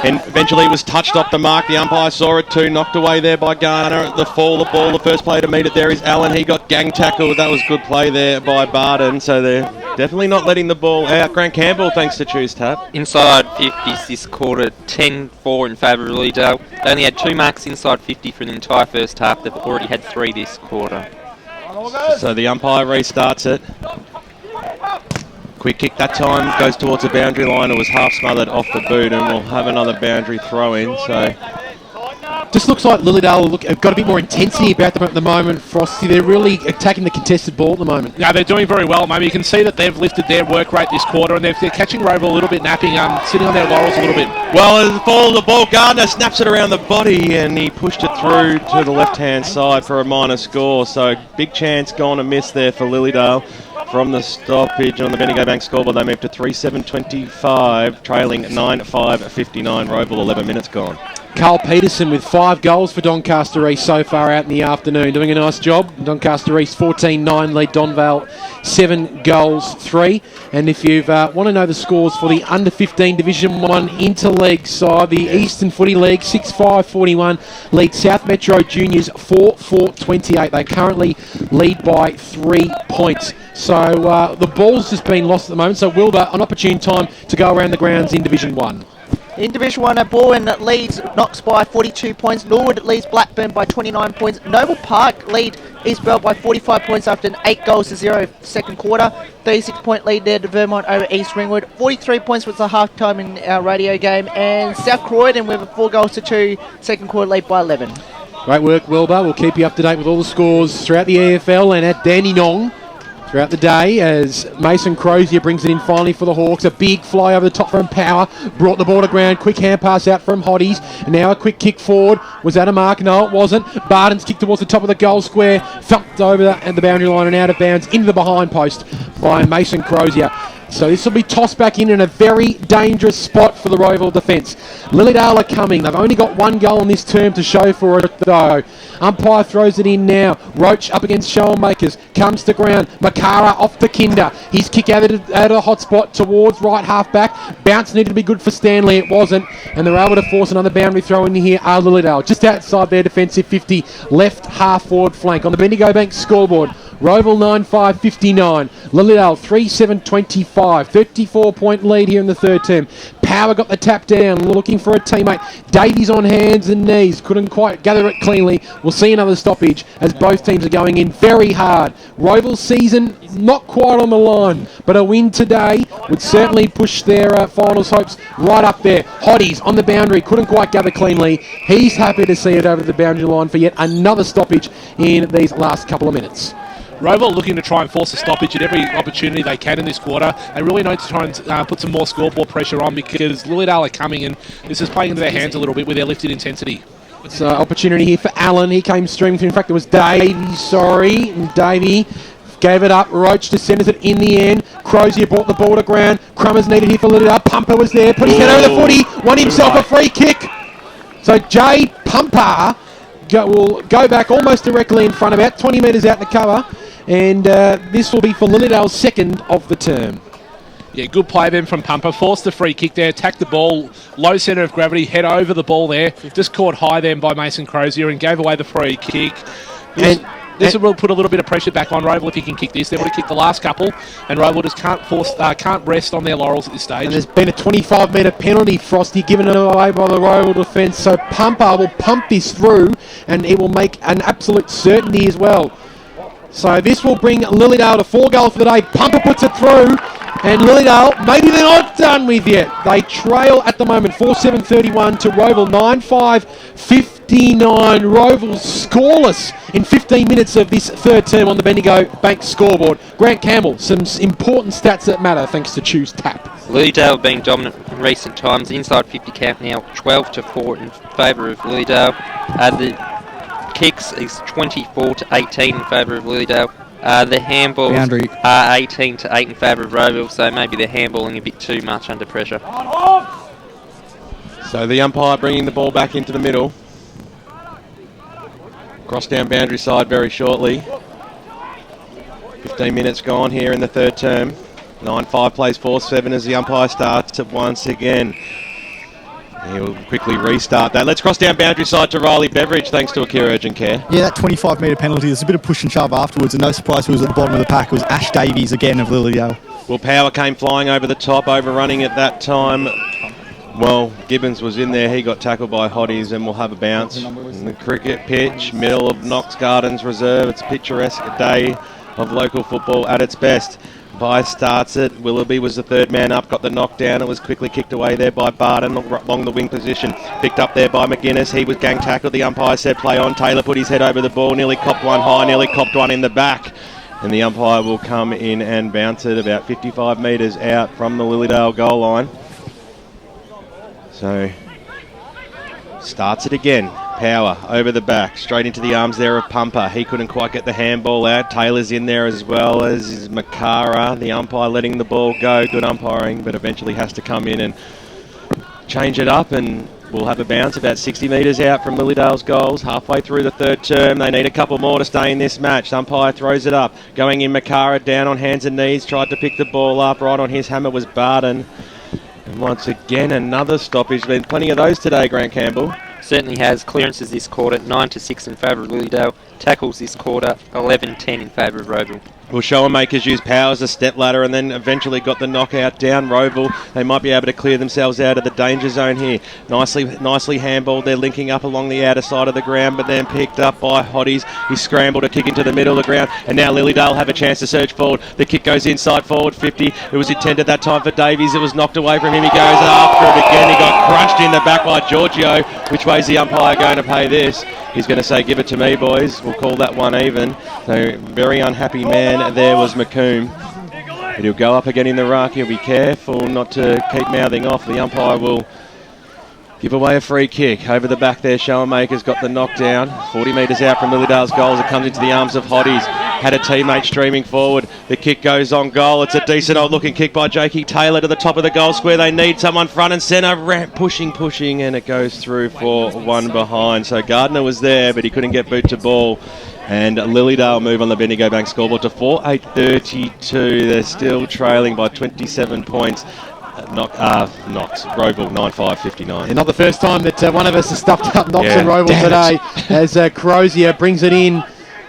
And eventually it was touched off the mark. The umpire saw it too. Knocked away there by Garner at the fall. The ball, the first player to meet it there is Allen. He got gang tackled. That was good play there by Barden. So they're Definitely not letting the ball out. Grant Campbell, thanks to Choose Tap. Inside 50s this quarter, 10-4 in favour of Lilydale. They only had 2 marks inside 50 for the entire first half. They've already had 3 this quarter. So the umpire restarts it. Quick kick that time, goes towards the boundary line. It was half smothered off the boot, and we'll have another boundary throw in. So just looks like Lilydale have got a bit more intensity about them at the moment, Frosty. They're really attacking the contested ball at the moment. Yeah, they're doing very well, maybe. You can see that they've lifted their work rate this quarter, and they're catching Rowville a little bit napping, sitting on their laurels a little bit. well, the ball, Gardner snaps it around the body, and he pushed it through to the left-hand side for a minor score. So big chance gone and missed there for Lilydale. From the stoppage on the Bendigo Bank scoreboard, they moved to 3-7-25, trailing 9-5-59. Rowville 11 minutes gone. Carl Peterson with 5 goals for Doncaster East so far out in the afternoon, doing a nice job. Doncaster East 14-9 lead Donvale 7 goals 3. And if you want to know the scores for the under 15 Division 1 interleague side, the Eastern Footy League 6-5-41 lead South Metro Juniors 4-4-28. They currently lead by 3 points. So the ball's just been lost at the moment. So Wilbur, an opportune time to go around the grounds in Division 1. In Division 1, Bowen leads Knox by 42 points. Norwood leads Blackburn by 29 points. Noble Park lead East Bell by 45 points after an 8-0 second quarter. 36-point lead there to Vermont over East Ringwood. 43 points was the half-time in our radio game. And South Croydon with a 4-2 second quarter lead by 11. Great work, Wilbur. We'll keep you up to date with all the scores throughout the EFL and at Dandenong throughout the day as Mason Crozier brings it in finally for the Hawks. A big fly over the top from Power. Brought the ball to ground. Quick hand pass out from Hotties. And now a quick kick forward. Was that a mark? No, it wasn't. Barden's kicked towards the top of the goal square. Thumped over the boundary line and out of bounds into the behind post by Mason Crozier. So this will be tossed back in a very dangerous spot for the Rowville defence. Lilydale are coming. They've only got 1 goal in this term to show for it, though. Umpire throws it in now. Roach up against Shoalmakers. Comes to ground. Makara off to Kinder. His kick out of the hot spot towards right half back. Bounce needed to be good for Stanley. It wasn't. And they're able to force another boundary throw in here. Lilydale just outside their defensive 50. Left half forward flank. On the Bendigo Bank scoreboard, Rowville 9-5-59. Lilydale 3-7-25. 34-point lead here in the third term. Power got the tap down, looking for a teammate. Davies on hands and knees. Couldn't quite gather it cleanly. We'll see another stoppage as both teams are going in very hard. Rowville's season not quite on the line, but a win today would certainly push their finals hopes right up there. Hotties on the boundary. Couldn't quite gather cleanly. He's happy to see it over the boundary line for yet another stoppage in these last couple of minutes. Rowville looking to try and force a stoppage at every opportunity they can in this quarter. They really need to try and put some more scoreboard pressure on because Lilydale are coming and this is playing into their hands a little bit with their lifted intensity. It's an opportunity here for Allen. He came streaming through. In fact, it was Davey, and Davey gave it up. Roach just centres it in the end. Crozier brought the ball to ground. Crummers needed here for Lilydale. Pumper was there. Put his head over the footy. Won himself a free kick. So Jay Pumper will go back almost directly in front, about 20 metres out in the cover. And this will be for Lilydale's second of the term. Yeah, good play then from Pumper. Forced the free kick there, attacked the ball, low centre of gravity, head over the ball there. Just caught high then by Mason Crozier and gave away the free kick. This will put a little bit of pressure back on Rowville if he can kick this. They would have kicked the last couple, and Rowville just can't rest on their laurels at this stage. And there's been a 25-metre penalty, Frosty, given it away by the Rowville defence. So Pumper will pump this through, and it will make an absolute certainty as well. So this will bring Lilydale to 4 goals for the day. Pumper puts it through. And Lilydale, maybe they're not done with yet. They trail at the moment 4-7-31 to Rowville 9-5-59. Rowville scoreless in 15 minutes of this third term on the Bendigo Bank scoreboard. Grant Campbell, some important stats that matter thanks to Choose Tap. Lilydale being dominant in recent times. The inside 50 count now 12-4 in favour of Lilydale. The kicks is 24-18 in favour of Lilydale. The handballs are 18-8 in favour of Rowville, so maybe they're handballing a bit too much under pressure. So the umpire bringing the ball back into the middle. Cross down boundary side very shortly. 15 minutes gone here in the third term. 9-5 plays 4-7 as the umpire starts it once again. He'll quickly restart that. Let's cross down boundary side to Riley Beveridge, thanks to Akira Urgent Care. Yeah, that 25-metre penalty, there's a bit of push and shove afterwards, and no surprise who was at the bottom of the pack was Ash Davies again of Lilydale. Well, Power came flying over the top, overrunning at that time. Well, Gibbons was in there. He got tackled by Hotties, and we'll have a bounce. In the cricket pitch, middle of Knox Gardens Reserve. It's a picturesque day of local football at its best. By starts it. Willoughby was the third man up, got the knockdown. It was quickly kicked away there by Barton along the wing position. Picked up there by McGuinness. He was gang tackled. The umpire said play on. Taylor put his head over the ball, nearly copped one high, nearly copped one in the back. And the umpire will come in and bounce it about 55 metres out from the Lilydale goal line. So, starts it again. Power over the back, straight into the arms there of Pumper. He couldn't quite get the handball out. Taylor's in there as well as Makara. The umpire letting the ball go. Good umpiring, but eventually has to come in and change it up, and we'll have a bounce about 60 metres out from Lilydale's goals. Halfway through the third term, they need a couple more to stay in this match. The umpire throws it up. Going in, Makara down on hands and knees, tried to pick the ball up. Right on his hammer was Barton. And once again, another stoppage. Been plenty of those today, Grant Campbell. Certainly has. Clearances this quarter, 9-6 in favour of Lilydale. Tackles this quarter, 11-10 in favour of Rowville. Well, Showermakers used Power as a step ladder and then eventually got the knockout down. Rowville, they might be able to clear themselves out of the danger zone here. Nicely handballed. They're linking up along the outer side of the ground, but then picked up by Hotties. He scrambled to kick into the middle of the ground, and now Lilydale have a chance to surge forward. The kick goes inside forward 50. It was intended that time for Davies. It was knocked away from him. He goes after it again. He got crushed in the back by Giorgio. Which way's the umpire going to pay this? He's going to say, give it to me, boys. We'll call that one even. So, very unhappy man there was McComb. But he'll go up again in the ruck. He'll be careful not to keep mouthing off. The umpire will give away a free kick. Over the back there, Showermaker's got the knockdown. 40 metres out from Lilydale's goals. It comes into the arms of Hotties. Had a teammate streaming forward. The kick goes on goal. It's a decent old looking kick by Jakey Taylor to the top of the goal square. They need someone front and centre. Pushing, and it goes through for one behind. So Gardner was there, but he couldn't get boot to ball. And Lilydale move on the Bendigo Bank scoreboard to 4-8-32. They're still trailing by 27 points. Knox, Rowville 9-5-59. And not the first time that one of us has stuffed up Knox and Rowville today, as Crozier brings it in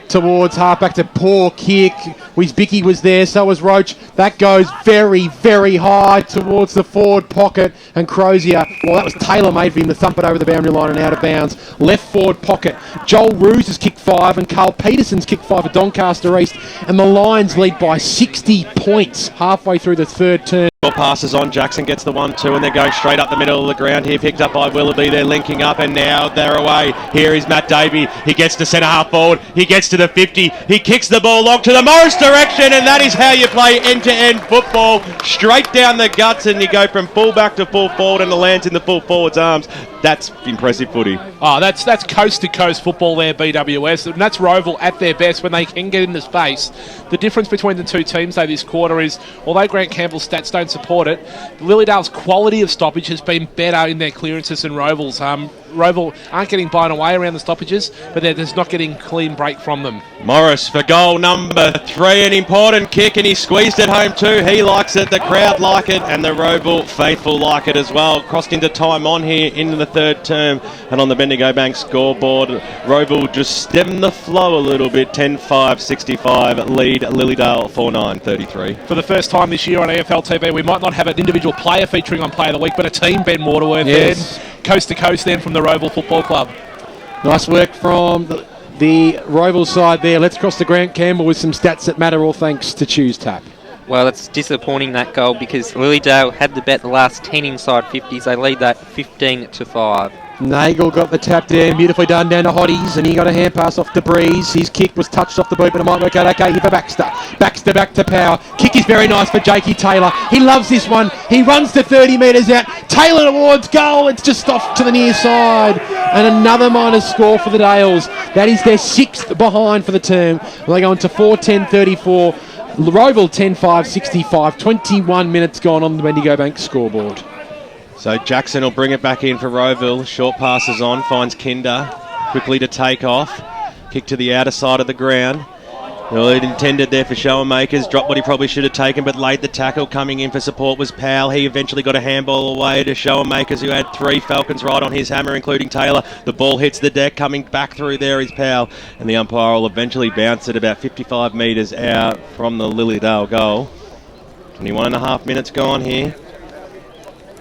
towards halfback to poor kick. Wisbicki was there, so was Roach. That goes very, very high towards the forward pocket, and Crozier, well, that was tailor-made for him to thump it over the boundary line and out of bounds. Left forward pocket. Joel Roos has kicked 5, and Carl Peterson's kicked 5 for Doncaster East, and the Lions lead by 60 points halfway through the third term. Passes on, Jackson gets the 1-2, and they're going straight up the middle of the ground here, picked up by Willoughby. They're linking up, and now they're away. Here is Matt Davey. He gets to centre half forward. He gets to the 50. He kicks the ball long to the Morris direction, and that is how you play end-to-end football. Straight down the guts, and you go from full back to full forward, and it lands in the full forward's arms. That's impressive footy. Oh, that's coast-to-coast football there, BWS. And that's Rowville at their best when they can get into space. The difference between the two teams, though, this quarter is, although Grant Campbell's stats don't support it, Lilydale's quality of stoppage has been better in their clearances than Rowville's. Rowville aren't getting blown away around the stoppages, but they're just not getting clean break from them. Morris for goal number 3, an important kick, and he squeezed it home too. He likes it, the crowd like it, and the Rowville faithful like it as well. Crossed into time on here into the third term, and on the Bendigo Bank scoreboard, Rowville just stemmed the flow a little bit. 10-5-65 lead Lilydale 4-9-33. For the first time this year on EFL TV, we might not have an individual player featuring on Player of the Week, but a team, Ben Waterworth, yes. Coast to coast then from the Rowville Football Club. Nice work from the Rowville side there. Let's cross to Grant Campbell with some stats that matter, all thanks to Choose Tap. Well, it's disappointing, that goal, because Lilydale had the bet the last 10 inside 50s. They lead that 15-5. Nagel got the tap there, beautifully done down to Hotties, and he got a hand pass off to Breeze. His kick was touched off the boot, but it might work out okay here for Baxter. Baxter back to Power. Kick is very nice for Jakey Taylor. He loves this one. He runs to 30 metres out. Taylor towards goal. It's just off to the near side. And another minus score for the Dales. That is their 6th behind for the term. They go into 4-10-34. Rowville 10-5-65. 21 minutes gone on the Bendigo Bank scoreboard. So Jackson will bring it back in for Rowville. Short passes on, finds Kinder. Quickly to take off. Kick to the outer side of the ground. Well, it intended there for Showenmakers. Dropped what he probably should have taken, but laid the tackle. Coming in for support was Powell. He eventually got a handball away to Showenmakers, who had 3 Falcons right on his hammer, including Taylor. The ball hits the deck. Coming back through there is Powell. And the umpire will eventually bounce it about 55 metres out from the Lilydale goal. 21 and a half minutes gone here.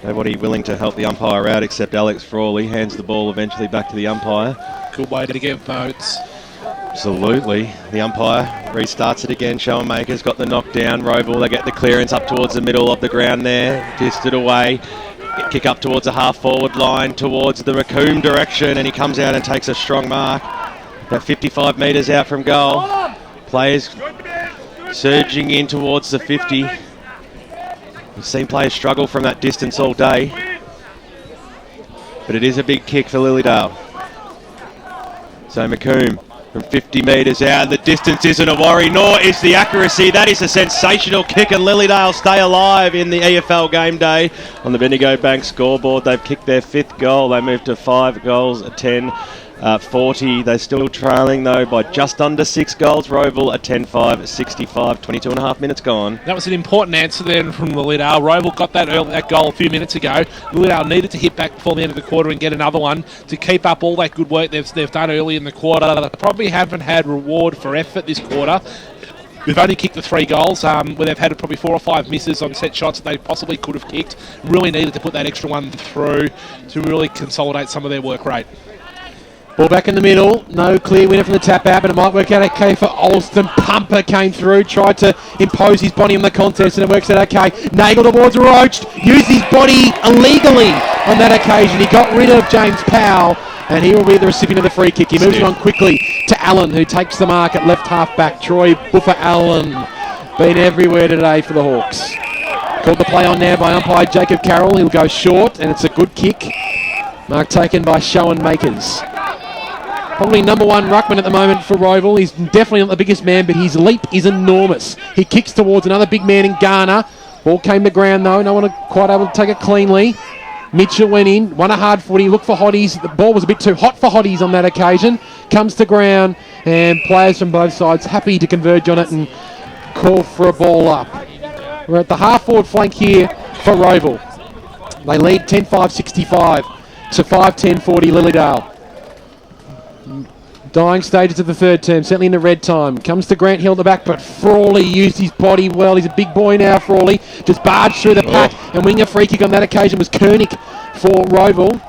Nobody willing to help the umpire out except Alex Frawley. Hands the ball eventually back to the umpire. Good way to get votes. Absolutely. The umpire restarts it again. Showenmakers got the knockdown. Rowville, they get the clearance up towards the middle of the ground there. Dissed it away. Kick up towards the half-forward line, towards the Macomb direction, and he comes out and takes a strong mark. About 55 metres out from goal. Players surging in towards the 50. We've seen players struggle from that distance all day. But it is a big kick for Lilydale. So Macomb from 50 metres out. The distance isn't a worry, nor is the accuracy. That is a sensational kick, and Lilydale stay alive in the EFL Gameday. On the Bendigo Bank scoreboard, they've kicked their 5th goal. They moved to 5 goals, 10, 40. They're still trailing, though, by just under 6 goals. Rowville at 10-5, 65, 22 and a half minutes gone. That was an important answer then from Lilydale. Rowville got that goal a few minutes ago. Lilydale needed to hit back before the end of the quarter and get another one to keep up all that good work they've done early in the quarter. They probably haven't had reward for effort this quarter. They've only kicked the 3 goals, where they've had probably 4 or 5 misses on set shots that they possibly could have kicked. Really needed to put that extra one through to really consolidate some of their work rate. Ball back in the middle. No clear winner from the tap out, but it might work out okay for Alston. Pumper came through, tried to impose his body in the contest, and it works out okay. Nagel towards Roach. Used his body illegally on that occasion. He got rid of James Powell, and he will be the recipient of the free kick. He moves it on quickly to Allen, who takes the mark at left half back. Troy Buffer Allen been everywhere today for the Hawks. Called the play on now by umpire Jacob Carroll. He'll go short, and it's a good kick. Mark taken by Showenmakers. Probably number 1 ruckman at the moment for Rowville. He's definitely not the biggest man, but his leap is enormous. He kicks towards another big man in Garner. Ball came to ground though. No one quite able to take it cleanly. Mitchell went in, won a hard footy, looked for Hotties. The ball was a bit too hot for Hotties on that occasion. Comes to ground, and players from both sides happy to converge on it and call for a ball up. We're at the half-forward flank here for Rowville. They lead 10-5, 65 to 5-10, 40 Lilydale. Dying stages of the third term, certainly in the red time. Comes to Grant Hill at the back, but Frawley used his body well. He's a big boy now, Frawley. Just barged through the pack and winning a free kick on that occasion was Koenig for Rowville.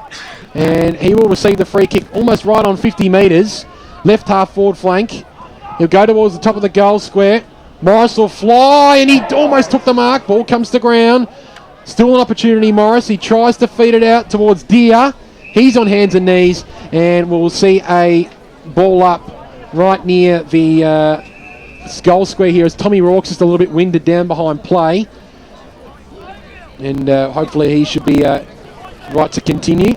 And he will receive the free kick almost right on 50 metres. Left half forward flank. He'll go towards the top of the goal square. Morris will fly, and he almost took the mark. Ball comes to ground. Still an opportunity, Morris. He tries to feed it out towards Deer. He's on hands and knees, and we'll see a ball up right near the goal square here as Tommy Rorke's just a little bit winded down behind play, and hopefully he should be right to continue.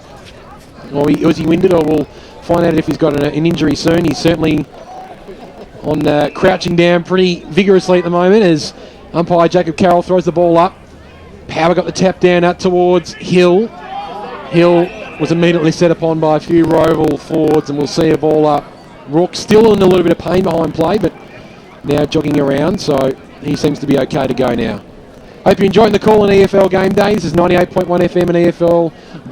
Or was he winded, or we'll find out if he's got an injury soon. He's certainly on crouching down pretty vigorously at the moment as umpire Jacob Carroll throws the ball up. Power got the tap down out towards Hill. Hill was immediately set upon by a few Rowville forwards, and we'll see a ball up. Rourke still in a little bit of pain behind play, but now jogging around, so he seems to be okay to go now. Hope you're enjoying the call on EFL Gameday. This is 98.1 FM and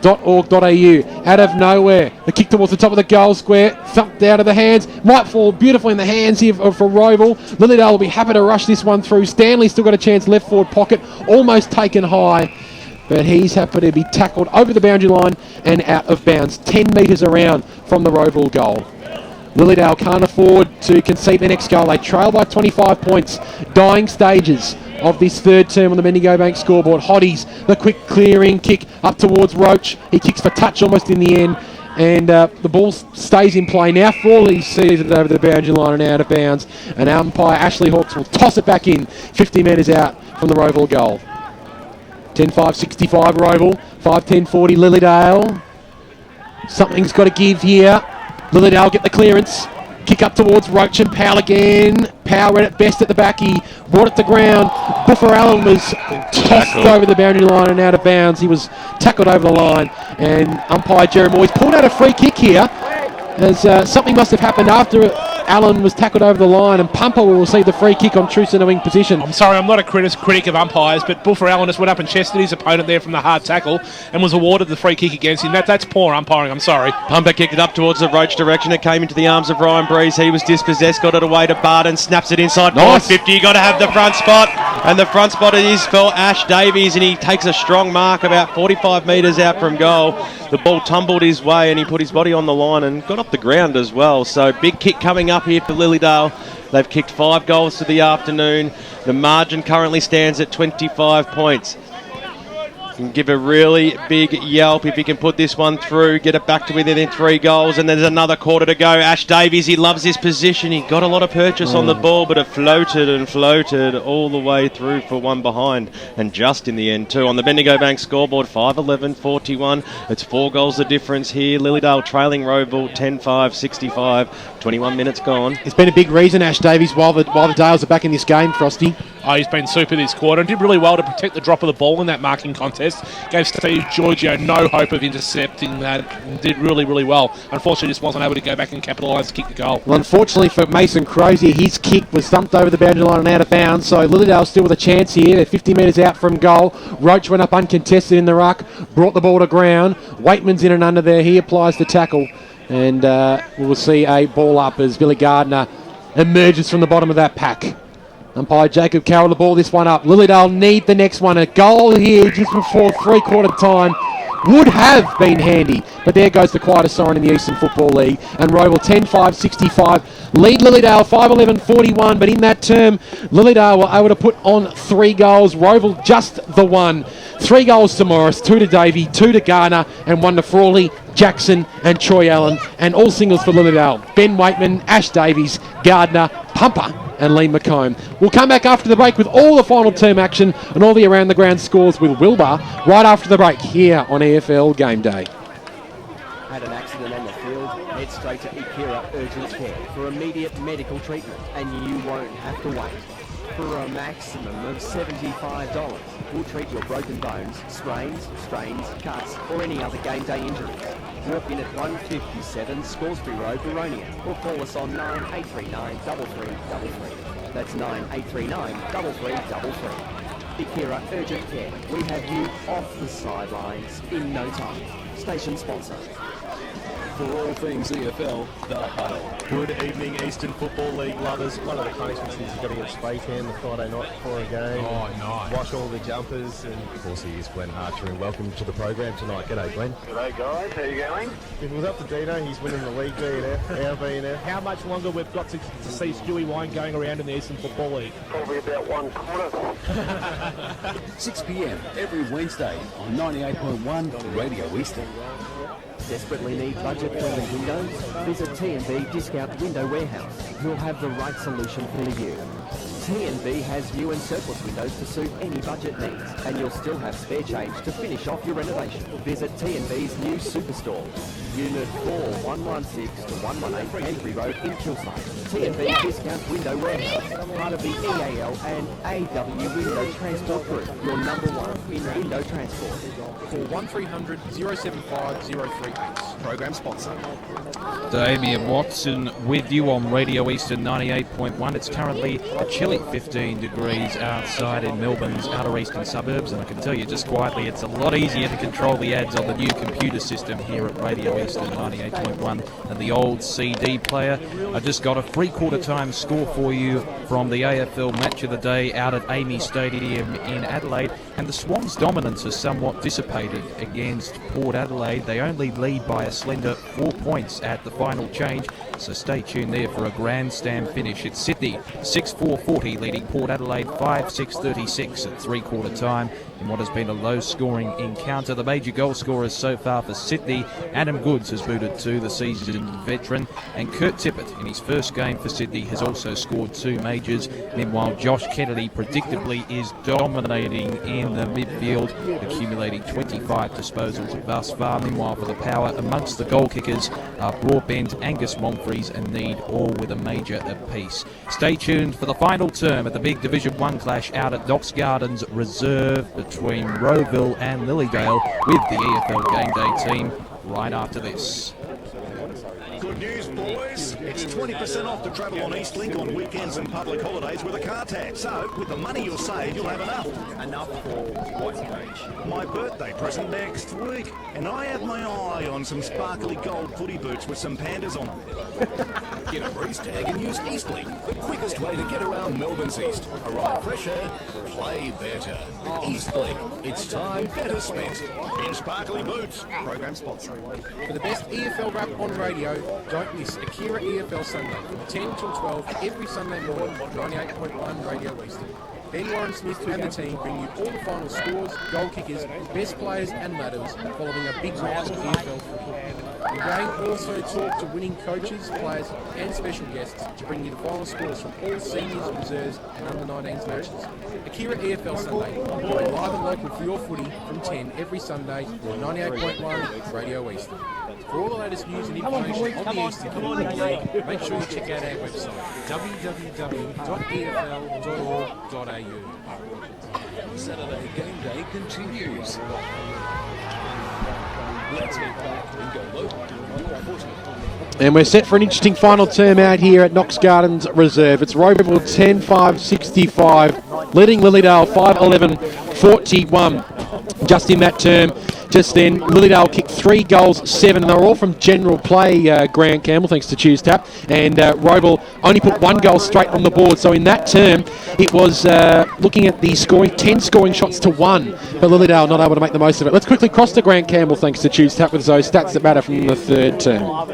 EFL.org.au. Out of nowhere, the kick towards the top of the goal square, thumped out of the hands, might fall beautifully in the hands here for Rowville. Lilydale will be happy to rush this one through. Stanley's still got a chance left forward pocket, almost taken high, but he's happy to be tackled over the boundary line and out of bounds, 10 metres around from the Rowville goal. Lilydale can't afford to concede the next goal. They trail by 25 points. Dying stages of this third term on the Bendigo Bank scoreboard. Hotties, the quick clearing kick up towards Roach. He kicks for touch almost in the end, and the ball stays in play. Now Frawley sees it over the boundary line and out of bounds, and umpire Ashley Hawkes will toss it back in 50 metres out from the Rowville goal. 10-5, 65 Rowville, 5-10, 40 Lilydale. Something's got to give here. Lilydale get the clearance. Kick up towards Roach and Powell again. Powell read it best at the back. He brought it to ground. Buffer Allen was tossed over the boundary line and out of bounds. He was tackled over the line. And umpire Jeremy Moyes pulled out a free kick here, as something must have happened after Allen was tackled over the line, and Pumper will receive the free kick on true centre wing position. I'm sorry, I'm not a critic of umpires, but Bulfer Allen just went up and chested his opponent there from the hard tackle and was awarded the free kick against him. That's poor umpiring, I'm sorry. Pumper kicked it up towards the Roach direction. It came into the arms of Ryan Breeze. He was dispossessed, got it away to Barton, snaps it inside. Nice. 50. You got to have the front spot, and the front spot it is for Ash Davies, and he takes a strong mark about 45 metres out from goal. The ball tumbled his way, and he put his body on the line and got off the ground as well. So big kick coming up here for Lilydale. They've kicked 5 goals for the afternoon. The margin currently stands at 25 points. Can give a really big yelp if he can put this one through, get it back to within 3 goals, and there's another quarter to go. Ash Davies, he loves his position. He got a lot of purchase on the ball, but it floated and floated all the way through for one behind, and just in the end too. On the Bendigo Bank scoreboard, 5-11-41. It's 4 goals the difference here. Lilydale trailing Rowville 10-5, 65. 21 minutes gone. It's been a big reason, Ash Davies, while the Dales are back in this game, Frosty. Oh, he's been super this quarter and did really well to protect the drop of the ball in that marking contest. Gave Steve Giorgio no hope of intercepting that. Did really, really well. Unfortunately, just wasn't able to go back and capitalise to kick the goal. Well, unfortunately for Mason Crozier, his kick was thumped over the boundary line and out of bounds, so Lilydale still with a chance here. They're 50 metres out from goal. Roach went up uncontested in the ruck, brought the ball to ground. Waitman's in and under there. He applies the tackle, and we'll see a ball up as Billy Gardner emerges from the bottom of that pack. Umpire Jacob Carroll the ball this one up. Lilydale need the next one. A goal here just before 3/4 time would have been handy, but there goes the quietest siren in the Eastern Football League. And Rowville 10-5, 65. Lead Lilydale 5-11-41, but in that term, Lilydale were able to put on 3 goals. Rowville just the one. 3 goals to Morris, 2 to Davey, 2 to Garner, and 1 to Frawley, Jackson, and Troy Allen. And all singles for Lilydale. Ben Waitman, Ash Davies, Gardner, Pumper, and Lee McComb. We'll come back after the break with all the final term action and all the around the ground scores with Wilbur right after the break here on EFL Game Day. Had an accident on the field, head straight to Ikira Urgent Care for immediate medical treatment, and you won't have to wait. For a maximum of $75, we'll treat your broken bones, sprains, strains, cuts, or any other game day injuries. Walk in at 157 Scoresby Road, Baronia, or call us on 9839 3333. That's 9839 3333. Ikira Urgent Care. We have you off the sidelines in no time. Station sponsor. For all things EFL, The Huddle. Good evening, Eastern Football League lovers. One of the punishments is you've got to get spray tan the Friday night before a game. Oh, nice. Wash all the jumpers. And Of course, he is Glenn Archer, and welcome to the program tonight. G'day, Glenn. G'day guys, how you going? if it was up to Dino, he's winning the league B&F, our B&F. How much longer we've got to see Stewie Wine going around in the Eastern Football League? Probably about 1/4. 6 p.m. every Wednesday on 98.1 Radio Eastern. Desperately need budget-friendly windows? Visit T&B Discount Window Warehouse. You'll have the right solution for you. T&B has new and surplus windows to suit any budget needs, and you'll still have spare change to finish off your renovation. Visit T&B's new Superstore, Unit 4116 to 118 Henry Road in Kilsyth. T&B Discount Window Warehouse, part of the EAL and AW Window Transport Group, your number one in window transport. Call 1300 075 038. Program sponsor. Damien Watson with you on Radio Eastern 98.1. It's currently a chilly 15 degrees outside in Melbourne's outer eastern suburbs, and I can tell you just quietly it's a lot easier to control the ads on the new computer system here at Radio Eastern 98.1 than the old CD player. I just got a three-quarter time score for you from the AFL Match of the Day out at Amy Stadium in Adelaide, and the Swans' dominance has somewhat dissipated against Port Adelaide. They only lead by a slender 4 points at the final change, so stay tuned there for a grandstand finish. It's Sydney 6-4-40 leading Port Adelaide 5-6-36 at three-quarter time in what has been a low-scoring encounter. The major goal scorers so far for Sydney: Adam Goods has booted 2, the seasoned veteran, and Kurt Tippett in his first game for Sydney has also scored 2 majors. Meanwhile, Josh Kennedy predictably is dominating in the midfield, accumulating 25 disposals thus far. Meanwhile, for the Power, amongst the goal kickers are Broadbent, Angus Monfries and Need, all with a major apiece. Stay tuned for the final term at the big Division 1 clash out at Knox Gardens Reserve between Rowville and Lilydale with the EFL Gameday team right after this. Good news, boys. It's 20% off to travel on Eastlink on weekends and public holidays with a car tag. So, with the money you'll save, you'll have enough. Enough for what, Coach? My birthday present next week. And I have my eye on some sparkly gold footy boots with some pandas on them. Get a breeze tag and use Eastlink, the quickest way to get around Melbourne's east. Arrive fresher, play better. Eastlink, it's time better spent in sparkly boots. Program sponsor. For the best EFL rap on radio, don't miss Akira EFL Sunday from 10 till 12 every Sunday morning on 98.1 Radio Eastern. Ben Warren Smith and the team bring you all the final scores, goal kickers, best players and ladders following a big round of EFL football. The game also talk to winning coaches, players and special guests to bring you the final scores from all seniors, reserves and under-19s matches. Akira EFL Sunday, going live and local for your footy from 10 every Sunday on 98.1 Radio Eastern. For all the latest news and information on the Eastern Football League, make sure you check out our website, www.efl.org.au. Saturday game day continues. Let's get back and go local to your footy. And we're set for an interesting final term out here at Knox Gardens Reserve. It's Rowville 10-5-65, leading Lilydale 5-11-41. Just in that term, just then, Lilydale kicked 3 goals, 7, and they were all from general play, Grant Campbell, thanks to Choose Tap. And Rowville only put 1 goal straight on the board. So in that term, it was looking at the scoring, 10 scoring shots to 1, but Lilydale not able to make the most of it. Let's quickly cross to Grant Campbell, thanks to Choose Tap, with those stats that matter from the third term.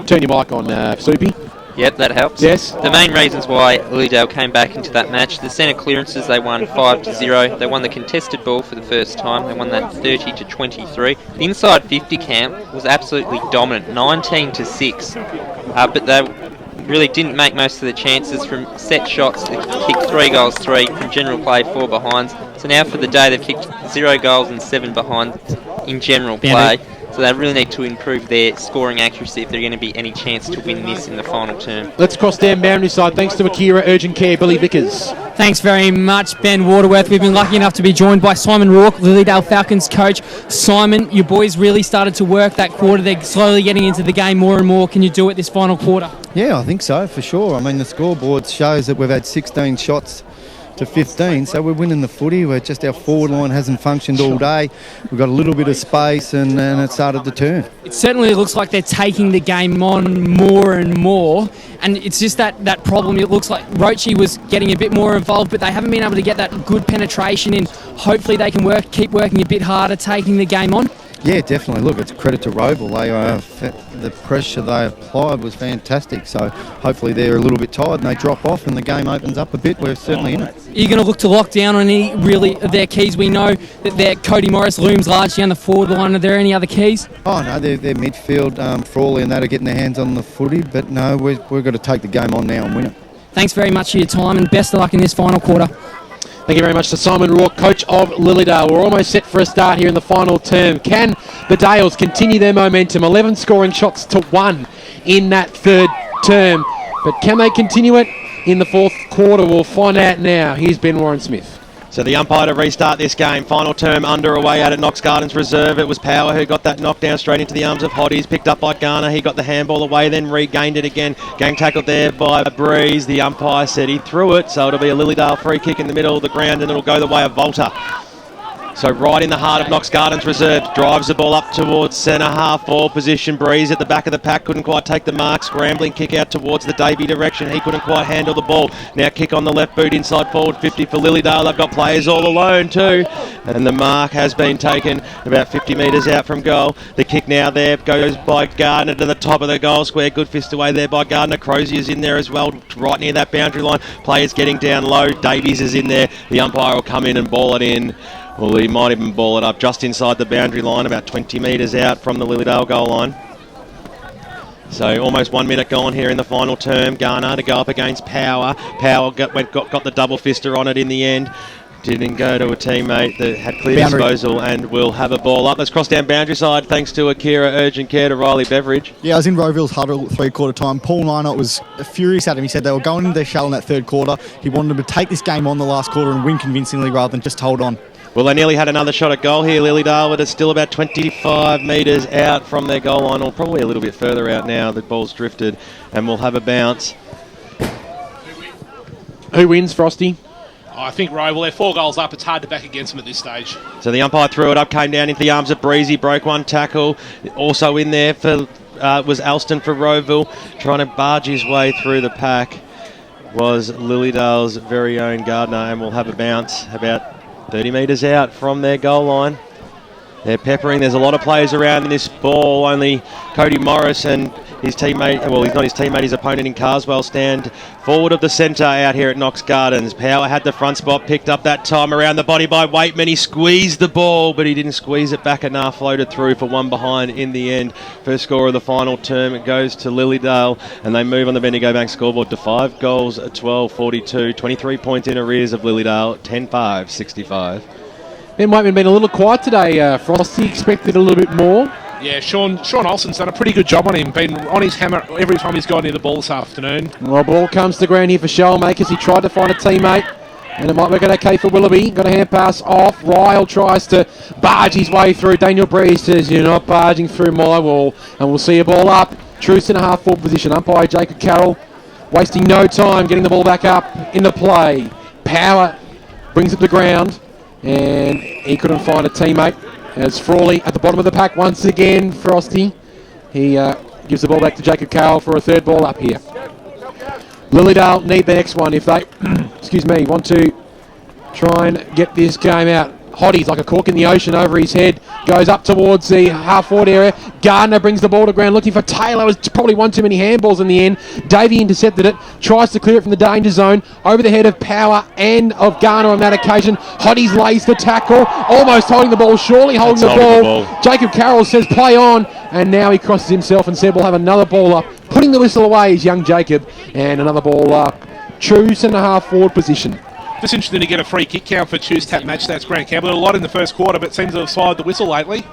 Turn your mic on, Soupy. Yep, that helps. Yes. The main reasons why Lilydale came back into that match, the centre clearances, they won 5-0. They won the contested ball for the first time. They won that 30-23. The inside 50 camp was absolutely dominant, 19-6. But they really didn't make most of the chances from set shots. They kicked 3 goals, 3 from general play, 4 behinds. So now for the day, they've kicked 0 goals and 7 behinds in general play. So they really need to improve their scoring accuracy if they're going to be any chance to win this in the final term. Let's cross down boundary side, thanks to Akira Urgent Care, Billy Vickers. Thanks very much, Ben Waterworth. We've been lucky enough to be joined by Simon Rourke, Lilydale Falcons coach. Simon, your boys really started to work that quarter. They're slowly getting into the game more and more. Can you do it this final quarter? Yeah, I think so, for sure. I mean, the scoreboard shows that we've had 16 shots to 15, so we're winning the footy. We're just, our forward line hasn't functioned all day. We've got a little bit of space and it started to turn. It certainly looks like they're taking the game on more and more, and it's just that problem. It looks like Roche was getting a bit more involved, but they haven't been able to get that good penetration in. Hopefully they can keep working a bit harder, taking the game on. Yeah, definitely. Look, it's a credit to Rowville. The pressure they applied was fantastic. So hopefully they're a little bit tired and they drop off and the game opens up a bit. We're certainly in it. Are you going to look to lock down on any really of their keys? We know that their Cody Morris looms large down the forward line. Are there any other keys? Oh no, they're midfield. Frawley and that are getting their hands on the footy. But no, we've got to take the game on now and win it. Thanks very much for your time and best of luck in this final quarter. Thank you very much to Simon Rourke, coach of Lilydale. We're almost set for a start here in the final term. Can the Dales continue their momentum? 11 scoring shots to 1 in that third term. But can they continue it in the fourth quarter? We'll find out now. Here's Ben Warren Smith. So the umpire to restart this game. Final term underway out at Knox Gardens Reserve. It was Power who got that knockdown straight into the arms of Hotties. Picked up by Garner. He got the handball away, then regained it again. Gang tackled there by Breeze. The umpire said he threw it, so it'll be a Lilydale free kick in the middle of the ground and it'll go the way of Volta. So right in the heart of Knox Gardens Reserve, drives the ball up towards centre half forward position. Breeze at the back of the pack, couldn't quite take the mark. Scrambling kick out towards the Davey direction. He couldn't quite handle the ball. Now kick on the left boot inside forward 50 for Lilydale. They've got players all alone too. And the mark has been taken about 50 metres out from goal. The kick now there goes by Gardner to the top of the goal square. Good fist away there by Gardner. Crozier's in there as well, right near that boundary line. Players getting down low. Davies is in there. The umpire will come in and ball it in. Well, he might even ball it up just inside the boundary line, about 20 metres out from the Lilydale goal line. So almost 1 minute gone here in the final term. Garner to go up against Power. Power got the double fister on it in the end. Didn't go to a teammate that had clear disposal and will have a ball up. Let's cross down boundary side thanks to Akira Urgent Care to Riley Beveridge. Yeah, I was in Rowville's huddle at 3/4 time. Paul Minot was furious at him. He said they were going into their shell in that third quarter. He wanted them to take this game on the last quarter and win convincingly rather than just hold on. Well, they nearly had another shot at goal here, Lilydale, but it's still about 25 metres out from their goal line, or probably a little bit further out now. The ball's drifted, and we'll have a bounce. Who wins, Frosty? I think Rowville, they're 4 goals up. It's hard to back against them at this stage. So the umpire threw it up, came down into the arms of Breezy, broke one tackle. Also in there for was Alston for Rowville, trying to barge his way through the pack was Lilydale's very own Gardner, and we'll have a bounce about 30 metres out from their goal line. They're peppering. There's a lot of players around in this ball. Only Cody Morris and his teammate, well, he's not his teammate, his opponent in Carswell, stand forward of the centre out here at Knox Gardens. Power had the front spot, picked up that time around the body by Waitman. He squeezed the ball, but he didn't squeeze it back enough. Floated through for one behind in the end. First score of the final term, it goes to Lilydale, and they move on the Bendigo Bank scoreboard to 5 goals, 12-42, 23 points in arrears of Lilydale, 10-5, 65. Ben Waitman been a little quiet today, Frosty. Expected a little bit more. Yeah, Sean Olsen's done a pretty good job on him. Been on his hammer every time he's got near the ball this afternoon. Well, ball comes to ground here for Shellmakers. He tried to find a teammate, and it might work out okay for Willoughby. Got a hand pass off. Ryle tries to barge his way through. Daniel Breeze says, "You're not barging through my wall." And we'll see a ball up. Truce in a half-forward position. Umpire Jacob Carroll wasting no time getting the ball back up in the play. Power brings it to ground, and he couldn't find a teammate. As Frawley at the bottom of the pack once again, Frosty. He gives the ball back to Jacob Carroll for a third ball up here. Lilydale need the next one if they, want to try and get this game out. Hotties like a cork in the ocean over his head. Goes up towards the half-forward area. Gardner brings the ball to ground looking for Taylor. It was probably one too many handballs in the end. Davey intercepted it. Tries to clear it from the danger zone. Over the head of Power and of Garner on that occasion. Hotties lays the tackle. Almost holding the ball. Surely holding the ball. Jacob Carroll says play on. And now he crosses himself and said we'll have another ball up. Putting the whistle away is young Jacob. And another ball up. Truce in the half-forward position. Just interesting to get a free kick count for Tuesday's tap match. That's Grant Campbell. A lot in the first quarter, but seems to have slid the whistle lately.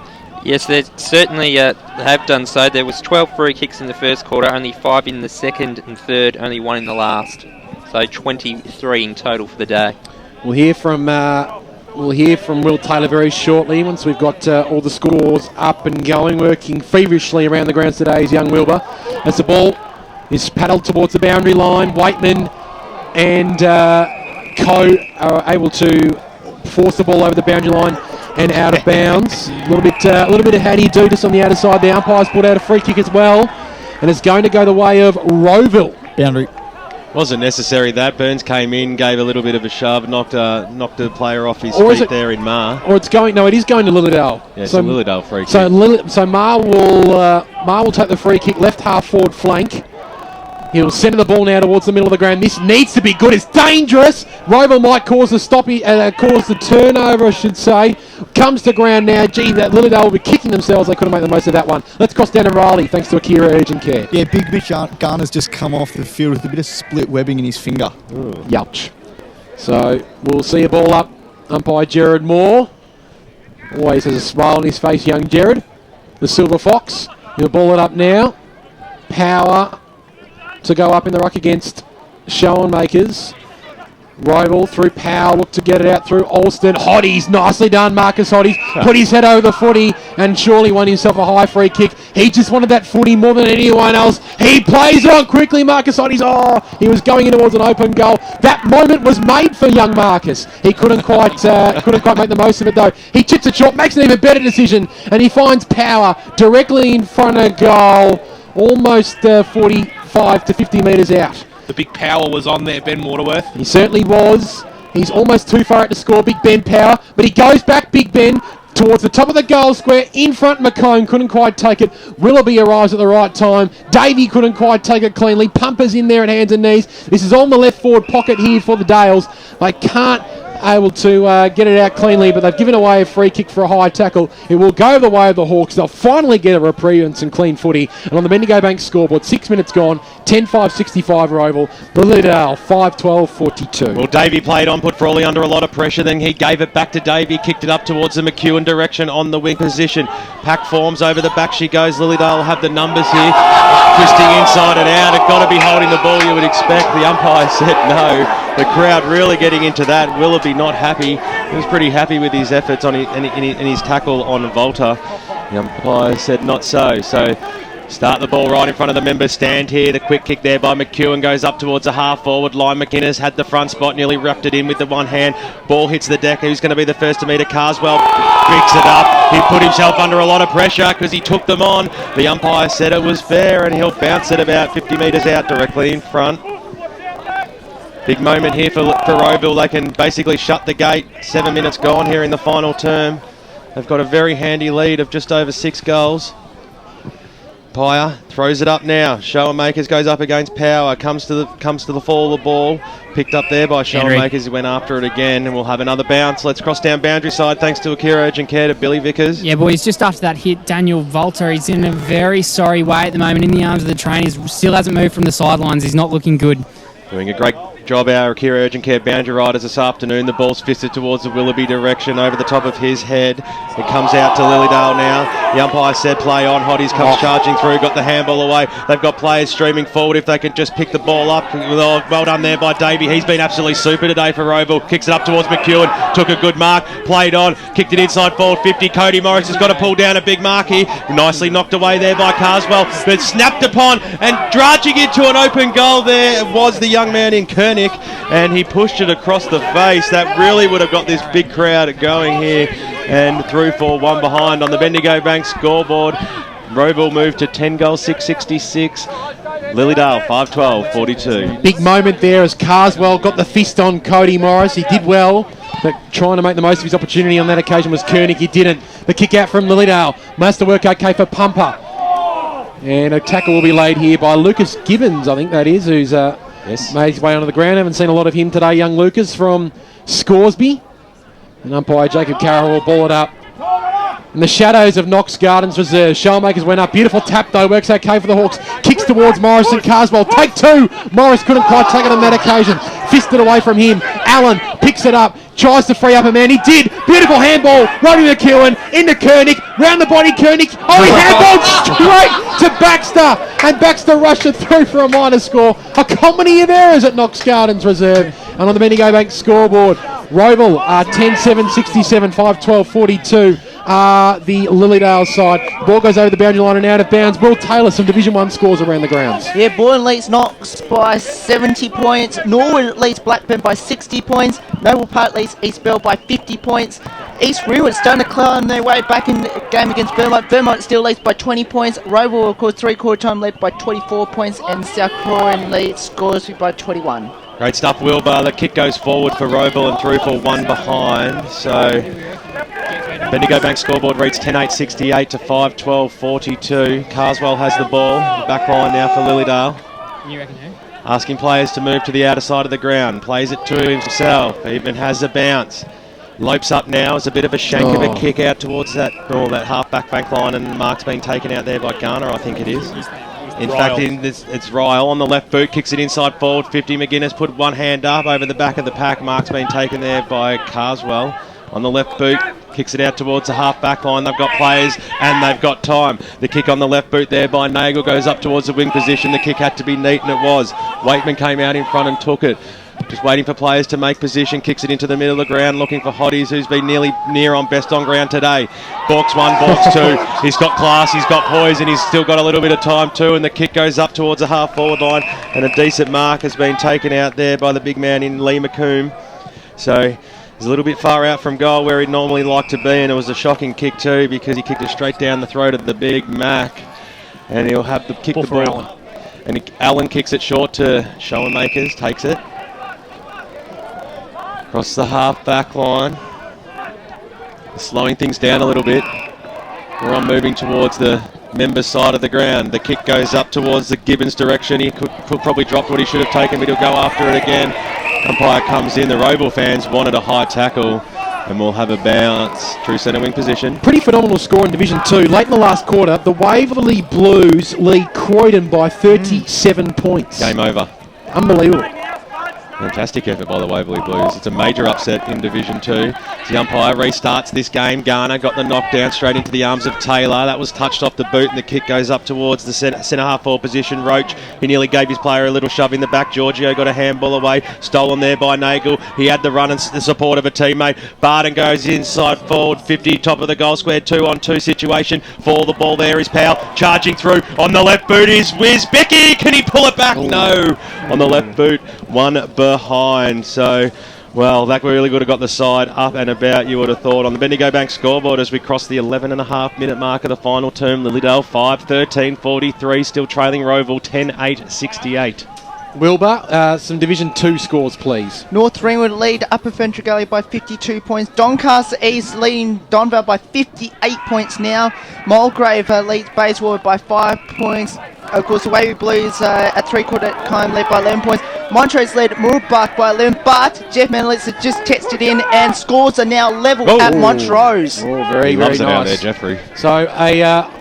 Yes, they certainly have done so. There was 12 free kicks in the first quarter, only 5 in the second and third, only 1 in the last. So 23 in total for the day. We'll hear from Will Taylor very shortly once we've got all the scores up and going, working feverishly around the grounds today is young Wilbur. As the ball is paddled towards the boundary line, Waitman and Co are able to force the ball over the boundary line and out of bounds. A little bit of how-do-you-do just on the outer side. The umpires put out a free kick as well, and it's going to go the way of Rowville. Boundary. Wasn't necessary that. Burns came in, gave a little bit of a shove, knocked a player off his feet there in Mar. Or it is going to Lilydale. Yeah, it's a Lilydale free kick. So Mar will take the free kick, left half forward flank. He'll centre the ball now towards the middle of the ground. This needs to be good. It's dangerous. Rowville might cause the turnover, I should say. Comes to ground now. Gee, that Lilydale will be kicking themselves. They couldn't make the most of that one. Let's cross down to Riley, thanks to Akira Urgent Care. Yeah, Big Mitch Garner's just come off the field with a bit of split webbing in his finger. Youch. So we'll see a ball up. Umpire Jared Moore. Always has a smile on his face, young Jared. The Silver Fox. He'll ball it up now. Power to go up in the ruck against Schoenmakers. Rowville through Power, look to get it out through Alston. Hotties, nicely done, Marcus Hotties. Put his head over the footy and surely won himself a high free kick. He just wanted that footy more than anyone else. He plays on quickly, Marcus Hotties. Oh, he was going in towards an open goal. That moment was made for young Marcus. He couldn't quite make the most of it though. He chips it short, makes an even better decision, and he finds Power directly in front of goal, almost 45 to 50 metres out. The big Power was on there, Ben Waterworth. He certainly was. He's almost too far out to score, Big Ben Power, but he goes back, Big Ben, towards the top of the goal square, in front Macomb, couldn't quite take it. Willoughby arrives at the right time. Davey couldn't quite take it cleanly. Pumpers in there at hands and knees. This is on the left forward pocket here for the Dales. They can't able to get it out cleanly, but they've given away a free kick for a high tackle. It will go the way of the Hawks. They'll finally get a reprieve and some clean footy. And on the Bendigo Bank scoreboard, 6 minutes gone, 10-5-65 Rowville. Lilydale, 5-12-42. Well, Davey played on, put Frawley under a lot of pressure, then he gave it back to Davey, kicked it up towards the McEwen direction on the wing position. Pack forms over the back she goes. Lilydale will have the numbers here. Twisting inside and out. It's got to be holding the ball, you would expect. The umpire said no. The crowd really getting into that. Willoughby not happy. He was pretty happy with his efforts on in his tackle on Volta. The umpire said not so. So start the ball right in front of the members. Stand here. The quick kick there by McEwen goes up towards the half-forward line. McInnes had the front spot, nearly wrapped it in with the one hand. Ball hits the deck. Who's going to be the first to meet it? Carswell picks it up. He put himself under a lot of pressure because he took them on. The umpire said it was fair, and he'll bounce it about 50 metres out directly in front. Big moment here for Rowville. They can basically shut the gate. 7 minutes gone here in the final term. They've got a very handy lead of just over 6 goals. Pyer throws it up now. Showermakers goes up against Power. Comes to the fall of the ball. Picked up there by Showermakers. He went after it again, and we'll have another bounce. Let's cross down boundary side. Thanks to Akira Urgent Care to Billy Vickers. Yeah, boys, just after that hit, Daniel Volta, he's in a very sorry way at the moment in the arms of the trainers. Still hasn't moved from the sidelines. He's not looking good. Doing a great job, our Akira Urgent Care boundary riders this afternoon. The ball's fisted towards the Willoughby direction over the top of his head. It comes out to Lilydale now. The umpire said play on. Hotties comes charging through, got the handball away. They've got players streaming forward if they could just pick the ball up. Well done there by Davey. He's been absolutely super today for Rowville. Kicks it up towards McEwen. Took a good mark. Played on. Kicked it inside forward 50. Cody Morris has got to pull down a big mark here. Nicely knocked away there by Carswell. But snapped upon and drudging into an open goal there was the young man in Kernick. And he pushed it across the face. That really would have got this big crowd going here. And through for one behind on the Bendigo Bank scoreboard. Rowville moved to 10 goals, 666. Lilydale, 5-12, 42. Big moment there as Carswell got the fist on Cody Morris. He did well, but trying to make the most of his opportunity on that occasion was Kernick. He didn't. The kick out from Lilydale. Must have worked okay for Pumper. And a tackle will be laid here by Lucas Gibbons, I think that is, who's made his way onto the ground. Haven't seen a lot of him today, young Lucas from Scoresby. And umpire Jacob Carroll will ball it up. In the shadows of Knox Gardens Reserve, Shellmakers went up. Beautiful tap though, works okay for the Hawks. Kicks towards Morris and Carswell. Take two. Morris couldn't quite take it on that occasion. Fisted away from him. Allen picks it up. Tries to free up a man. He did. Beautiful handball. Roddy McEwen into Kernick. Round the body Kernick. Oh, he handballed straight to Baxter. And Baxter rushed it through for a minor score. A comedy of errors at Knox Gardens Reserve. And on the Bendigo Bank scoreboard, Rowville 10-7, 67, 5-12, 42. The Lilydale side. Ball goes over the boundary line and out of bounds. Will Taylor, some Division 1 scores around the grounds. Yeah, Bourne leads Knox by 70 points. Norwood leads Blackburn by 60 points. Noble Park leads East Bell by 50 points. East Rewa starting to climb their way back in the game against Vermont. Vermont still leads by 20 points. Rowville, of course, three-quarter time led by 24 points. And South Croydon leads scores by 21. Great stuff, Wilbur. The kick goes forward for Rowville and through for one behind. So Bendigo Bank scoreboard reads 10-8, 68 to 5-12, 42. Carswell has the ball. The back line now for Lilydale. You reckon who? Asking players to move to the outer side of the ground. Plays it to himself. Even has a bounce. Lopes up now as a bit of a shank of a kick out towards that half-back bank line, and mark's been taken out there by Garner, I think it is. In fact, it's Ryle on the left boot, kicks it inside forward 50. McGuinness put one hand up over the back of the pack. Mark's been taken there by Carswell. On the left boot, kicks it out towards the half-back line. They've got players and they've got time. The kick on the left boot there by Nagel goes up towards the wing position. The kick had to be neat, and it was. Waitman came out in front and took it. Just waiting for players to make position. Kicks it into the middle of the ground, looking for Hotties, who's been nearly near on best on ground today. Borks one, Borks two. He's got class, he's got poise, and he's still got a little bit of time too. And the kick goes up towards the half-forward line, and a decent mark has been taken out there by the big man in Lee McComb. So he's a little bit far out from goal where he'd normally like to be, and it was a shocking kick too because he kicked it straight down the throat of the big Mac, and he'll have to kick the ball. And Allen kicks it short to Showermakers, takes it. Across the half-back line. Slowing things down a little bit. We're on moving towards the members' side of the ground. The kick goes up towards the Gibbons direction. He could probably dropped what he should have taken, but he'll go after it again. Umpire comes in. The Rowville fans wanted a high tackle, and we'll have a bounce. True centre wing position. Pretty phenomenal score in Division 2. Late in the last quarter, the Waverley Blues lead Croydon by 37 points. Game over. Unbelievable. Fantastic effort by the Waverley Blues. It's a major upset in Division 2. The umpire restarts this game. Garner got the knockdown straight into the arms of Taylor. That was touched off the boot, and the kick goes up towards the centre half forward position. Roach, he nearly gave his player a little shove in the back. Giorgio got a handball away. Stolen there by Nagel. He had the run and the support of a teammate. Barton goes inside forward 50, top of the goal square, 2-on-2 situation. For the ball there is Powell. Charging through on the left boot is Wiz. Becky, can he pull it back? No. On the left boot, one behind. So, well, that really would have got the side up and about, you would have thought. On the Bendigo Bank scoreboard as we cross the 11.5 minute mark of the final term, Lilydale 5-13-43, still trailing Rowville 10-8-68. Wilbur, some Division 2 scores, please. North Ringwood lead Upper Fentress by 52 points. Doncaster East leading Donvale by 58 points now. Mulgrave leads Bayswater by 5 points. Of course, the Wavy Blues at three-quarter time led by 11 points. Montrose led Moorbuck by 11, but Jeff Menelitz has just texted in and scores are now level at Montrose. Oh, very, very nice. Out there, Jeffrey. So,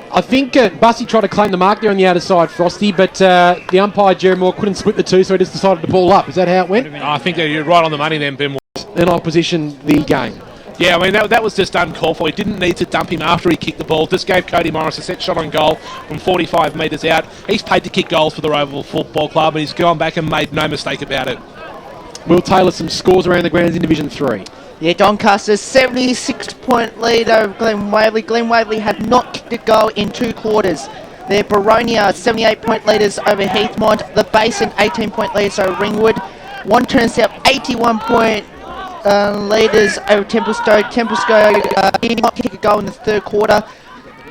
I think Bussy tried to claim the mark there on the outer side, Frosty, but the umpire, Jerry Moore, couldn't split the two, so he just decided to ball up. Is that how it went? I think that you're right on the money then, Ben. Then I'll position the game. Yeah, I mean, that was just uncalled for. He didn't need to dump him after he kicked the ball. Just gave Cody Morris a set shot on goal from 45 metres out. He's paid to kick goals for the Rowville Football Club, and he's gone back and made no mistake about it. Will Taylor, some scores around the grounds in Division 3. Yeah, Doncaster's 76-point lead over Glen Waverley. Glen Waverley had not kicked a goal in 2 quarters. Their Baronia 78-point leaders over Heathmont. The Basin 18-point leaders over Ringwood. One Turnsouth 81-point leaders over Templestowe. Templestowe did not kick a goal in the 3rd quarter.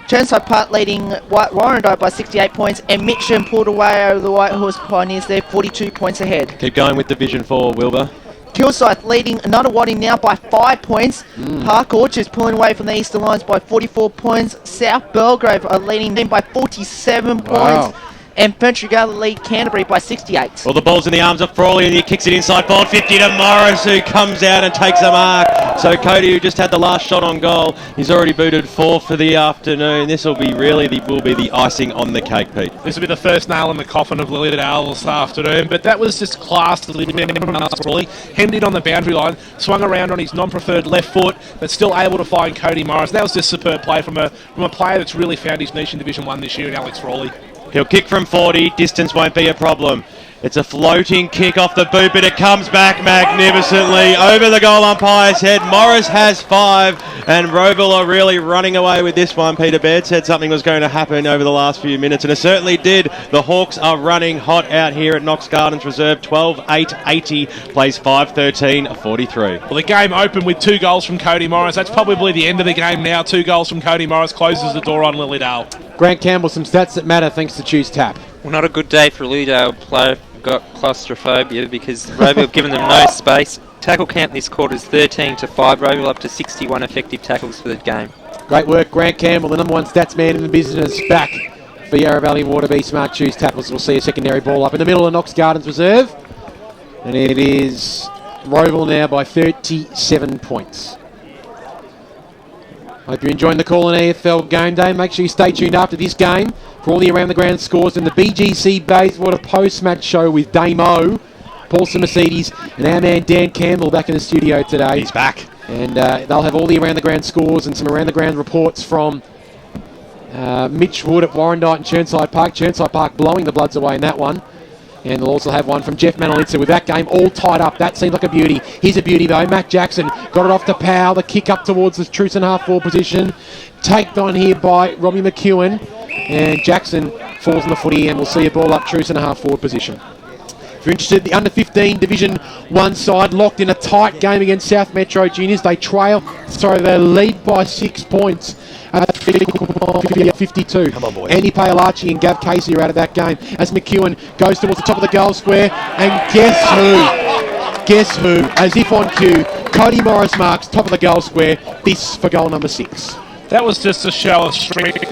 Turnside Park leading Warrandyte by 68 points, and Mitcham pulled away over the White Horse Pioneers. They're 42 points ahead. Keep going with Division 4, Wilbur. Kilsyth leading Nunawading now by 5 points. Park Orchards pulling away from the Eastern Lions by 44 points. South Belgrave are leading them by 47 points. And Fentress lead Canterbury by 68. Well, the ball's in the arms of Frawley, and he kicks it inside forward 50 to Morris, who comes out and takes a mark. So Cody, who just had the last shot on goal, he's already booted 4 for the afternoon. This will be the icing on the cake, Pete. This will be the first nail in the coffin of Lilydale this afternoon, but that was just class to Frawley. Hemmed in on the boundary line, swung around on his non-preferred left foot, but still able to find Cody Morris. That was just superb play from a player that's really found his niche in Division 1 this year, in Alex Frawley. He'll kick from 40, distance won't be a problem. It's a floating kick off the boot, but it comes back magnificently over the goal umpire's head. Morris has 5, and Rowville are really running away with this one. Peter Baird said something was going to happen over the last few minutes, and it certainly did. The Hawks are running hot out here at Knox Gardens Reserve. 12-8-80, plays 5-13-43. Well, the game opened with 2 goals from Cody Morris. That's probably the end of the game now. 2 goals from Cody Morris closes the door on Lilydale. Grant Campbell, some stats that matter thanks to Choose Tap. Well, not a good day for a Lilydale player. Got claustrophobia because Rowville have given them no space. Tackle count this quarter is 13-5. Rowville up to 61 effective tackles for the game. Great work, Grant Campbell, the number 1 stats man in the business, back for Yarra Valley Waterby Smart Choose Tackles. We'll see a secondary ball up in the middle of Knox Gardens Reserve. And it is Rowville now by 37 points. Hope you're enjoying the call on EFL Gameday. Make sure you stay tuned after this game for all the around the ground scores in the BGC Bayswater Post Match show with Dame O, Paulson Mercedes, and our man Dan Campbell back in the studio today. He's back. And they'll have all the around the ground scores and some around the ground reports from Mitch Wood at Warrandyte and Chirnside Park. Chirnside Park blowing the Bloods away in that one. And they'll also have one from Jeff Manolitza with that game all tied up. That seems like a beauty. Here's a beauty though. Matt Jackson got it off to Powell. The kick up towards the Truce and half-forward position. Taked on here by Robbie McEwen. And Jackson falls in the footy, and we'll see a ball up Truce and a half-forward position. If you're interested, the under-15 Division 1 side locked in a tight game against South Metro Juniors. They they lead by 6 points. 52. Come on, boys. Andy Paolachi and Gav Casey are out of that game as McEwen goes towards the top of the goal square. And guess who? As if on cue, Cody Morris marks top of the goal square. This for goal number 6. That was just a show of strength.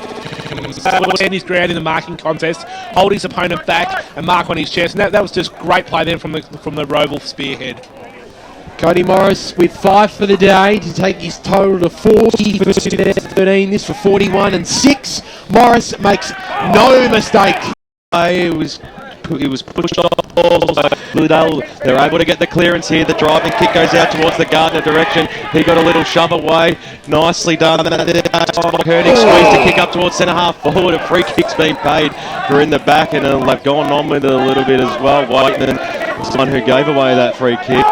Stand his ground in the marking contest, hold his opponent back, and mark on his chest. And that was just great play then from the Rowville spearhead. Cody Morris with 5 for the day to take his total to 40 for 13. This for 41 and 6. Morris makes no mistake. It was he was pushed off. Lilydale, they're able to get the clearance here. The driving kick goes out towards the Gardner direction. He got a little shove away. Nicely done. Koenig squeezed to kick up towards centre half forward. A free kick's been paid for in the back, and they've gone on with it a little bit as well. Whiteman was the one who gave away that free kick.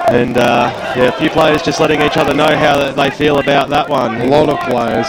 And a few players just letting each other know how they feel about that one. A lot of players.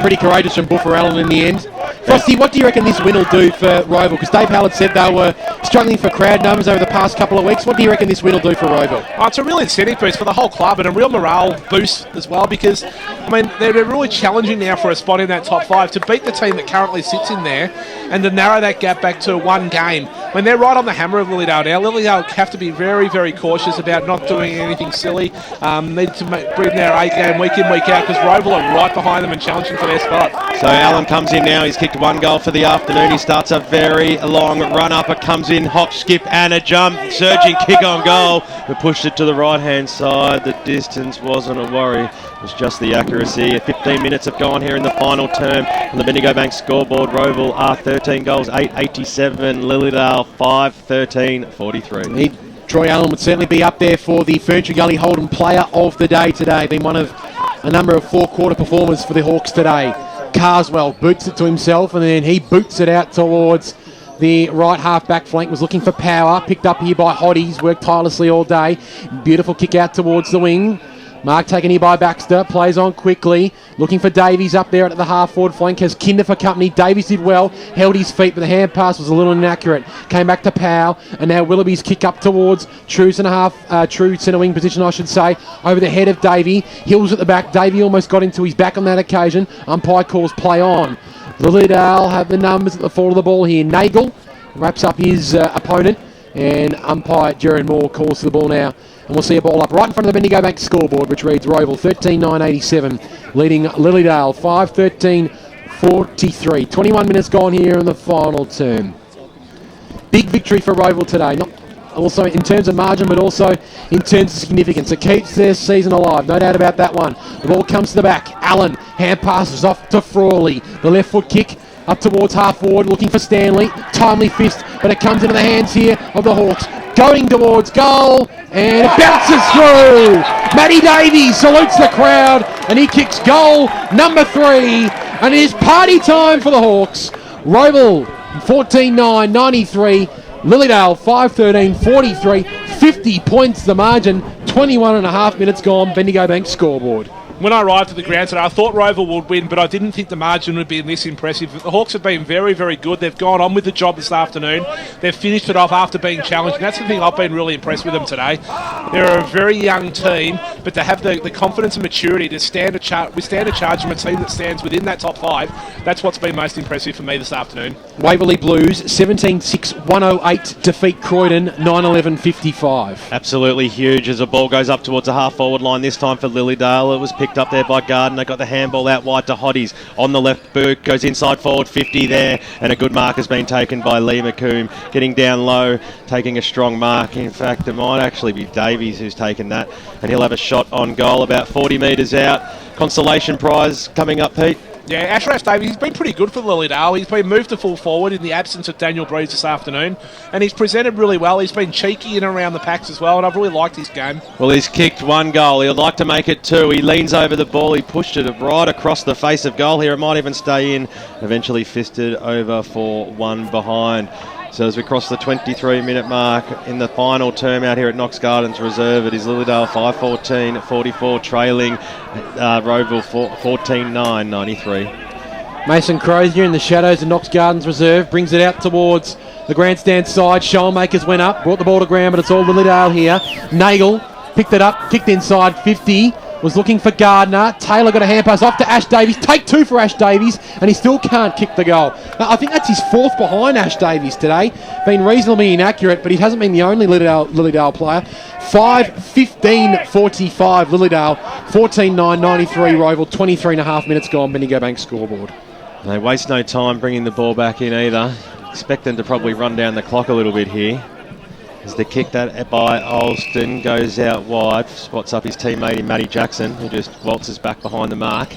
Pretty courageous from Buffer Allen in the end. Frosty, what do you reckon this win will do for Rowville? Because Dave Hallett said they were struggling for crowd numbers over the past couple of weeks. What do you reckon this win will do for Rowville? Oh, it's a real incentive boost for the whole club and a real morale boost as well, because, I mean, they're really challenging now for a spot in that top 5 to beat the team that currently sits in there and to narrow that gap back to one game. When they're right on the hammer of Lilydale now, Lilydale have to be very, very cautious about not doing anything silly. Need to bring their A game week in, week out, because Rowville are right behind them and challenging for their spot. So Allen comes in now. He's kicked one goal for the afternoon. He starts a very long run-up. It comes in, hop, skip and a jump. Surging kick on goal. We pushed it to the right-hand side. The distance wasn't a worry. It was just the accuracy. 15 minutes have gone here in the final term on the Bendigo Bank scoreboard. Rowville are 13 goals, 887. Lilydale 5, 13, 43. Troy Allen would certainly be up there for the Ferntree Gully Holden Player of the Day today. Been one of a number of four-quarter performers for the Hawks today. Carswell boots it to himself, and then he boots it out towards the right half back flank. Was looking for power, picked up here by Hoddies, worked tirelessly all day. Beautiful kick out towards the wing. Mark taken here by Baxter, plays on quickly, looking for Davies up there at the half-forward flank, has Kinder for company. Davies did well, held his feet, but the hand pass was a little inaccurate. Came back to Powell, and now Willoughby's kick up towards true centre wing position, I should say, over the head of Davey. Hills at the back, Davey almost got into his back on that occasion. Umpire calls play on. Lilydale have the numbers at the fall of the ball here. Nagel wraps up his opponent, and umpire Jaron Moore calls to the ball now. And we'll see a ball up right in front of the Bendigo Bank scoreboard, which reads Rowville 13-9-87, leading Lilydale 5-13-43. 21 minutes gone here in the final term. Big victory for Rowville today, not also in terms of margin, but also in terms of significance. It keeps their season alive, no doubt about that one. The ball comes to the back. Allen, hand passes off to Frawley. The left foot kick up towards half forward, looking for Stanley. Timely fist, but it comes into the hands here of the Hawks. Going towards goal, and it bounces through. Matty Davies salutes the crowd, and he kicks goal number 3, and it is party time for the Hawks. Rowville 14-9-93, Lilydale 5-13-43, 50 points the margin, 21 and a half minutes gone, Bendigo Bank scoreboard. When I arrived at the ground today, I thought Rowville would win, but I didn't think the margin would be this impressive. The Hawks have been very, very good. They've gone on with the job this afternoon. They've finished it off after being challenged, and that's the thing I've been really impressed with them today. They're a very young team, but to have the confidence and maturity to withstand a charge from a team that stands within that top 5, that's what's been most impressive for me this afternoon. Waverley Blues 17-6-108 defeat Croydon 9-11-55. Absolutely huge as the ball goes up towards the half-forward line, this time for Lilydale. It was picked up there by Gardner, got the handball out wide to Hoddies. On the left boot, goes inside forward, 50 there, and a good mark has been taken by Lee McComb. Getting down low, taking a strong mark. In fact, it might actually be Davies who's taken that, and he'll have a shot on goal about 40 metres out. Consolation prize coming up, Pete. Yeah, Ashraf Davies, he's been pretty good for Lilydale. He's been moved to full forward in the absence of Daniel Breeze this afternoon, and he's presented really well. He's been cheeky in and around the packs as well, and I've really liked his game. Well, he's kicked one goal. He'd like to make it 2. He leans over the ball. He pushed it right across the face of goal here. It might even stay in. Eventually fisted over for one behind. So as we cross the 23-minute mark in the final term out here at Knox Gardens Reserve, it is Lilydale 5-14-44 trailing Rowville 14-9-93. Mason Crozier in the shadows of Knox Gardens Reserve brings it out towards the grandstand side. Shoalmakers went up, brought the ball to ground, but it's all Lilydale here. Nagel picked it up, kicked inside 50. Was looking for Gardner. Taylor got a hand pass off to Ash Davies. Take 2 for Ash Davies, and he still can't kick the goal. Now, I think that's his 4th behind Ash Davies today. Been reasonably inaccurate, but he hasn't been the only Lilydale player. 5-15-45 Lilydale, 14-9-93 Rowville, 23 and a half minutes gone, Bendigo Bank scoreboard. They waste no time bringing the ball back in either. Expect them to probably run down the clock a little bit here. As the kick that by Olston goes out wide, spots up his teammate in Matty Jackson, who just waltzes back behind the mark.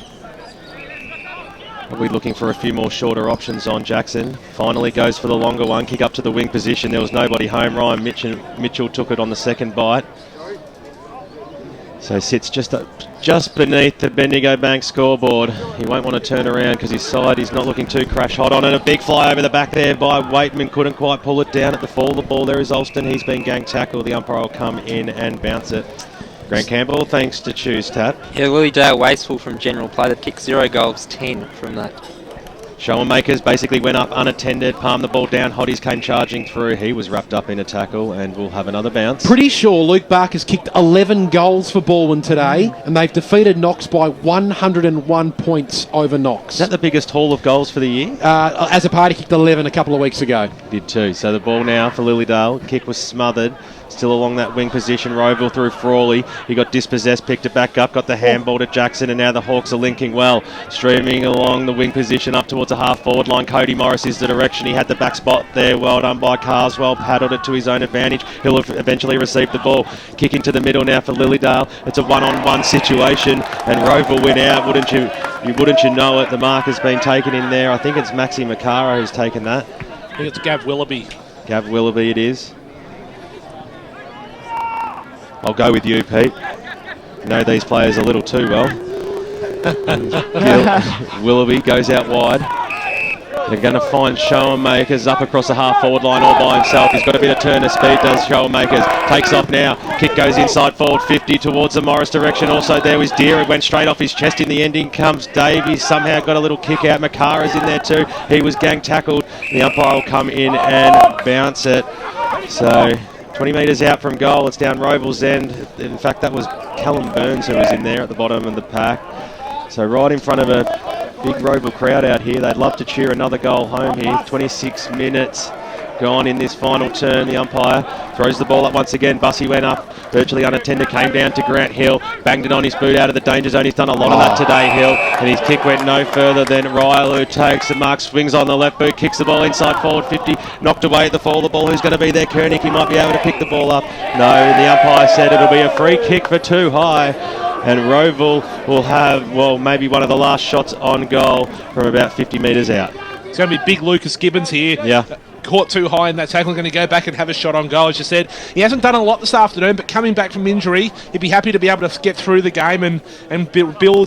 Probably looking for a few more shorter options on Jackson. Finally goes for the longer one. Kick up to the wing position. There was nobody home. Ryan Mitchell took it on the second bite. So sits just beneath the Bendigo Bank scoreboard. He won't want to turn around because his side is not looking too crash hot on it. A big fly over the back there by Waitman. Couldn't quite pull it down at the fall of the ball. There is Alston. He's been gang tackled. The umpire will come in and bounce it. Grant Campbell, thanks to Choose Tap. Yeah, Lilydale wasteful from general play. They've kicked 0 goals, 10 from that. Showenmakers basically went up unattended, palmed the ball down. Hotties came charging through. He was wrapped up in a tackle and will have another bounce. Pretty sure Luke Barker's kicked 11 goals for Baldwin today, and they've defeated Knox by 101 points over Knox. Is that the biggest haul of goals for the year? As a party, kicked 11 a couple of weeks ago. Did too. So the ball now for Lilydale. Kick was smothered. Still along that wing position. Rowville through Frawley. He got dispossessed, picked it back up, got the handball to Jackson, and now the Hawks are linking well. Streaming along the wing position up towards the half-forward line. Cody Morris is the direction. He had the back spot there. Well done by Carswell. Paddled it to his own advantage. He'll eventually receive the ball. Kick into the middle now for Lilydale. It's a one-on-one situation, and Rowville went out. Wouldn't you know it? The mark has been taken in there. I think it's Maxi Makara who's taken that. I think it's Gav Willoughby. Gav Willoughby it is. I'll go with you, Pete. You know these players a little too well. Willoughby goes out wide. They're going to find Showenmakers up across the half-forward line all by himself. He's got a bit of turn of speed, does Showenmakers. Takes off now. Kick goes inside forward 50 towards the Morris direction. Also there was Deer. It went straight off his chest. In the ending comes Davies. Somehow got a little kick out. Makara's in there too. He was gang tackled. The umpire will come in and bounce it. So 20 metres out from goal. It's down Rowville's end. In fact, that was Callum Burns who was in there at the bottom of the pack. So right in front of a big Rowville crowd out here. They'd love to cheer another goal home here. 26 minutes gone in this final turn. The umpire throws the ball up once again. Bussy went up, virtually unattended, came down to Grant Hill, banged it on his boot out of the danger zone. He's done a lot of that today, Hill, and his kick went no further than Ryle, who takes the mark, swings on the left boot, kicks the ball inside forward 50, knocked away at the fall of the ball. Who's going to be there? Koenig, he might be able to pick the ball up. No, the umpire said it'll be a free kick for too high. And Rowville will have, well, maybe one of the last shots on goal from about 50 metres out. It's going to be big Lucas Gibbons here. Yeah. Caught too high in that tackle, going to go back and have a shot on goal, as you said. He hasn't done a lot this afternoon, but coming back from injury, he'd be happy to be able to get through the game and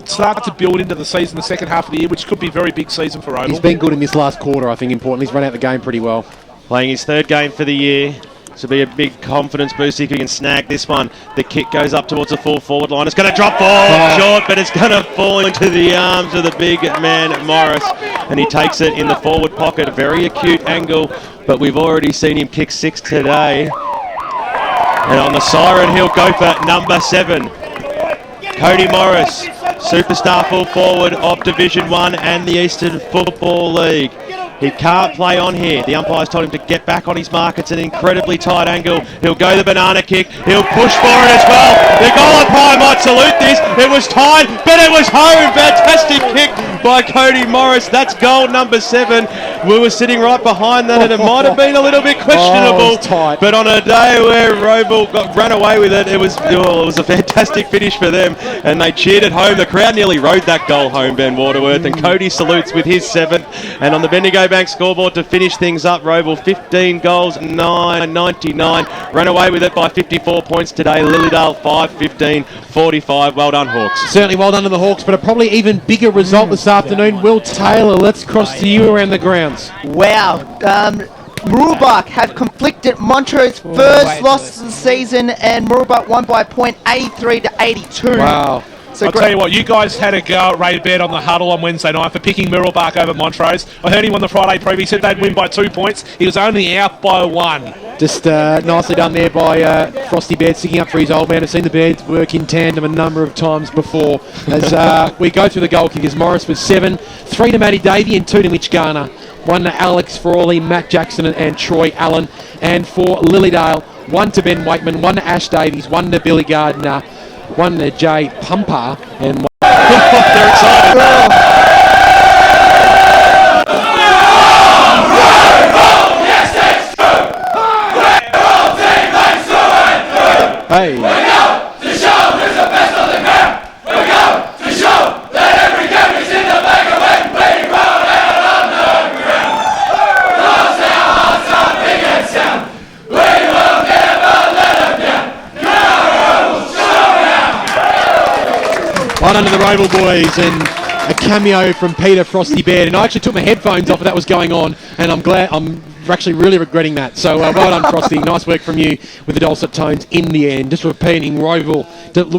start to build into the season, the second half of the year, which could be a very big season for Rowville. He's been good in this last quarter, I think, important. He's run out the game pretty well. Playing his third game for the year. This will be a big confidence boost if he can snag this one. The kick goes up towards the full forward line. It's going to drop ball short, but it's going to fall into the arms of the big man, Morris. And he takes it in the forward pocket. Very acute angle, but we've already seen him kick 6 today. And on the siren, he'll go for number 7. Cody Morris, superstar full forward of Division 1 and the Eastern Football League. He can't play on here. The umpire's told him to get back on his mark. It's an incredibly tight angle. He'll go the banana kick. He'll push for it as well. The goal umpire might salute this. It was tied, but it was home. Fantastic kick by Cody Morris. That's goal number 7. We were sitting right behind that, and it might have been a little bit questionable. But on a day where Rowville ran away with it, it was a fantastic finish for them, and they cheered at home. The crowd nearly rode that goal home, Ben Waterworth, and Cody salutes with his 7th. And on the Bendigo Bank scoreboard to finish things up, Rowville 15 goals, 9.99. Ran away with it by 54 points today. Lilydale 5-15-45. Well done, Hawks. Certainly well done to the Hawks, but a probably even bigger result this afternoon. Will Taylor, let's cross to you around the grounds. Wow. Mooroolbark have conflicted Montrose first loss of the season, and Mooroolbark won by a point 83-82. Wow. So I'll tell you what, you guys had a go at Ray Baird on the huddle on Wednesday night for picking Mooroolbark over Montrose. I heard him on the Friday preview. He said they'd win by 2 points. He was only out by 1. Just nicely done there by Frosty Baird, sticking up for his old man. I've seen the Bairds work in tandem a number of times before. As we go through the goal kickers, Morris with 7, 3 to Matty Davey and 2 to Mitch Garner. 1 to Alex Frawley, Matt Jackson and Troy Allen. And for Lilydale, 1 to Ben Waitman, 1 to Ash Davies, 1 to Billy Gardner, 1 to Jay Pumper, and 1 they're excited. Hey. We go to show who's the best of the camp. We go to show that every game is in the bag of when we right under the Rowville boys, and a cameo from Peter Frosty Baird. And I actually took my headphones off when that was going on, and I'm actually really regretting that. So well done, Frosty. Nice work from you with the dulcet tones in the end. Just repeating, Rowville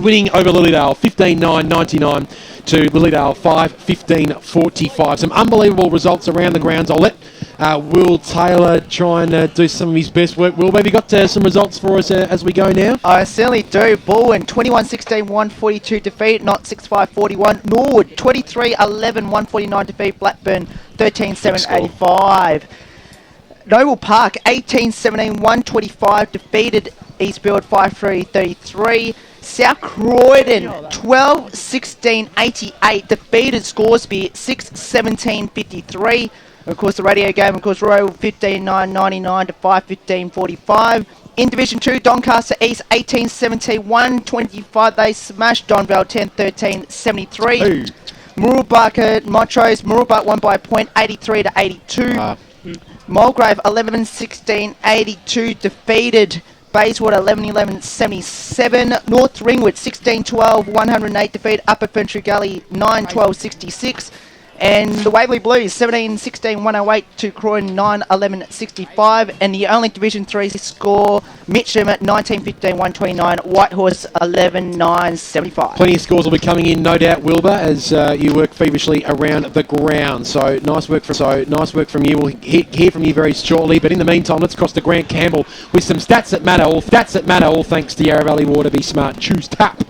winning over Lilydale 15-9-99 to Lilydale 5-15-45. Some unbelievable results around the grounds. I'll let Will Taylor try and do some of his best work. Will, have you got some results for us as we go now? I certainly do. Bulwen 21-16, 142 defeat, not 6-5-41. Norwood 23-11, 149 defeat. Blackburn 13-7, 85. Noble Park 18-17, 125 defeated. Eastfield 5-3-33. South Croydon 12-16, 88 defeated Scoresby 6-17, 53. Of course, the radio game, of course, Royal 15-9, 99 to 5-15, 45. In Division 2, Doncaster East 18-17, 125. They smashed Donvale 10-13, 73. Hey. Mooroolbark Montrose. Mooroolbark won by a point, 83 to 82. Mulgrave 11-16, 82 defeated Bayswater 11-11, 77. North Ringwood 16-12, 108 defeat. Upper Ferntree Gully 9-12, 66. And the Waverley Blues 17-16, 108 to Croydon 9-11, 65. And the only Division 3 score, Mitcham at 19-15, 129. Whitehorse 11-9, 75. Plenty of scores will be coming in, no doubt, Wilbur, as you work feverishly around the ground. So nice work from you. We'll hear from you very shortly. But in the meantime, let's cross to Grant Campbell with some stats that matter. All thanks to Yarra Valley Water. Be smart. Choose tap.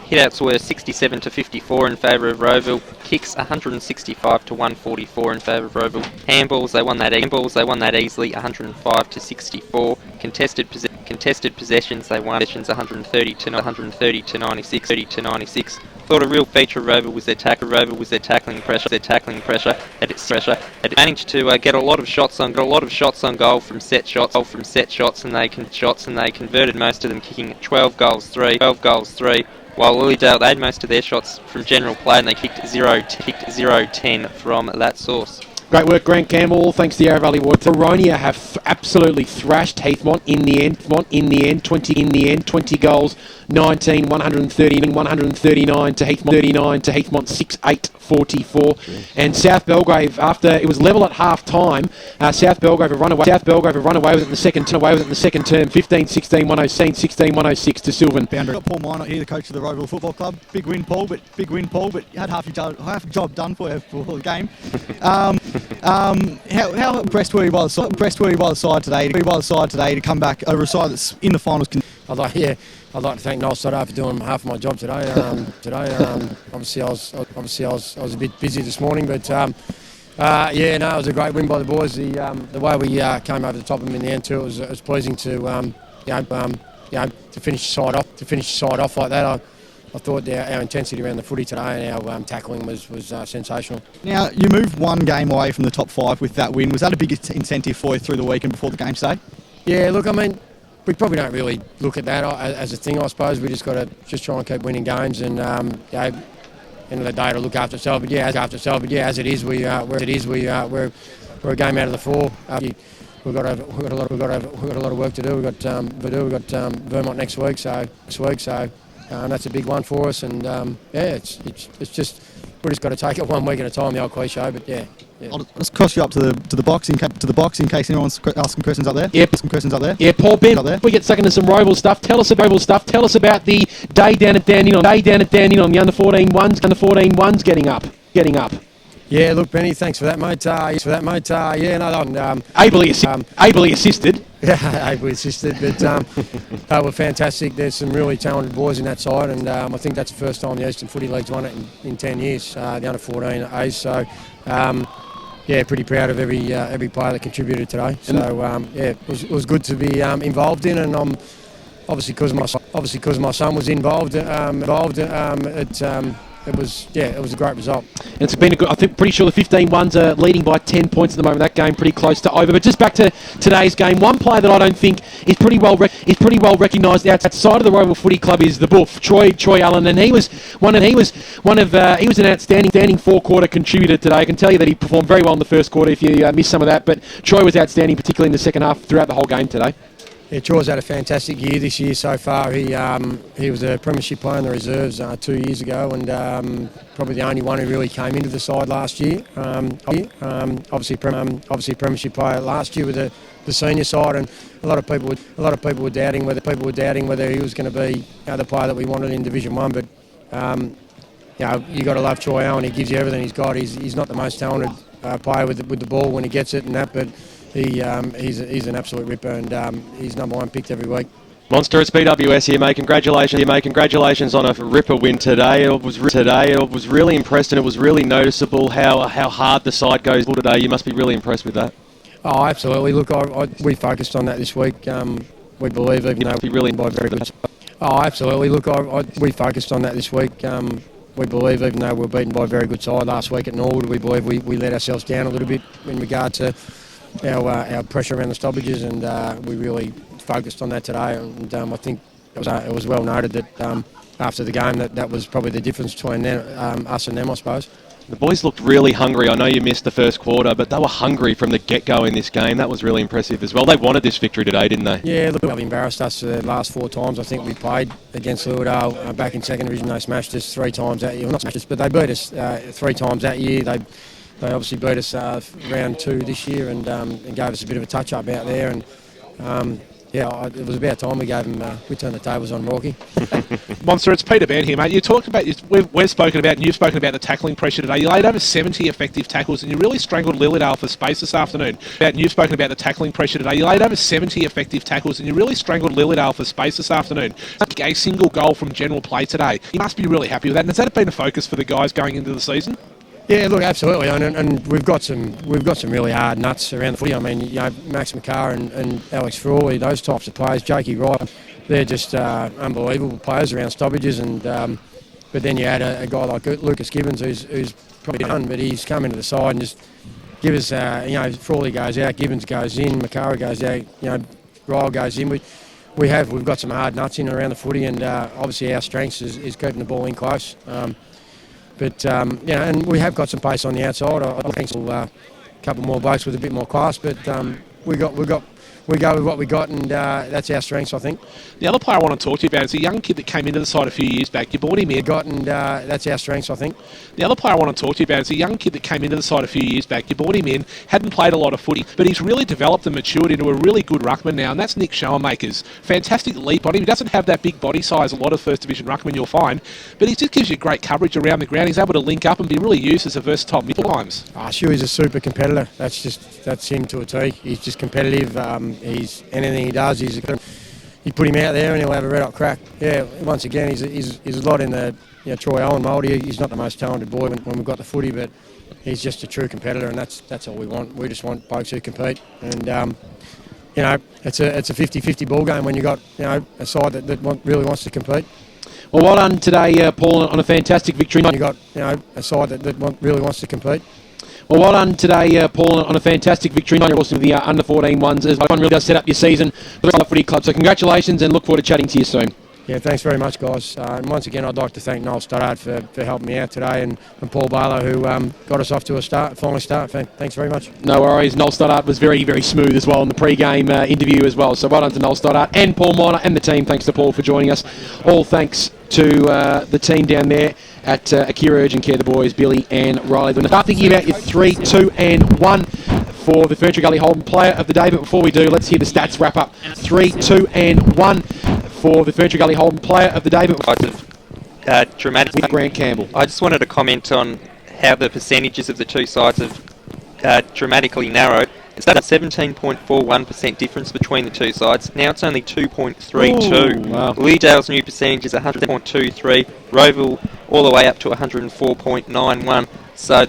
Hit-outs were 67 to 54 in favour of Rowville. Kicks 165 to 144 in favour of Rowville. Handballs they won that easily 105 to 64. Contested possessions they won 130 to 96. Thought a real feature of Rowville was their tackling pressure. They managed to get a lot of shots on goal from set shots, and they converted most of them, kicking 12 goals 3. While Lilydale, they had most of their shots from general play, and they kicked 0-10 from that source. Great work, Grant Campbell. Thanks to Yarra Valley Water. Veronia have absolutely thrashed Heathmont in the end. 20 goals, 19, 139 to Heathmont, 6-8-44. And South Belgrave, after it was level at half time, South Belgrave have run away with it in the second term, 15-16, 106 to Sylvan. Got Paul Minot here, the coach of the Rowville Football Club. Big win, Paul, but you had half a job done for you for the game. How impressed were you by the side today to come back over a side that's in the finals? I'd like to thank Knox Gardens for doing half of my job today. Obviously I was a bit busy this morning, but it was a great win by the boys. The way we came over the top of them in the end too, it was pleasing to finish the side off like that. I thought our intensity around the footy today and our tackling was sensational. Now, you moved one game away from the top 5 with that win. Was that a big incentive for you through the week and before the game today? Yeah, look, I mean, we probably don't really look at that as a thing, I suppose. We just got to try and keep winning games and, end of the day to look after ourselves. But as it is, we're a game out of the 4. We've got a lot of work to do. We've got Vermont next week, so that's a big one for us. And it's just we just got to take it one week at a time. The old cliche, but yeah. I'll just cross you up to the box in case anyone's asking questions up there. Yep. Some questions up there. Yeah, Paul Ben. We get stuck into some Rowville stuff. Tell us about the day down at Dandenong. The under 14 ones getting up. Yeah, look, Benny, thanks for that, mate. Ably assisted. Yeah, ably assisted, but they were fantastic. There's some really talented boys in that side, and I think that's the first time the Eastern Footy League's won it in 10 years, the under 14 A's. So, pretty proud of every player that contributed today. So, it was good to be involved in, and I'm obviously because my son was involved. It was a great result. And it's been pretty sure the 15 ones are leading by 10 points at the moment. That game pretty close to over. But just back to today's game, one player that I don't think is pretty well recognised outside of the Rowville Footy Club is the Buff, Troy Allen, and he was an outstanding 4-quarter contributor today. I can tell you that he performed very well in the first quarter if you missed some of that, but Troy was outstanding, particularly in the second half throughout the whole game today. Troy's had a fantastic year this year so far. He was a premiership player in the reserves 2 years ago, and probably the only one who really came into the side last year. Obviously premiership player last year with the senior side, and a lot of people were doubting whether he was going to be the player that we wanted in Division 1. But you got to love Troy Allen. He gives you everything he's got. He's not the most talented player with the ball when he gets it and that, but he's an absolute ripper, and he's number one picked every week. Monster, it's BWS here, mate. Congratulations on a ripper win today. I was really impressed, and it was really noticeable how hard the side goes today. You must be really impressed with that. Oh, absolutely. Look, we focused on that this week. We believe, even though we really by very good. Oh, absolutely. Look, we focused on that this week. We believe, even though we were beaten by a very good side last week at Norwood, we believe we let ourselves down a little bit in regard to our pressure around the stoppages, and we really focused on that today. And I think it was well noted that after the game that was probably the difference between them, us and them, I suppose. The boys looked really hungry. I know you missed the first quarter, but they were hungry from the get-go in this game. That was really impressive as well. They wanted this victory today, didn't they? Yeah, look, they've embarrassed us the last 4 times I think we played against Lilydale back in second division. They smashed us 3 times that year. Well, not smashed us, but they beat us 3 times that year. They obviously beat us round 2 this year, and gave us a bit of a touch-up out there. And it was about time we gave them. We turned the tables on Rocky. Monster, it's Peter Ban here, mate. You talked about, we've spoken about, and you've spoken about the tackling pressure today. You laid over 70 effective tackles, and you really strangled Lilydale for space this afternoon. And you've spoken about the tackling pressure today. You laid over 70 effective tackles, and you really strangled Lilydale for space this afternoon. A single goal from general play today. You must be really happy with that. And has that been a focus for the guys going into the season? Yeah, look, absolutely, and we've got some really hard nuts around the footy. I mean, Max McCarr and Alex Frawley, those types of players, Jakey Wright, they're just unbelievable players around stoppages. And but then you add a guy like Lucas Gibbons, who's probably done, but he's come into the side and just give us, Frawley goes out, Gibbons goes in, McCarr goes out, Ryle goes in. We've got some hard nuts in around the footy, and obviously our strength is keeping the ball in close. But and we have got some pace on the outside. I think a couple more blokes with a bit more class, but we go with what we got, and that's our strengths, I think. The other player I want to talk to you about is a young kid that came into the side a few years back. You brought him in. That's our strengths, I think. The other player I want to talk to you about is a young kid that came into the side a few years back. You brought him in, hadn't played a lot of footy, but he's really developed and matured into a really good ruckman now, and that's Nick Schoenmakers. Fantastic leap on him. He doesn't have that big body size a lot of first division ruckmen you'll find, but he just gives you great coverage around the ground. He's able to link up and be really used as a versatile middle times. Shuey's a super competitor. That's him to a T. He's just competitive. He's anything he does, you put him out there and he'll have a red hot crack. Yeah, once again, he's a lot in the Troy Allen mould. He's not the most talented boy when we've got the footy, but he's just a true competitor, and that's all we want. We just want blokes who compete, and it's a 50-50 ball game when you got a side that really wants to compete. Well, well done today, Paul, on a fantastic victory. You got a side that really wants to compete. Well, well done today, Paul, on a fantastic victory. You're also with the under-14 ones as one really does set up your season for the footy club. So congratulations, and look forward to chatting to you soon. Yeah, thanks very much, guys. And once again, I'd like to thank Noel Stoddard for helping me out today, and Paul Barlow, who got us off to a final start. Thanks very much. No worries. Noel Stoddard was very, very smooth as well in the pre-game interview as well. So well done to Noel Stoddard and Paul Miner and the team. Thanks to Paul for joining us. All thanks to the team down there at Akira Urgent Care, the boys, Billy and Riley. Start thinking about your 3, 2 and 1 for the Ferntree Gully Holden Player of the Day. But before we do, let's hear the stats wrap up. 3, 2 and 1 for the Ferntree Gully Holden Player of the Day. But dramatic with Grant Campbell. I just wanted to comment on how the percentages of the two sides have dramatically narrowed. It started at 17.41% difference between the two sides. Now it's only 2.32. Wow. Lilydale's new percentage is 100.23. Rowville all the way up to 104.91. So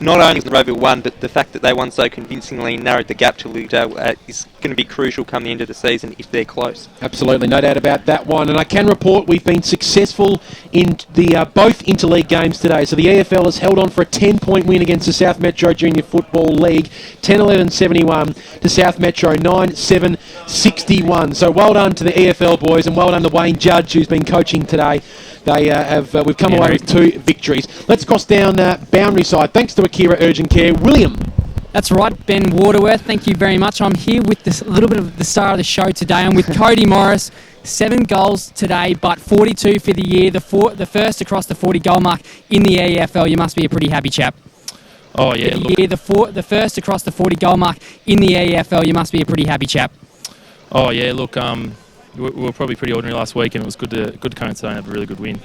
not only the Rowville won, but the fact that they won so convincingly narrowed the gap to Lilydale is going to be crucial come the end of the season if they're close. Absolutely, no doubt about that one. And I can report we've been successful in the both interleague games today. So the EFL has held on for a 10-point win against the South Metro Junior Football League, 10-11-71 to South Metro 9-7-61. So well done to the EFL boys, and well done to Wayne Judge, who's been coaching today. We've come away with 2 victories. Let's cross down boundary side. Thanks to Akira Urgent Care. William. That's right, Ben Waterworth. Thank you very much. I'm here with this little bit of the star of the show today. I'm with Cody Morris. 7 goals today, but 42 for the year. The first across the 40-goal mark in the EFL. You must be a pretty happy chap. Oh yeah, the first across the 40-goal mark in the EFL. You must be a pretty happy chap. Oh yeah, look, we were probably pretty ordinary last week, and it was good to come in today and have a really good win.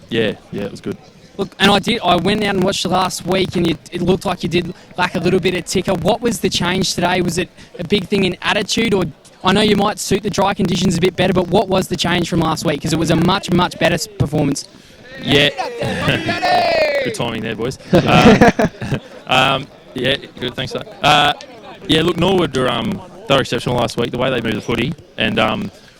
Yeah, it was good. Look, and I went out and watched the last week, and it looked like you did lack a little bit of ticker. What was the change today? Was it a big thing in attitude, or I know you might suit the dry conditions a bit better, but what was the change from last week? Because it was a much, much better performance. Yeah. Good timing there, boys. Yeah, good, thanks for that. Yeah, look, Norwood, they were exceptional last week, the way they moved the footy, and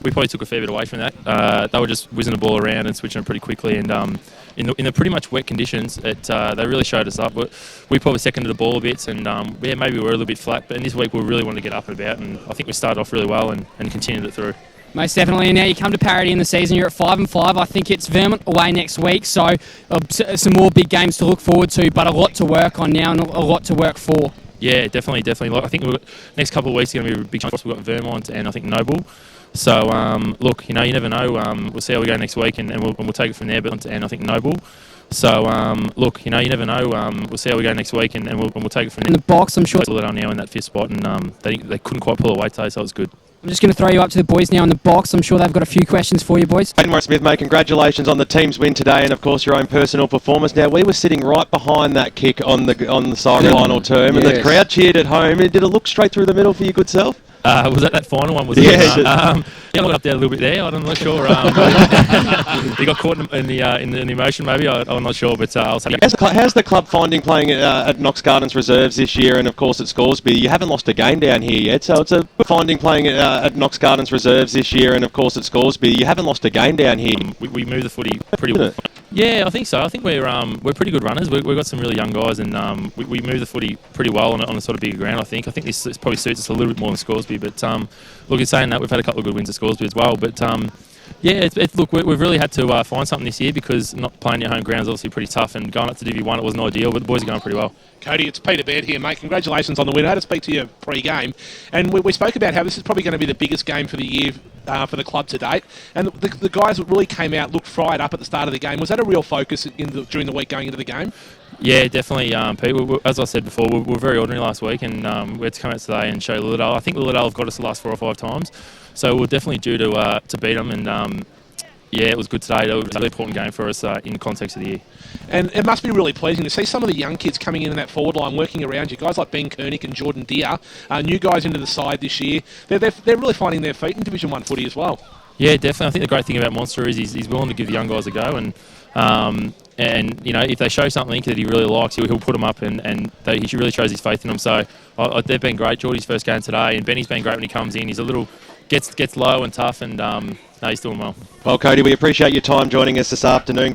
we probably took a fair bit away from that. They were just whizzing the ball around and switching it pretty quickly, and in the pretty much wet conditions, they really showed us up. But we probably seconded the ball a bit, and maybe we were a little bit flat, but in this week we really wanted to get up and about, and I think we started off really well and continued it through. Most definitely, and now you come to parity in the season. You're at 5-5. I think it's Vermont away next week, so some more big games to look forward to, but a lot to work on now and a lot to work for. Yeah, definitely. Like, I think next couple of weeks are going to be a big chance. We've got Vermont and I think Noble. So look, you never know. We'll see how we go next week, and we'll take it from there. But and I think Noble. So look, you never know. We'll see how we go next week, and we'll take it from there. In the box, I'm sure. They're now in that 5th spot, and they couldn't quite pull away today, so it was good. I'm just going to throw you up to the boys now in the box. I'm sure they've got a few questions for you, boys. Morris Smith, mate, congratulations on the team's win today, and of course your own personal performance. Now, we were sitting right behind that kick on the side final term, and the crowd cheered at home. Did it look straight through the middle for your good self? Was that final one? Was yeah, it? I got up there a little bit there. I'm not sure. He got caught in the emotion, maybe. I'm not sure, but I'll say. How's the club finding playing at Knox Gardens Reserves this year, and of course at Scoresby? You haven't lost a game down here yet, so it's a finding playing at Knox Gardens Reserves this year, and of course at Scoresby. You haven't lost a game down here. We move the footy pretty well. Yeah, I think so. I think we're pretty good runners. We've got some really young guys, and we move the footy pretty well on a sort of bigger ground. I think this probably suits us a little bit more than Scoresby. But look, in saying that, we've had a couple of good wins at Scoresby as well. But yeah, look, we've really had to find something this year, because not playing your home ground is obviously pretty tough, and going up to Div 1 it wasn't ideal, but the boys are going pretty well. Cody, it's Peter Baird here, mate. Congratulations on the win. I had to speak to you pre-game, and we spoke about how this is probably going to be the biggest game for the year for the club to date. And the guys that really came out looked fried up at the start of the game. Was that a real focus during the week going into the game? Yeah, definitely, Pete. As I said before, we were very ordinary last week, and we had to come out today and show Lilydale. I think Lilydale have got us the last 4 or 5 times, so we're definitely due to beat them. And yeah, it was good today. It was a really important game for us in the context of the year. And it must be really pleasing to see some of the young kids coming in that forward line, working around you. Guys like Ben Koenig and Jordan Deere, new guys into the side this year. They're really finding their feet in Division 1 footy as well. Yeah, definitely. I think the great thing about Monster is he's willing to give the young guys a go, and if they show something that he really likes, he'll put them up, and he really shows his faith in them. So they've been great. Geordie's first game today, and Benny's been great when he comes in. He's a little gets low and tough, and he's doing well. Well, Cody, we appreciate your time joining us this afternoon.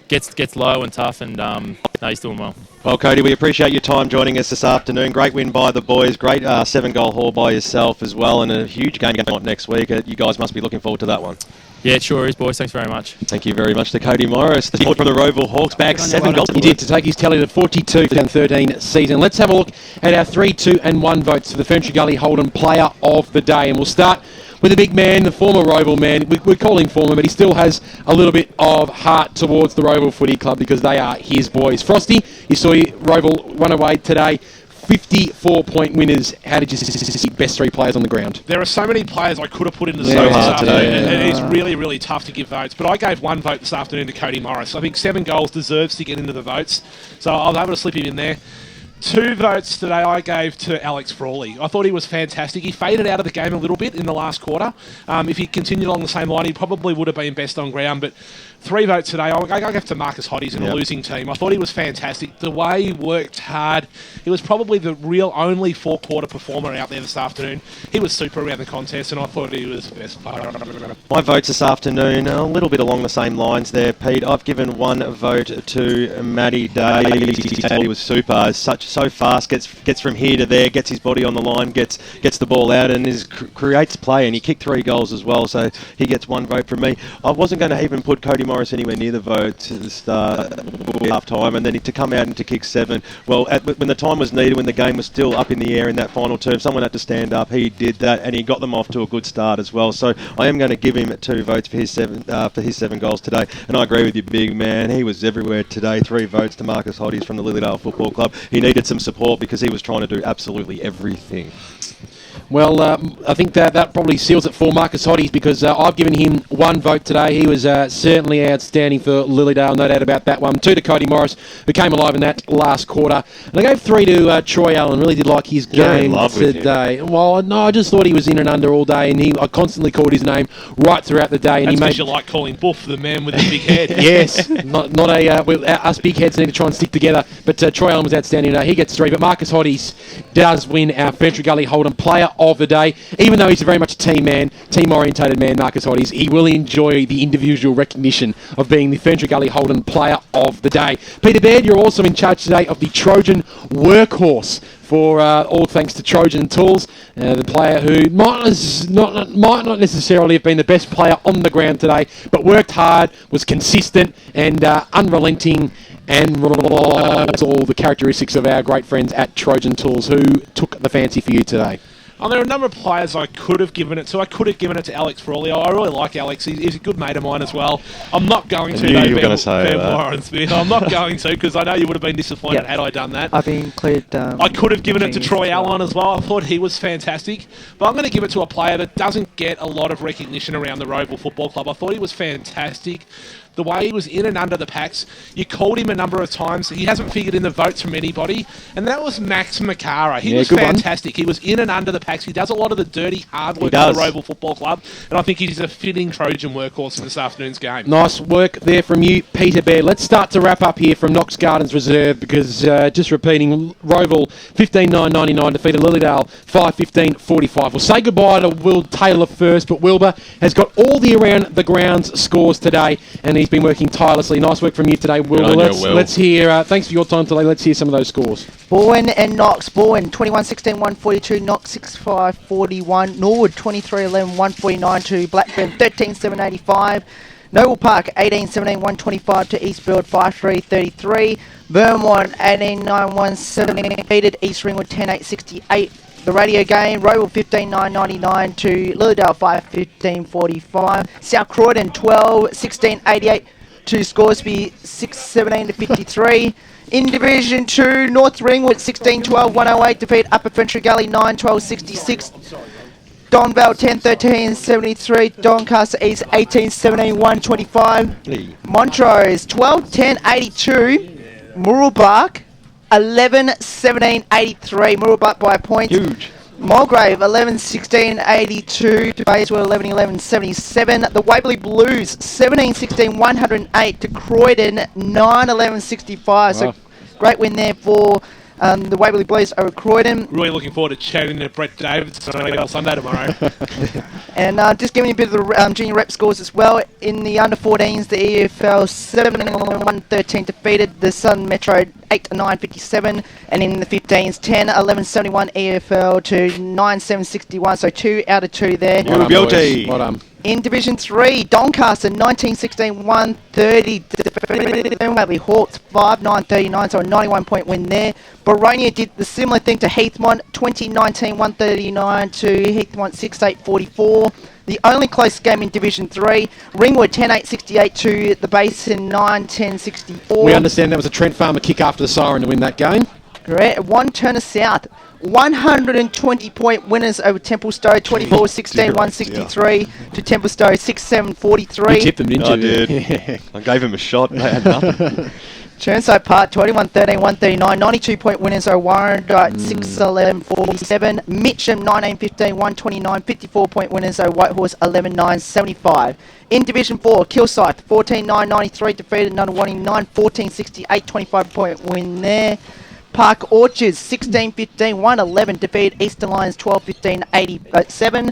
Gets low and tough, and he's doing well. Well, Cody, we appreciate your time joining us this afternoon. Great win by the boys. Great 7-goal haul by yourself as well, and a huge game next week. You guys must be looking forward to that one. Yeah, it sure is, boys. Thanks very much. Thank you very much to Cody Morris, the from the Rowville Hawks, back 7 goals. He did to take his tally to 42 for the 2013 season. Let's have a look at our 3, 2 and 1 votes for the Ferntree Gully Holden Player of the Day, and we'll start with the big man, the former Rowville man. We call him former, but he still has a little bit of heart towards the Rowville Footy Club because they are his boys. Frosty, you saw Rowville run away today. 54-point winners. How did you see best 3 players on the ground? There are so many players I could have put into the votes this afternoon. And it is really, really tough to give votes. But I gave 1 vote this afternoon to Cody Morris. I think 7 goals deserves to get into the votes. So I'll be able to slip him in there. 2 votes today I gave to Alex Frawley. I thought he was fantastic. He faded out of the game a little bit in the last quarter. If he continued along the same line, he probably would have been best on ground. But 3 votes today, I gave to Marcus Hoddies in a losing team. I thought he was fantastic. The way he worked hard. He was probably the real only 4-quarter performer out there this afternoon. He was super around the contest, and I thought he was the best player. My votes this afternoon, a little bit along the same lines there, Pete. I've given 1 vote to Matty Day. He was super. Such so fast, gets from here to there, gets his body on the line, gets the ball out, and creates play. And he kicked 3 goals as well, so he gets 1 vote from me. I wasn't going to even put Cody Morris anywhere near the vote at the start, half time, and then to come out and to kick 7. Well, when the time was needed, when the game was still up in the air in that final term, someone had to stand up. He did that, and he got them off to a good start as well. So I am going to give him 2 votes for his 7 goals today. And I agree with you, big man. He was everywhere today. 3 votes to Marcus Hodges from the Lilydale Football Club. He needed some support because he was trying to do absolutely everything. Well, I think that probably seals it for Marcus Hodges, because I've given him 1 vote today. He was certainly outstanding for Lilydale, no doubt about that one. 2 to Cody Morris, who came alive in that last quarter. And I gave 3 to Troy Allen. Really did like his game today. Well, no, I just thought he was in and under all day, and I constantly called his name right throughout the day. And that's because you like calling Buff the man with the big head. Yes, us big heads need to try and stick together. But Troy Allen was outstanding today. He gets 3. But Marcus Hodges does win our Ferntree Gully Holden Player of the Day. Even though he's very much a team-orientated man, Marcus Hodges, he will enjoy the individual recognition of being the Ferntree Gully Holden Player of the Day. Peter Baird, you're also in charge today of the Trojan Workhorse, for all thanks to Trojan Tools, the player who might not necessarily have been the best player on the ground today, but worked hard, was consistent and unrelenting, and all the characteristics of our great friends at Trojan Tools, who took the fancy for you today. There are a number of players I could have given it to. I could have given it to Alex Frawley. I really like Alex. He's a good mate of mine as well. I'm not going to, though, Warren Smith. I'm not going to, because I know you would have been disappointed had I done that. I've included... I could have given it to Troy Allen as well. I thought he was fantastic. But I'm going to give it to a player that doesn't get a lot of recognition around the Rowville Football Club. I thought he was fantastic. The way he was in and under the packs, you called him a number of times. He hasn't figured in the votes from anybody, and that was Max Makara. He was fantastic. He was in and under the packs. He does a lot of the dirty, hard work for the Rowville Football Club, and I think he's a fitting Trojan workhorse in this afternoon's game. Nice work there from you, Peter Baird. Let's start to wrap up here from Knox Gardens Reserve, because just repeating, Rowville 15-9-99 defeated Lilydale 5-15-45. We'll say goodbye to Will Taylor first, but Wilbur has got all the around the grounds scores today, and he's been working tirelessly. Nice work from you today, Will. Let's hear, thanks for your time today. Let's hear some of those scores. Bowen and Knox. Bowen 21-16, 142. Knox 6-5-41. Norwood 23-11, 149 to Blackburn 13-7, 85. Noble Park 18-17, 125 to Eastfield 5-3-33. Vermont 18-9, 117 defeated East Ringwood 10-8, 68. The radio game, Rowville 15-9-99 to Lilydale 5-15-45. South Croydon 12-16, 88 to Scoresby 6-17 to 53. In Division 2, North Ringwood 16-12, 108 defeat Upper Ferntree Gully 9-12, 66. Donvale 10-13, 73. Doncaster East 18-17, 125. Montrose 12-10, 82. Mooroolbark 11-17, 83. Mooroolbark by a point. Huge. Mulgrave 11-16, 82 to Bayswater 11-11, 77. The Waverley Blues 17-16, 108 to Croydon 9-11, 65. So great win there for the Waverley Blues over Croydon. Really looking forward to chatting to Brett Davidson on Sunday tomorrow. And just giving you a bit of the junior rep scores as well. In the under-14s, the EFL 7-1-13 defeated the Southern Metro 8-9, 57. And in the 15s, 10-11, 71 EFL to 9-7, 61. So 2 out of 2 there. Well done. In Division 3, Doncaster 19-16, 130 defeated Waverley Hawks 5-9, 39, so a 91-point win there. Baronia did the similar thing to Heathmont 2019, 139 to Heathmont 6-8, 44. The only close game in Division 3, Ringwood 10-8, 68 to the Basin 9-10, 64. We understand that was a Trent Farmer kick after the siren to win that game. Correct. One Turner South 120-point winners over Templestowe, 24-16, 163 to Templestowe, 6-7, 43. You tipped them, didn't you? I did. I gave him a shot. They had nothing. Churnside Park, 21-13, 139, 92-point winners over Warrandyte, 6-11, 47. Mitcham, 19-15, 129, 54-point winners over Whitehorse, 11-9, 75. In Division 4, Kilsyth, 14-9, 93, defeated Nunawading, 9-14, 68, 25-point win there. Park Orchards 16-15, 111 defeat Eastern Lions 12-15, 87.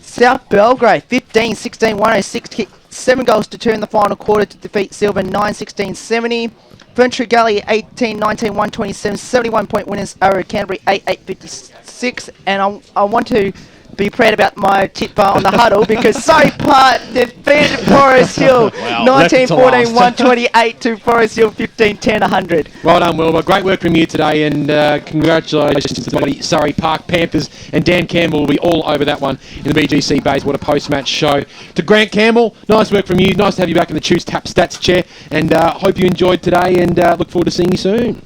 South Belgrade 15-16, 106 7-2 in the final quarter to defeat Silver 9-16-70. Ferntree Gully 18-19, 127, 71-point winners over Canterbury 8-56. And I want to be proud about my tip on the huddle because Surrey Park defeated Forest Hill 19-14, 128 to Forest Hill 15-10, 100. Well done, Wilbur. Great work from you today, and congratulations to the Surrey Park Panthers. And Dan Campbell will be all over that one in the BGC Bayswater Post Match show. To Grant Campbell, nice work from you. Nice to have you back in the Choose Tap Stats chair, and hope you enjoyed today, and look forward to seeing you soon.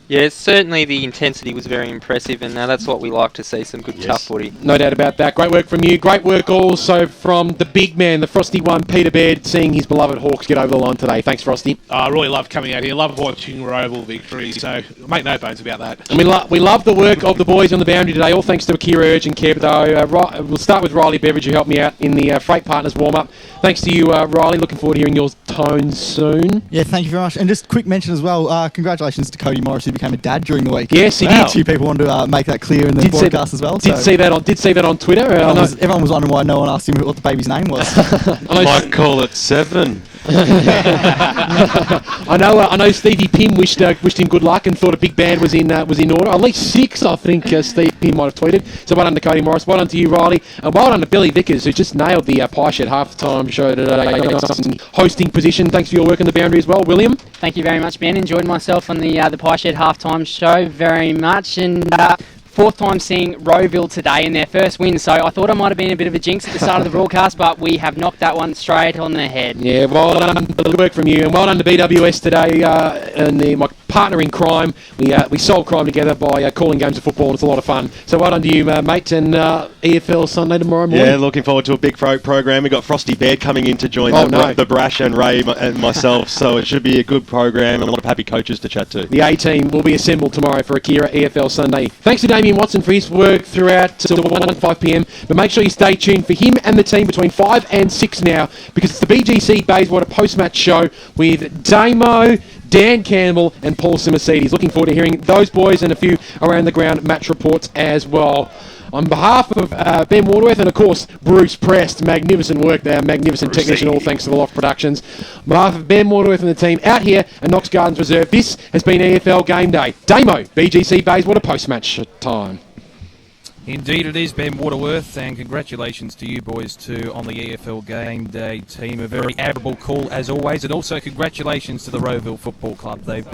Yeah, certainly the intensity was very impressive, and that's what we like to see, some good tough footy. No doubt about that. Great work from you. Great work also from the big man, the Frosty one, Peter Baird, seeing his beloved Hawks get over the line today. Thanks, Frosty. I really love coming out here. Love watching Rowville victories, so make no bones about that. And we love the work of the boys on the boundary today, all thanks to Akira Urgent Care. We'll start with Riley Beveridge, who helped me out in the Freight Partners warm-up. Thanks to you, Riley. Looking forward to hearing your tones soon. Yeah, thank you very much. And just quick mention as well, congratulations to Cody Morris, who became a dad during the week. Yes, he did. A few people wanted to make that clear in the broadcast as well. Did see that on Twitter. Everyone was wondering why no one asked him what the baby's name was. Might call it 7. I know Stevie Pym wished him good luck and thought a big band was in order. At least 6, I think, Steve Pym might have tweeted. So well done to Cody Morris, well done to you, Riley, and well done to Billy Vickers, who just nailed the Pie Shed half-time show today. Hosting position. Thanks for your work on the boundary as well, William. Thank you very much, Ben. Enjoyed myself on the Pie Shed half-time show very much, and fourth time seeing Rowville today in their first win, so I thought I might have been a bit of a jinx at the start of the broadcast, but we have knocked that one straight on the head. Yeah, well done. Good work from you, and well done to BWS today, and my partner in crime. We solve crime together by calling games of football, and it's a lot of fun. So well done to you, mate, and EFL Sunday tomorrow morning. Yeah, looking forward to a big program. We've got Frosty Baird coming in to join the Brash and Ray and myself, so it should be a good program and a lot of happy coaches to chat to. The A-team will be assembled tomorrow for Akira EFL Sunday. Thanks to Damien Watson for his work throughout till 1:05 p.m. But make sure you stay tuned for him and the team between 5 and 6 now, because it's the BGC Bayswater Post Match show with Damo, Dan Campbell and Paul Simmercedes. Looking forward to hearing those boys and a few around the ground match reports as well. On behalf of Ben Waterworth and, of course, Bruce Prest, magnificent work there, magnificent technician, all thanks to the Loft Productions. On behalf of Ben Waterworth and the team out here at Knox Gardens Reserve, this has been EFL Game Day. Damo, BGC Bayswater Post-Match time. Indeed it is, Ben Waterworth, and congratulations to you boys too on the EFL Game Day team. A very admirable call as always, and also congratulations to the Rowville Football Club. They've